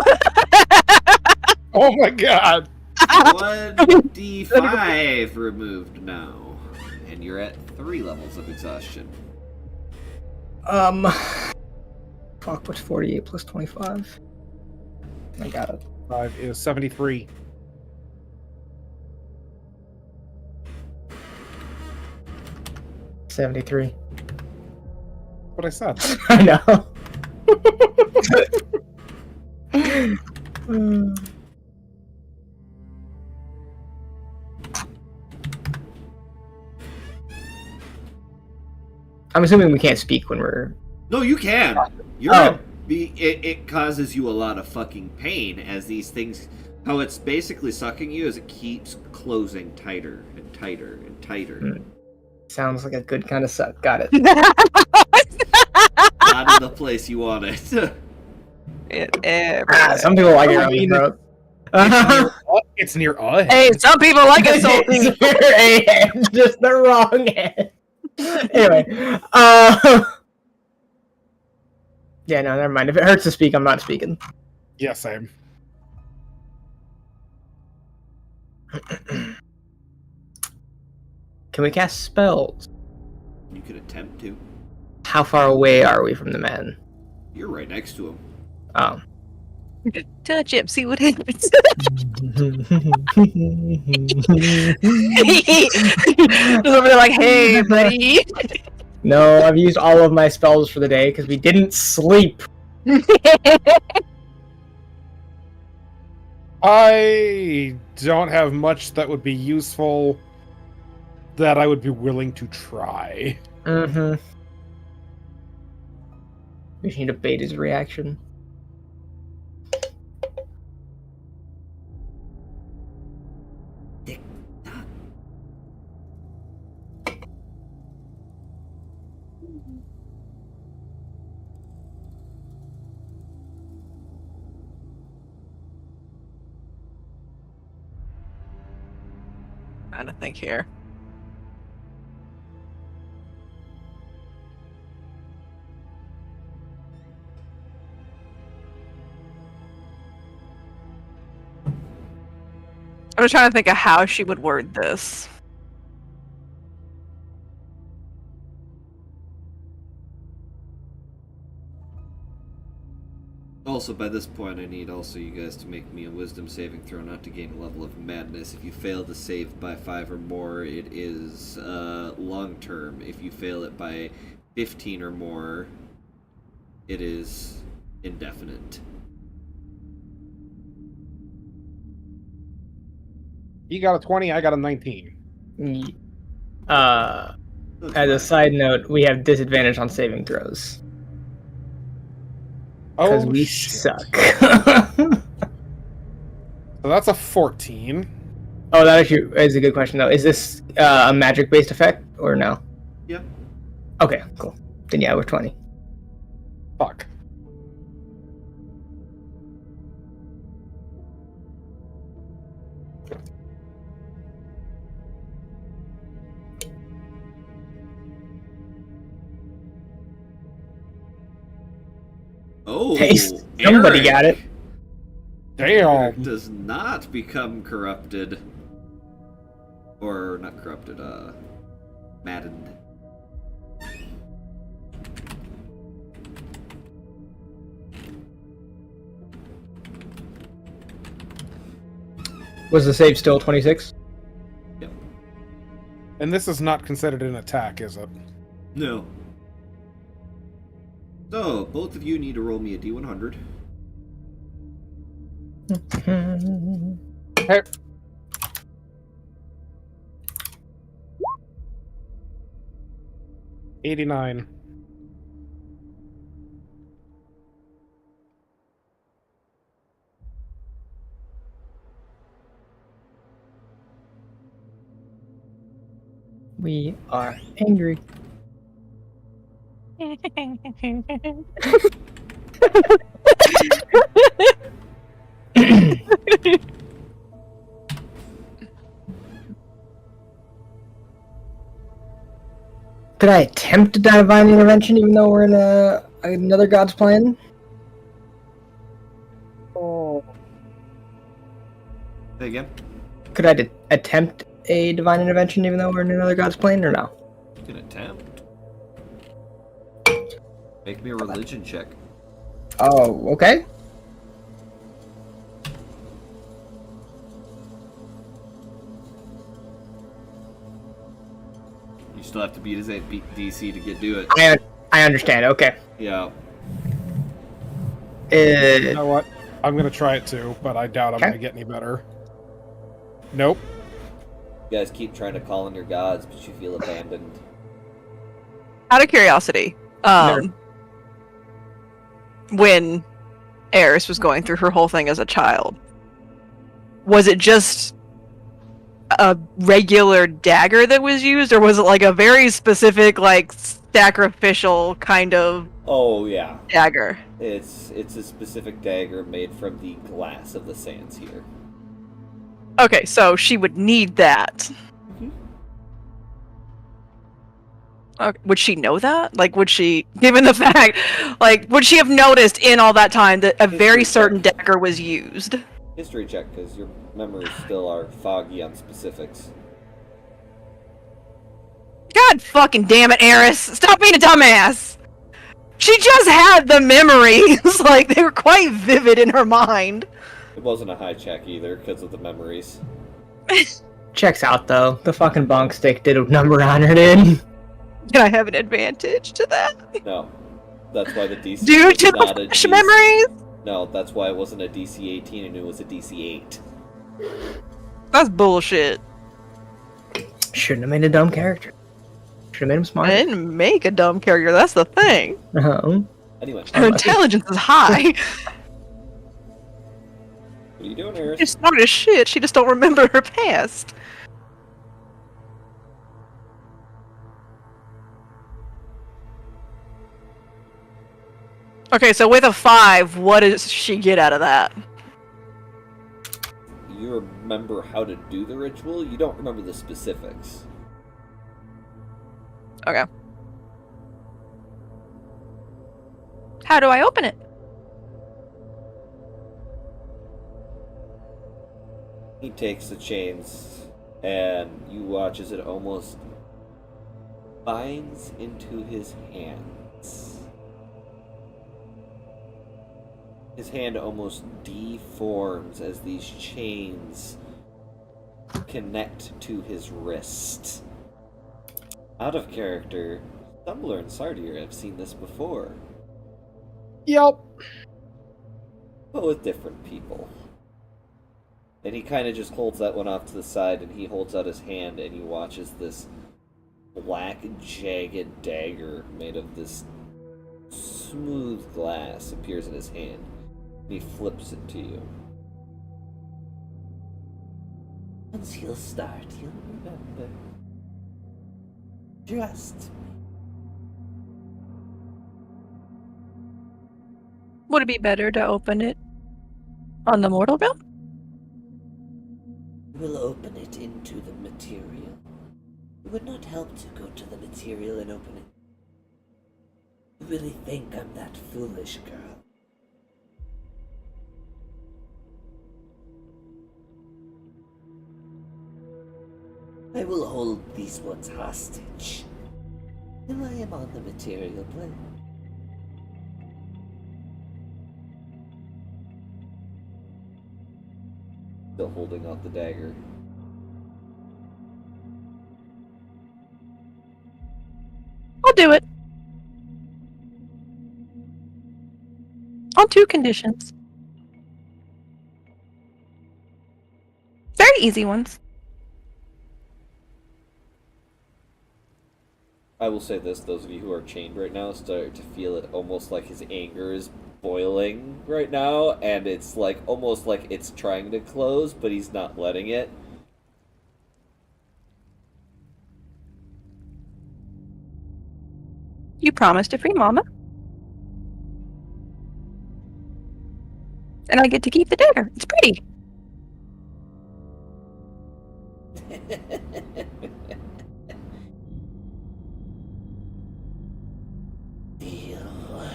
Oh my god. 1d5 removed now. And you're at 3 levels of exhaustion. Fuck, what's 48 plus 25? I got it. 5 is 73. $73. What I said. I know. Hmm. I'm assuming we can't speak when we're. No, you can. It causes you a lot of fucking pain as these things. How it's basically sucking you is it keeps closing tighter and tighter and tighter. Sounds like a good kind of suck. Got it. Not in the place you want it. Some people like it I on the mean, throat. It's near a Hey, some people like it salty. It's your A hand, just the wrong hand. Anyway, yeah, no, never mind. If it hurts to speak, I'm not speaking. Yeah, same. Can we cast spells? You could attempt to. How far away are we from the man? You're right next to him. Oh. Touch him, see what happens. Just over there like, hey, buddy. No, I've used all of my spells for the day because we didn't sleep. I don't have much that would be useful that I would be willing to try. Mm-hmm. We just need to bait his reaction. Trying to think here. I'm just trying to think of how she would word this. Also, by this point, I need also you guys to make me a wisdom saving throw not to gain a level of madness. If you fail to save by 5 or more, it is long term. If you fail it by 15 or more, it is indefinite. You got a 20, I got a 19. That's As a fine. side note, we have disadvantage on saving throws. Because Oh, we shit. suck. So that's a 14. Oh, that actually is a good question, though. Is this a magic-based effect, or no? Yeah. Okay, cool. Then yeah, we're 20. Fuck. Oh, Taste. Somebody Eric. got it. Eric Damn. does not become corrupted. Or, not corrupted, maddened. Was the save still 26? Yep. And this is not considered an attack, is it? No. So, both of you need to roll me a D100. Hey. $89. We are angry. Could I attempt a divine intervention even though we're in another god's plan? Say again? Could I attempt a divine intervention even though we're in another god's plane, or no? You can attempt. Make me a religion check. Oh, okay. still have to beat his DC to do it. I understand. Okay. Yeah. You know what? I'm gonna try it too, but I doubt I'm Okay. gonna get any better. Nope. You guys keep trying to call on your gods, but you feel abandoned. Out of curiosity, when Eris was going through her whole thing as a child, was it just a regular dagger that was used, or was it like a very specific, like, sacrificial kind of Oh yeah, dagger? it's a specific dagger made from the glass of the sands here. Okay, so she would need that. Okay. Would she know that? Like, would she, given the fact, like, would she have noticed in all that time that a very History certain check. dagger was used? History check, because your memories still are foggy on specifics. God fucking damn it, Eris! Stop being a dumbass! She just had the memories! Like, they were quite vivid in her mind. It wasn't a high check either, because of the memories. Checks out though. The fucking bunk stick did a number on her, dude. Can I have an advantage to that? No. That's why the DC Due was to not the a fresh DC. memories? No, that's why it wasn't a DC 18 and it was a DC 8. That's bullshit. Shouldn't have made a dumb character. Should have made him I smart. didn't make a dumb character, that's the thing. Anyway, Her intelligence is high. what are you doing, Eris? She's smart as shit, she just don't remember her past. Okay, so with a 5, what does she get out of that? You remember how to do the ritual, you don't remember the specifics. Okay. How do I open it? He takes the chains and you watch as it almost binds into his hands. His hand almost deforms as these chains connect to his wrist. Out of character, Stumbler and Sardier have seen this before, Yep. but with different people. And he kind of just holds that one off to the side and he holds out his hand and he watches this black, jagged dagger made of this smooth glass appears in his hand. And he flips it to you. Once he'll start, he'll remember. Trust me. Would it be better to open it on the mortal realm? We'll open it into the material. It would not help to go to the material and open it. You really think I'm that foolish, girl? I will hold these ones hostage till I am on the material plane. Still holding out the dagger. I'll do it. On 2 conditions. Very easy ones. I will say this, those of you who are chained right now start to feel it almost like his anger is boiling right now, and it's like almost like it's trying to close, but he's not letting it. You promised to free Mama. And I get to keep the dagger. It's pretty. Deal.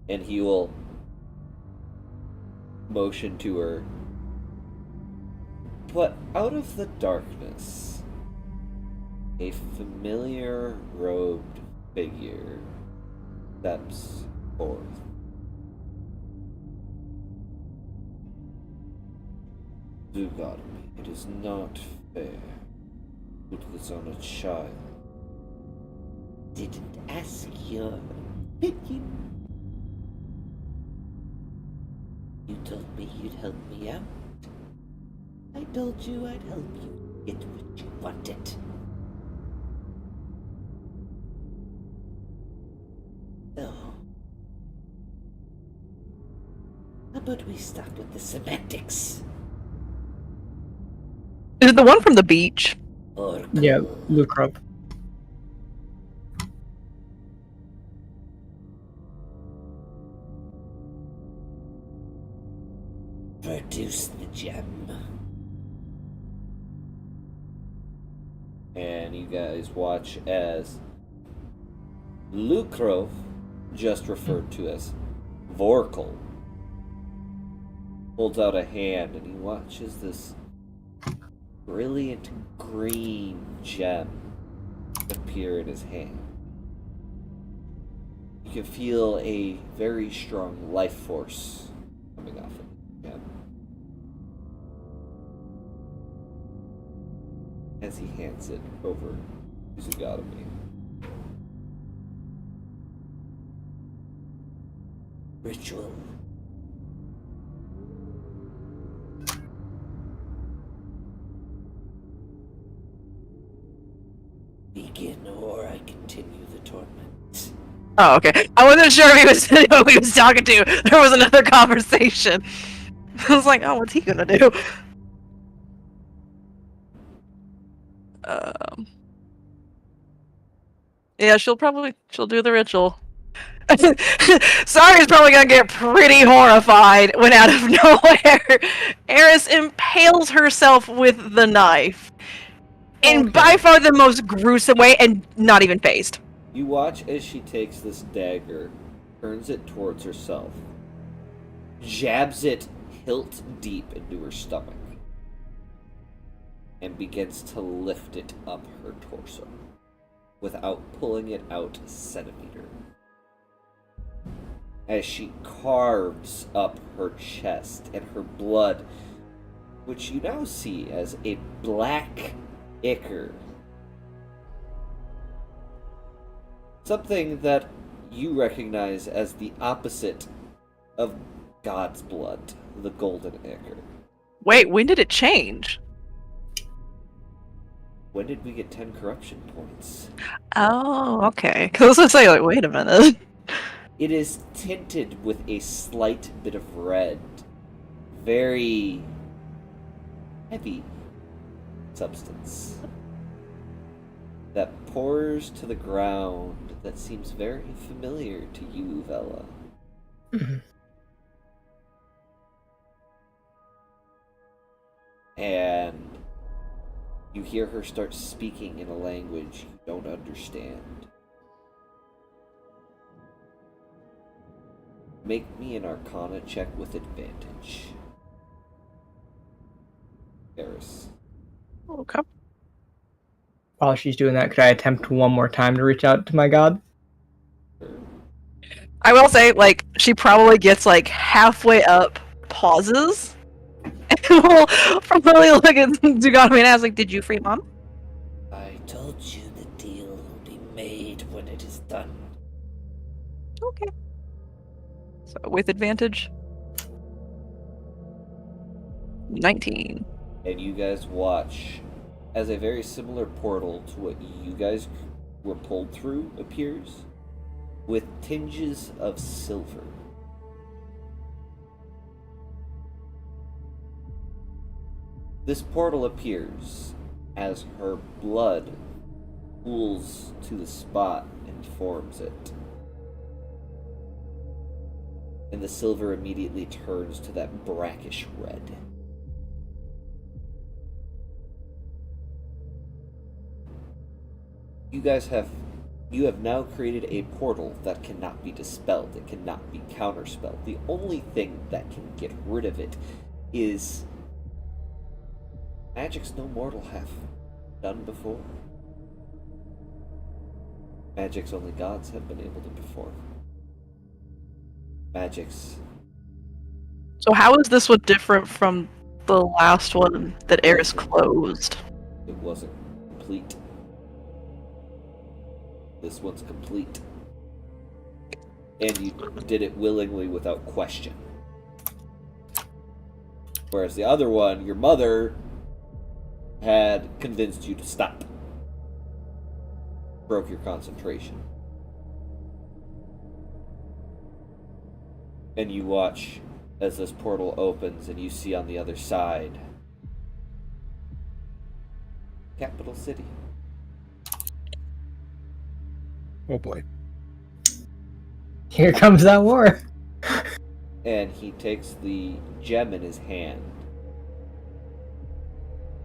And he will motion to her. But out of the darkness, a familiar robed figure steps forth. Do God, it is not fair. put this on a child. Didn't ask your opinion. You told me you'd help me out. I told you I'd help you get what you wanted. So, how about we stop with the semantics? Is it the one from the beach? Or Yeah, Lukrop. produce the gem. And you guys watch as Lukrov, just referred to as Vorkal, holds out a hand and he watches this brilliant green gem appear in his hand. You can feel a very strong life force coming off of the gem as he hands it over to Zugatami. Ritual. Begin or I continue the torment. Oh, okay. I wasn't sure if he was who he was talking to. There was another conversation. I was like, oh, what's he gonna do? Yeah, she'll do the ritual. Sari's probably gonna get pretty horrified when out of nowhere, Eris impales herself with the knife. In by far the most gruesome way, and not even phased. You watch as she takes this dagger, turns it towards herself, jabs it hilt deep into her stomach, and begins to lift it up her torso without pulling it out a centimeter. As she carves up her chest and her blood, which you now see as a black ichor. Something that you recognize as the opposite of God's blood, the golden ichor. Wait, when did it change? When did we get 10 corruption points? Oh, okay. Because I was gonna say, like, wait a minute. It is tinted with a slight bit of red. Very heavy substance that pours to the ground that seems very familiar to you, Vela. And you hear her start speaking in a language you don't understand. Make me an Arcana check with advantage. Eris. Okay. While she's doing that, could I attempt one more time to reach out to my god? I will say, like, she probably gets, like, halfway up, pauses, and will probably look at Zugatami and ask, like, did you free Mom? I told you the deal will be made when it is done. Okay. So, with advantage? 19. And you guys watch as a very similar portal to what you guys were pulled through appears, with tinges of silver. This portal appears as her blood pools to the spot and forms it. And the silver immediately turns to that brackish red. You have now created a portal that cannot be dispelled. It cannot be counterspelled. The only thing that can get rid of it is magics no mortal have done before. Magics only gods have been able to perform. Magics. So how is this one different from the last one that Eris closed? It wasn't completed complete. This one's complete. And you did it willingly without question. Whereas the other one, your mother had convinced you to stop. Broke your concentration. And you watch as this portal opens and you see on the other side Capital City. Oh boy. Here comes that war. And he takes the gem in his hand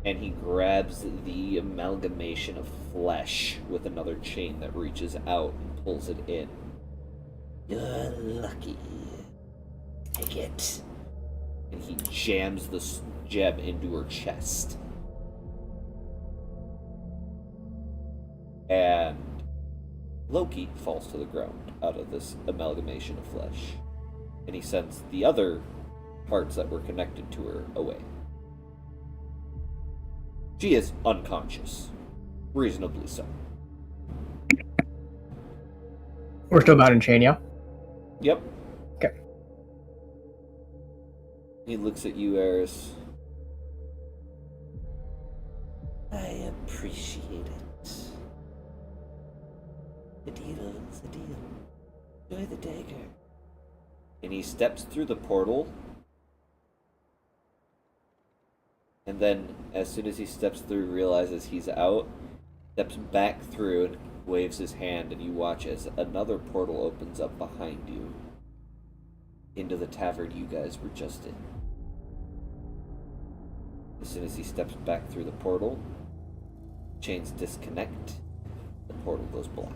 and he grabs the amalgamation of flesh with another chain that reaches out and pulls it in. You're lucky. Take it. And he jams the gem into her chest. And Loki falls to the ground out of this amalgamation of flesh. And he sends the other parts that were connected to her away. She is unconscious. Reasonably so. We're still bound in chain, yeah? Yep. Okay. He looks at you, Eris. I appreciate it. The deal is the deal. Enjoy the dagger. And he steps through the portal. And then, as soon as he steps through, realizes he's out, steps back through and waves his hand, and you watch as another portal opens up behind you into the tavern you guys were just in. As soon as he steps back through the portal, chains disconnect, the portal goes black.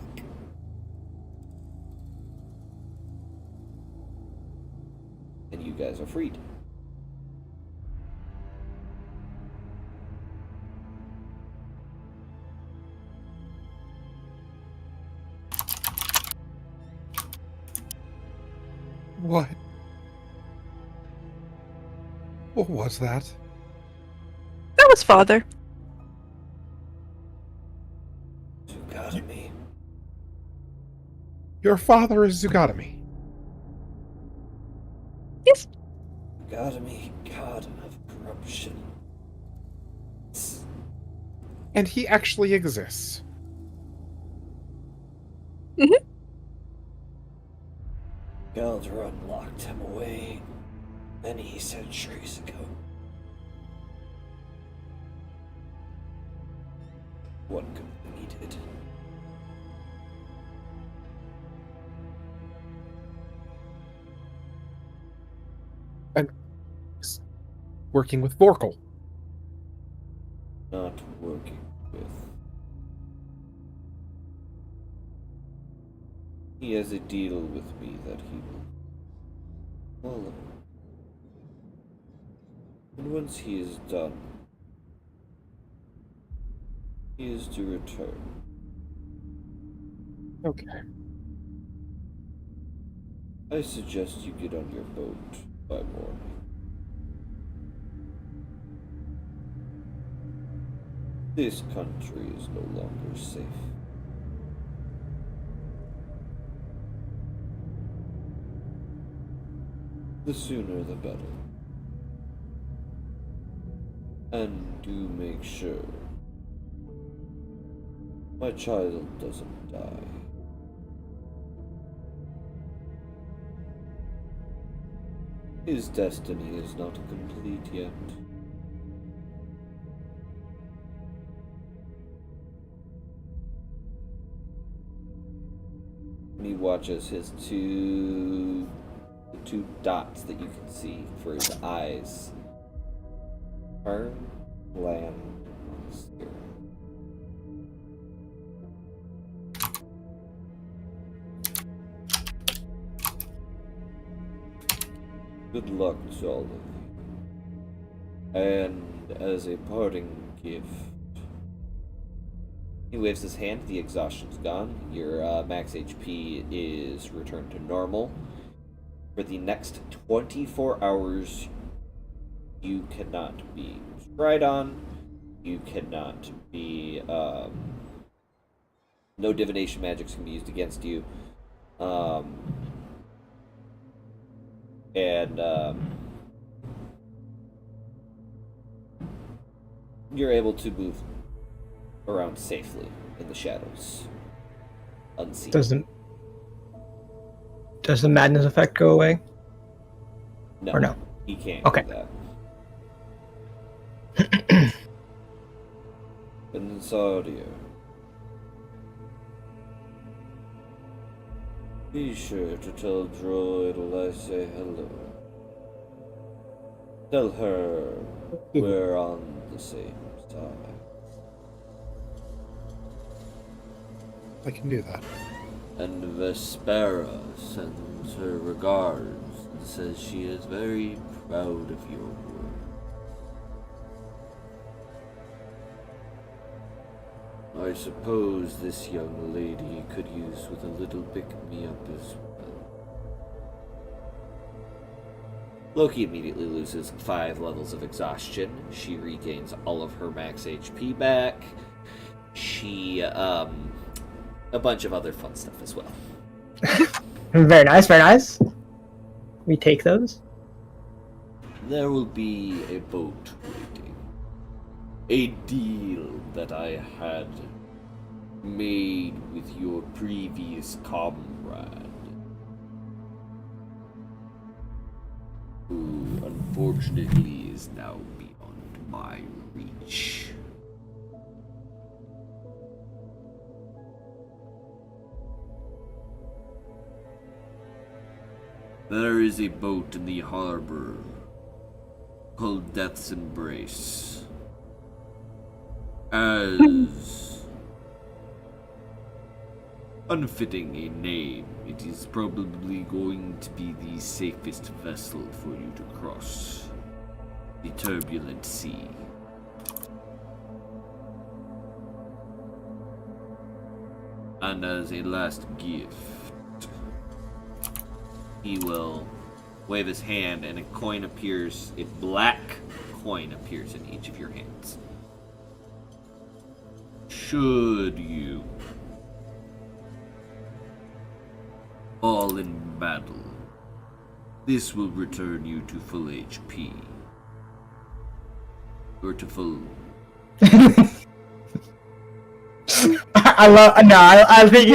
And you guys are freed. What? What was that? That was father. Zugatomy. Your father is Zugatomy. Yes. Zugatomy, god of corruption. And he actually exists. Galdron locked him away many centuries ago. What could be needed? And working with Vorkal. Not working with. He has a deal with me that he will follow. And once he is done, he is to return. Okay. I suggest you get on your boat by morning. This country is no longer safe. The sooner the better. And do make sure my child doesn't die. His destiny is not complete yet. And he watches his two dots that you can see for his eyes turn, land on Cyric. Good luck to all of you. And as a parting gift, he waves his hand, the exhaustion's gone. Your max HP is returned to normal. For the next 24 hours, you cannot be spied on, You cannot be. No divination magics can be used against you. And you're able to move around safely in the shadows, unseen. Does the madness effect go away? No, or no? He can't Okay. do that. Benzario. Be sure to tell Droidal I say hello. Tell her we're on the same side. I can do that. And Vespera sends her regards and says she is very proud of your work. I suppose this young lady could use with a little pick-me-up as well. Loki immediately loses 5 levels of exhaustion. She regains all of her max HP back. She, a bunch of other fun stuff as well. Very nice, very nice. We take those. There will be a boat waiting. A deal that I had made with your previous comrade, who unfortunately is now beyond my reach. There is a boat in the harbor called Death's Embrace. As unfitting a name, it is probably going to be the safest vessel for you to cross the turbulent sea. And as a last gift, he will wave his hand and a coin appears, a black coin appears in each of your hands. Should you fall in battle, this will return you to full HP. Or to full... I think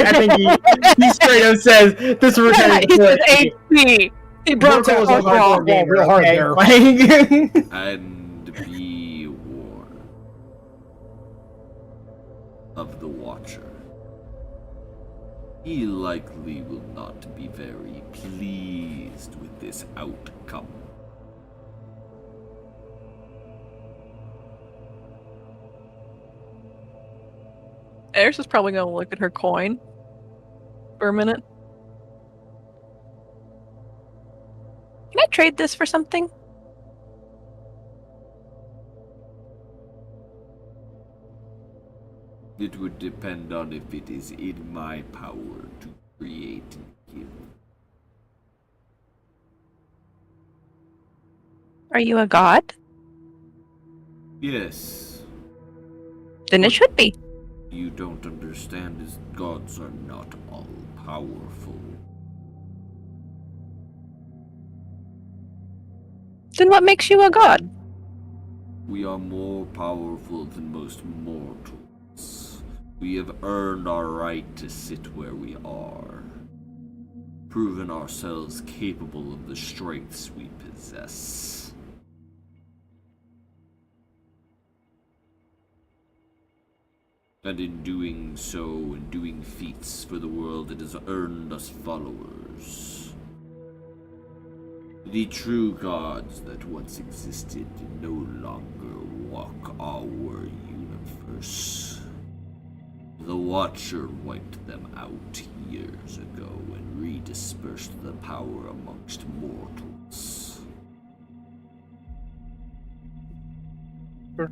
he straight up says this will return He says HP. He broke Mortal is a that hardcore gamer, real hard okay? there. Like, and be warned of the Watcher. He likely will not be very pleased with this outcome. Eris is probably gonna look at her coin for a minute. Can I trade this for something? It would depend on if it is in my power to create and give. Are you a god? Yes, Then it should be. you don't understand is gods are not all powerful. Then what makes you a god? We are more powerful than most mortals. We have earned our right to sit where we are, proven ourselves capable of the strengths we possess. And in doing so, and doing feats for the world, it has earned us followers. The true gods that once existed no longer walk our universe. The Watcher wiped them out years ago and redispersed the power amongst mortals. Sure.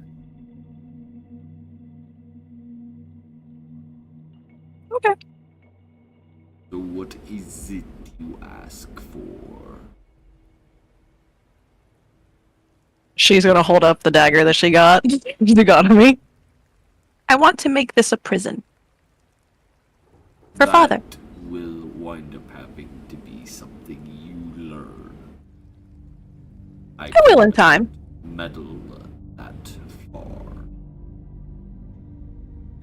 Okay. So what is it you ask for? She's gonna hold up the dagger that she got. She got on me. I want to make this a prison. For father. That will wind up having to be something you learn. I will in time. Meddle that far.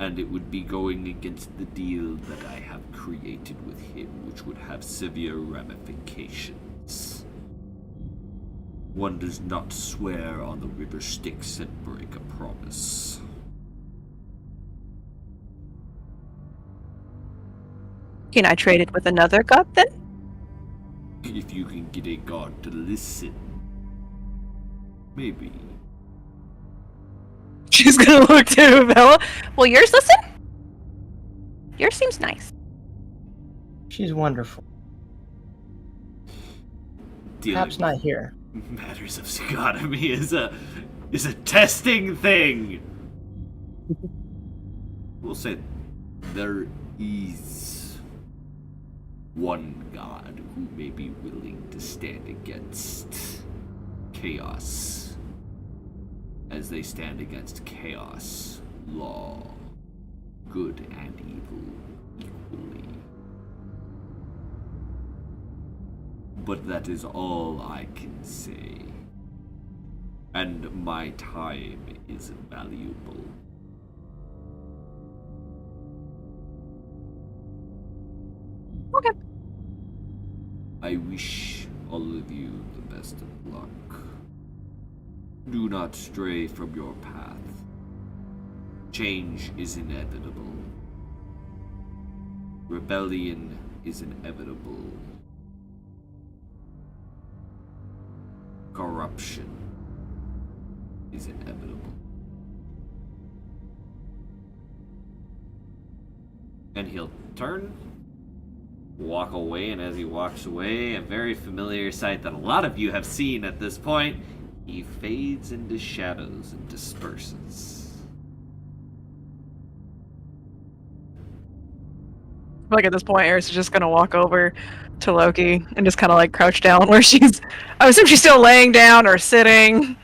And it would be going against the deal that I have created with him, which would have severe ramifications. One does not swear on the river Styx and break a promise. Can I trade it with another god then? If you can get a god to listen, maybe. She's gonna look to Bella. Will yours listen? Yours seems nice. She's wonderful. Perhaps not here. Matters of Scotomy is a testing thing. We'll say there is one god who may be willing to stand against chaos, as they stand against chaos, law, good and evil equally. But that is all I can say. And my time is valuable. Okay. I wish all of you the best of luck. Do not stray from your path. Change is inevitable. Rebellion is inevitable. Corruption is inevitable. And he'll turn, walk away, and as he walks away, a very familiar sight that a lot of you have seen at this point, he fades into shadows and disperses. Like at this point, Eris is just gonna walk over to Loki and just kind of like crouch down where she's. I assume she's still laying down or sitting.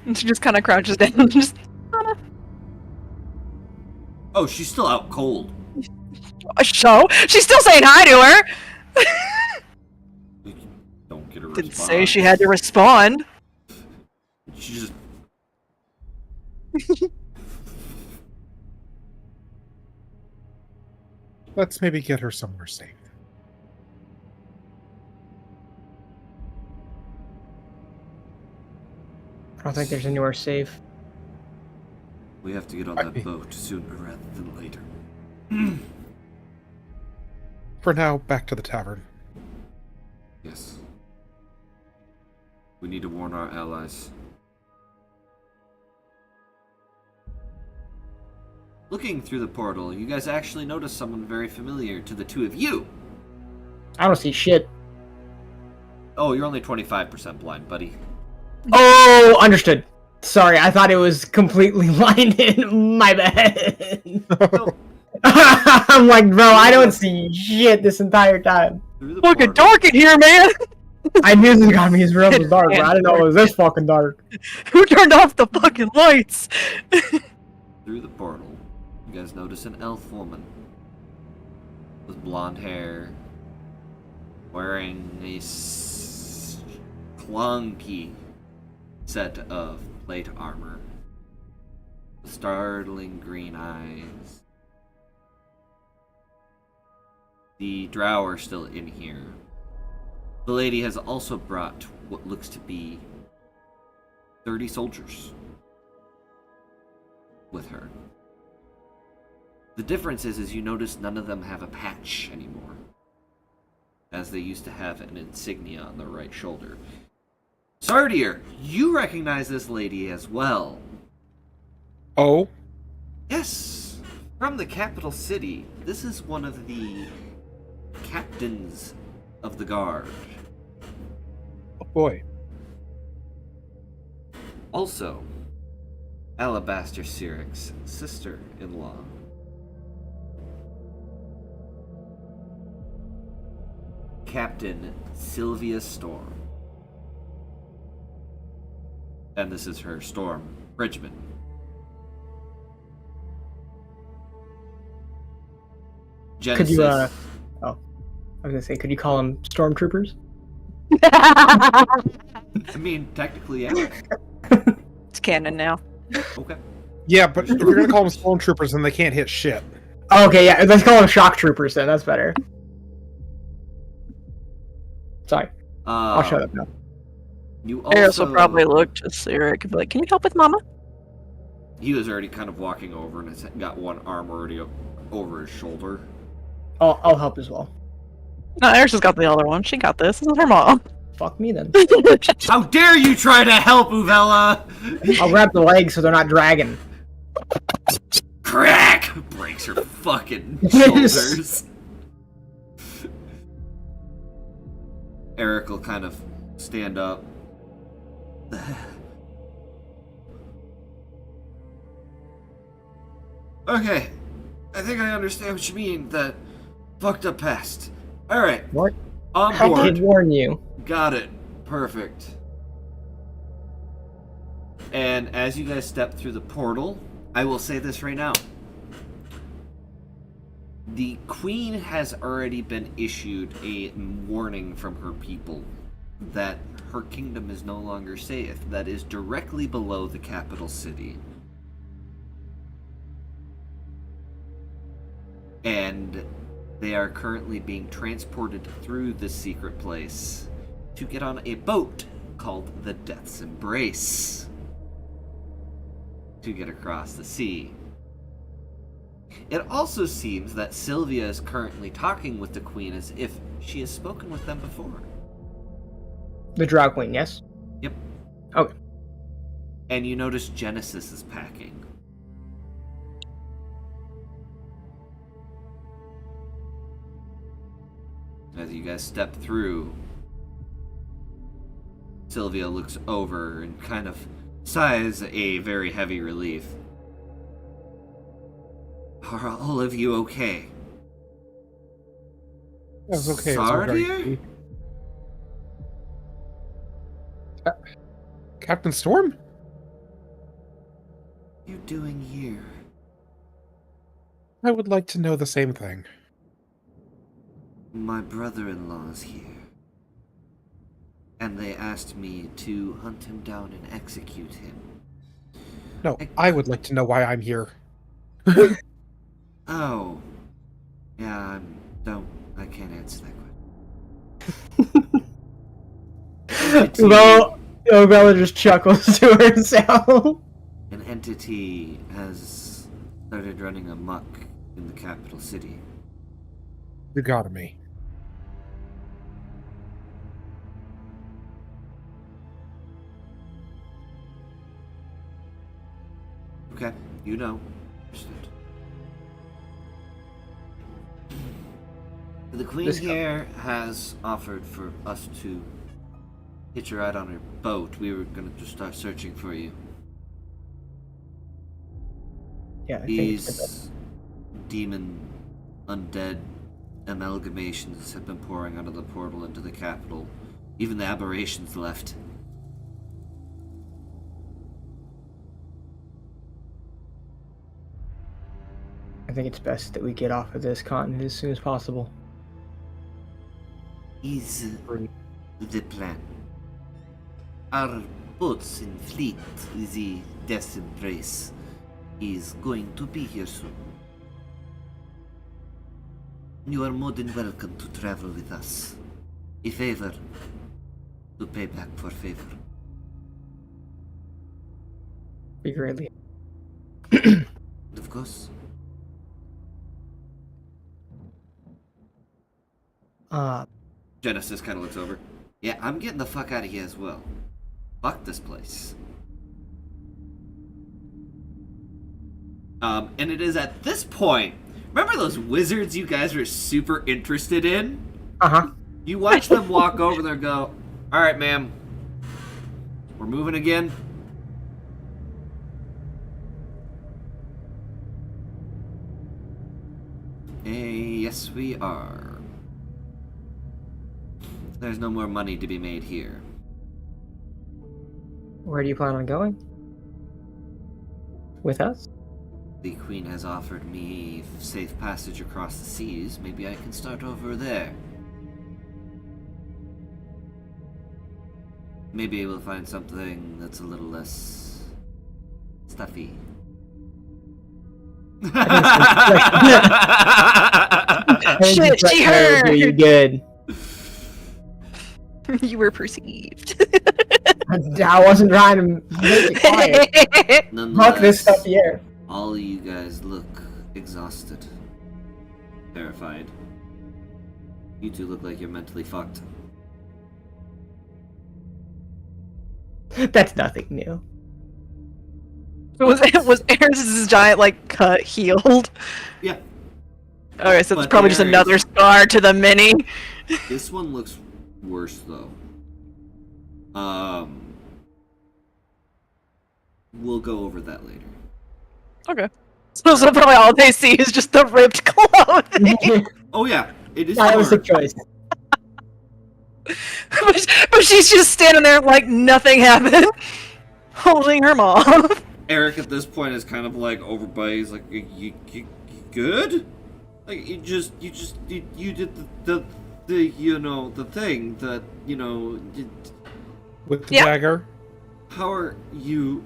And she just kind of crouches down and just. Oh, she's still out cold. So she's still saying hi to her. Don't get a response. Didn't say she had to respond. She just. Let's maybe get her somewhere safe. I don't think there's anywhere safe. We have to get on that boat sooner rather than later. For now, back to the tavern. Yes. We need to warn our allies. Looking through the portal, you guys actually notice someone very familiar to the two of you. I don't see shit. Oh, you're only 25% blind, buddy. Oh, understood. Sorry, I thought it was completely blinded. My bad. No, I'm like, bro, I don't see shit this entire time. through the Fucking portal, dark in here, man. I knew this got me as real as dark, but I didn't know it was this fucking dark. Who turned off the fucking lights? through the portal, you guys notice an elf woman with blonde hair, wearing a clunky set of plate armor, with startling green eyes. The drow are still in here. The lady has also brought what looks to be 30 soldiers with her. The difference is you notice none of them have a patch anymore, as they used to have an insignia on their right shoulder. Sardier, you recognize this lady as well. Oh? Yes, from the capital city. This is one of the captains of the guard. Oh boy. Also, Alabaster Cyric's sister-in-law. Captain Sylvia Storm. And this is her storm regiment. Could Genesis. you, I was gonna say, could you call them stormtroopers? I mean, technically, yeah. It's canon now. Okay. Yeah, but if you're gonna call them stormtroopers, then they can't hit shit. Oh, okay, yeah, let's call them shock troopers then. That's better. Sorry, I'll shut up now. You Eris also will probably look to Cyric and be like, "Can you help with Mama?" He was already kind of walking over and has got one arm already over his shoulder. I'll help as well. No, Eris has got the other one. She got this. This is her mom. Fuck me then. How dare you try to help, Uvella! I'll grab the legs so they're not dragging. Crack! Breaks her fucking shoulders. Eric will kind of stand up. Okay, I think I understand what you mean, that fucked up past. Alright, What? on I board. did warn you. Got it. Perfect. And as you guys step through the portal, I will say this right now. The Queen has already been issued a warning from her people that her kingdom is no longer safe. That is directly below the capital city. And they are currently being transported through this secret place to get on a boat called the Death's Embrace to get across the sea. It also seems that Sylvia is currently talking with the Queen as if she has spoken with them before. The Drow Queen, yes? Yep. Okay. And you notice Genesis is packing. As you guys step through, Sylvia looks over and kind of sighs a very heavy relief. Are all of you okay? That was okay. Sardir? Captain Storm? What are you doing here? I would like to know the same thing. My brother-in-law's here. And they asked me to hunt him down and execute him. No, I would like to know why I'm here. Oh. Yeah, I can't answer that question. Well, Bella just chuckles to herself. An entity has started running amok in the capital city. You got me. Okay, you know. Understood. The Queen here has offered for us to hitch a ride on her boat. We were going to just start searching for you. Yeah, I think it's the best. These demon, undead amalgamations have been pouring out of the portal into the capital. Even the aberrations left. I think it's best that we get off of this continent as soon as possible. Is the plan. Our boats in fleet, the Death's Embrace, is going to be here soon. You are more than welcome to travel with us. A favor to pay back for favor. Be greatly. Of course. Genesis kind of looks over. Yeah, I'm getting the fuck out of here as well. Fuck this place. And it is at this point. Remember those wizards you guys were super interested in? Uh-huh. You watch them walk over there and go, alright, ma'am. We're moving again. Yes, we are. There's no more money to be made here. Where do you plan on going? With us? The Queen has offered me safe passage across the seas. Maybe I can start over there. Maybe able to find something that's a little less stuffy. Shit, she heard! You good. You were perceived. I wasn't trying to make it quiet. Fuck this stuff here. All you guys look exhausted. Terrified. You two look like you're mentally fucked. That's nothing new. was Eris's giant like cut healed? Yeah. Okay, so it's But probably just Eris- another scar to the mini. This one looks worse though. We'll go over that later. Okay. So probably all they see is just the ripped clothing. Oh yeah, it is. That was the torn. choice. but she's just standing there like nothing happened, holding her mom. Eric at this point is kind of like over by. He's like, you good? Like you did the you know the thing that you know. With the Yep. dagger. How are you?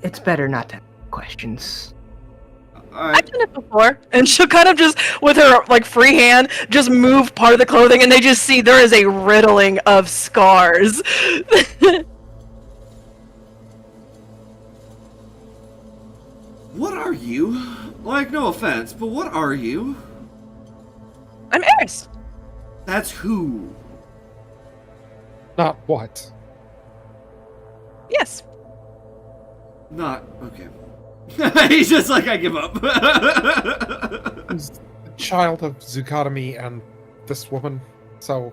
It's better not to have questions. I've done it before, and she'll kind of just, with her like free hand, just move part of the clothing, and they just see there is a riddling of scars. What are you? Like, no offense, but what are you? I'm Eris. That's who. Not what. Yes. Not okay. He's just like, I give up. He's the child of Zucatomy and this woman, so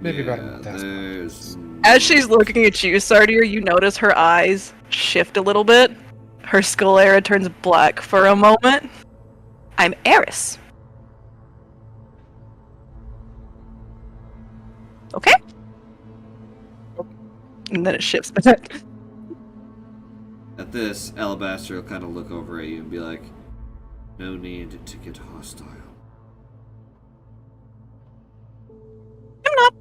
maybe yeah, better than there's... As she's looking at you, Sardier, you notice her eyes shift a little bit. Her skull area turns black for a moment. I'm Eris. Okay? And then it shifts back. At this, Alabaster will kind of look over at you and be like, no need to get hostile. I'm not.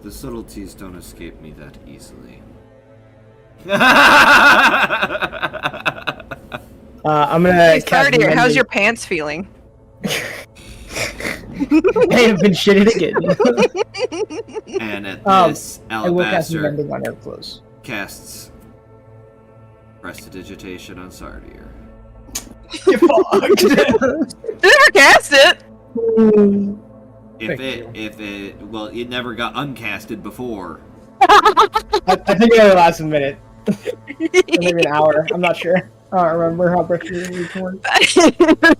The subtleties don't escape me that easily. I'm gonna Hey, cast Sardier, how's Mending- your pants feeling? They have been shitted again. And at this, I will cast Alabaster Mending on her clothes. casts Prestidigitation on Sardier. You fucked. Never cast it! If it, well, it never got uncasted before. I think it only lasts a minute. Or maybe an hour. I'm not sure. I don't remember how Prestidigitation works.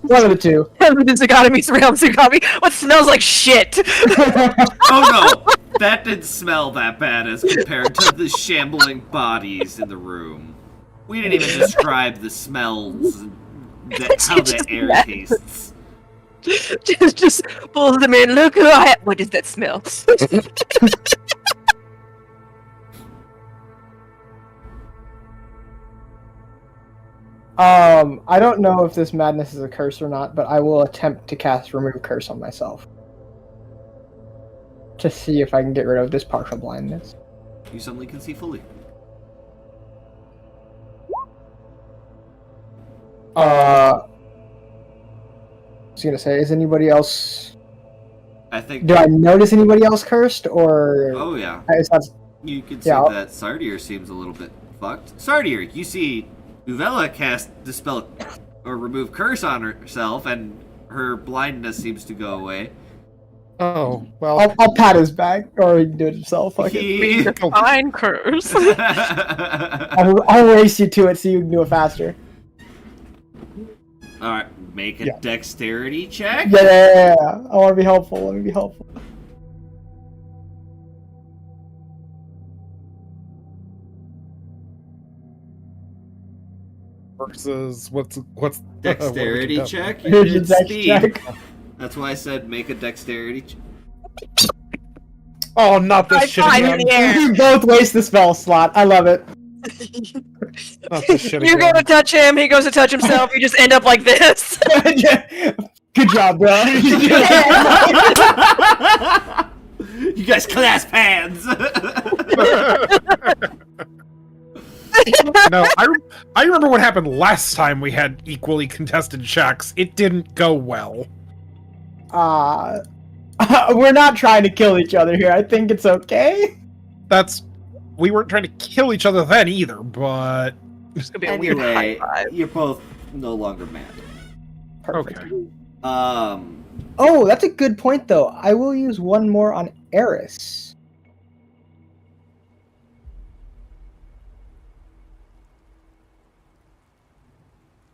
One of the two. Zucatomy surrounds Zucatomy. What smells like shit? Oh no! That didn't smell that bad as compared to the shambling bodies in the room. We didn't even describe the smells, how the air tastes. just pulls them in. Look who I am. What does that smell? I don't know if this madness is a curse or not, but I will attempt to cast Remove Curse on myself. To see if I can get rid of this partial blindness. You suddenly can see fully. I was gonna say, is anybody else... I think. Do I notice anybody else cursed, or... Oh yeah. It's not... You can see Yeah, I'll- that Sardier seems a little bit fucked. Sardier, you see Uvella cast Dispel or Remove Curse on herself, and her blindness seems to go away. Oh, well. I'll pat his back, or he can do it himself. Fuck it. He... Fine curse. I'll race you to it so you can do it faster. Alright, make a Yeah. dexterity check. Yeah. I want to be helpful. Let me be helpful. Versus what's Dexterity what did we do? check? You Here's your did dex speed. check. That's why I said make a dexterity check. Oh, not this shit High five in again. the air. You both waste the spell slot. I love it. Not this shit You go again. to touch him, he goes to touch himself, you just end up like this. Good job, bro. You guys clasp hands. No, I remember what happened last time we had equally contested checks. It didn't go well. We're not trying to kill each other here. I think it's okay. We weren't trying to kill each other then either, but It's gonna be a weird high Anyway, five. you're both no longer mad. Perfect. okay. Oh, that's a good point, though. I will use one more on Eris.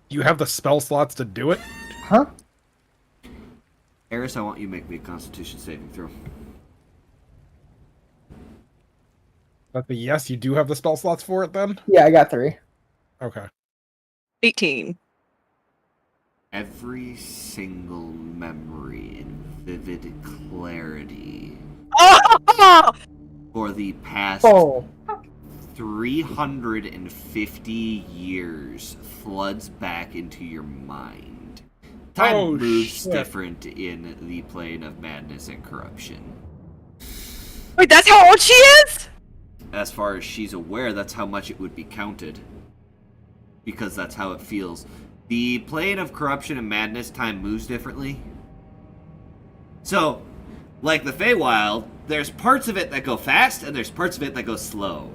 You have the spell slots to do it? Huh? Eris, I want you to make me a Constitution saving throw. That's a yes, you do have the spell slots for it then? Yeah, I got 3. Okay. 18. Every single memory in vivid clarity Oh! for the past Oh. 350 years floods back into your mind. Time moves shit. different in the plane of madness and corruption. Wait, that's how old she is? As far as she's aware, that's how much it would be counted. Because that's how it feels. The plane of corruption and madness, time moves differently. So, like the Feywild, there's parts of it that go fast, and there's parts of it that go slow.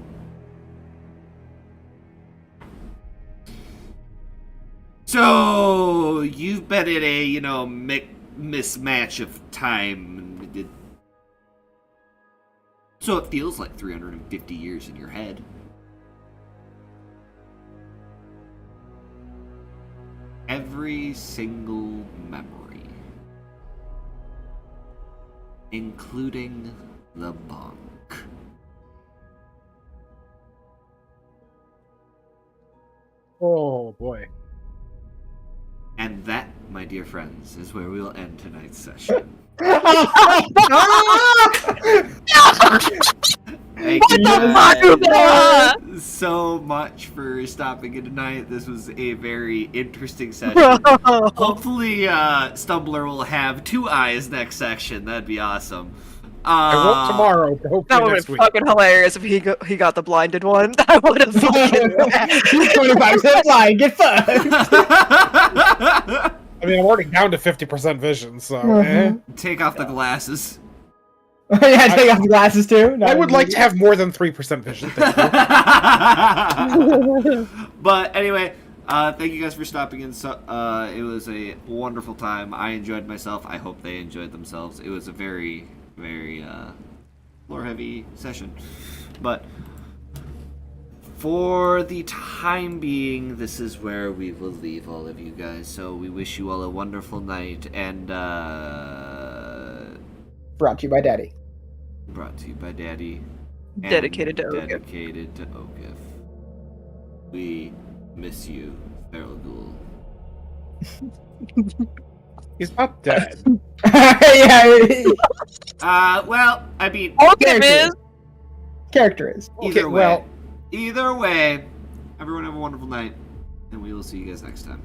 So, you've been in a, mismatch of time. So it feels like 350 years in your head. Every single memory, including the bonk. Oh boy. And that, my dear friends, is where we'll end tonight's session. Thank What you the guys fuck? so much for stopping in tonight. This was a very interesting session. Hopefully, Stumbler will have 2 eyes next section. That'd be awesome. I won't tomorrow, but hopefully That would next have been week. fucking hilarious if he got the blinded one. I would have fucking. 25% blind, get fucked. I mean, I'm already down to 50% vision, so Take off the glasses. Yeah, take off the glasses too. I would like to have more than 3% vision. Thank you. But anyway, thank you guys for stopping in. So, it was a wonderful time. I enjoyed myself. I hope they enjoyed themselves. It was a very, very lore-heavy session. But for the time being, this is where we will leave all of you guys. So we wish you all a wonderful night, and Brought to you by Daddy. brought to you by Daddy. and Dedicated to Ogif. Dedicated to Ogif. We miss you, Feral Ghoul. He's not dead. Yeah, Well, I mean, Ogif is. character is. either Okay, way, everyone have a wonderful night, and we will see you guys next time.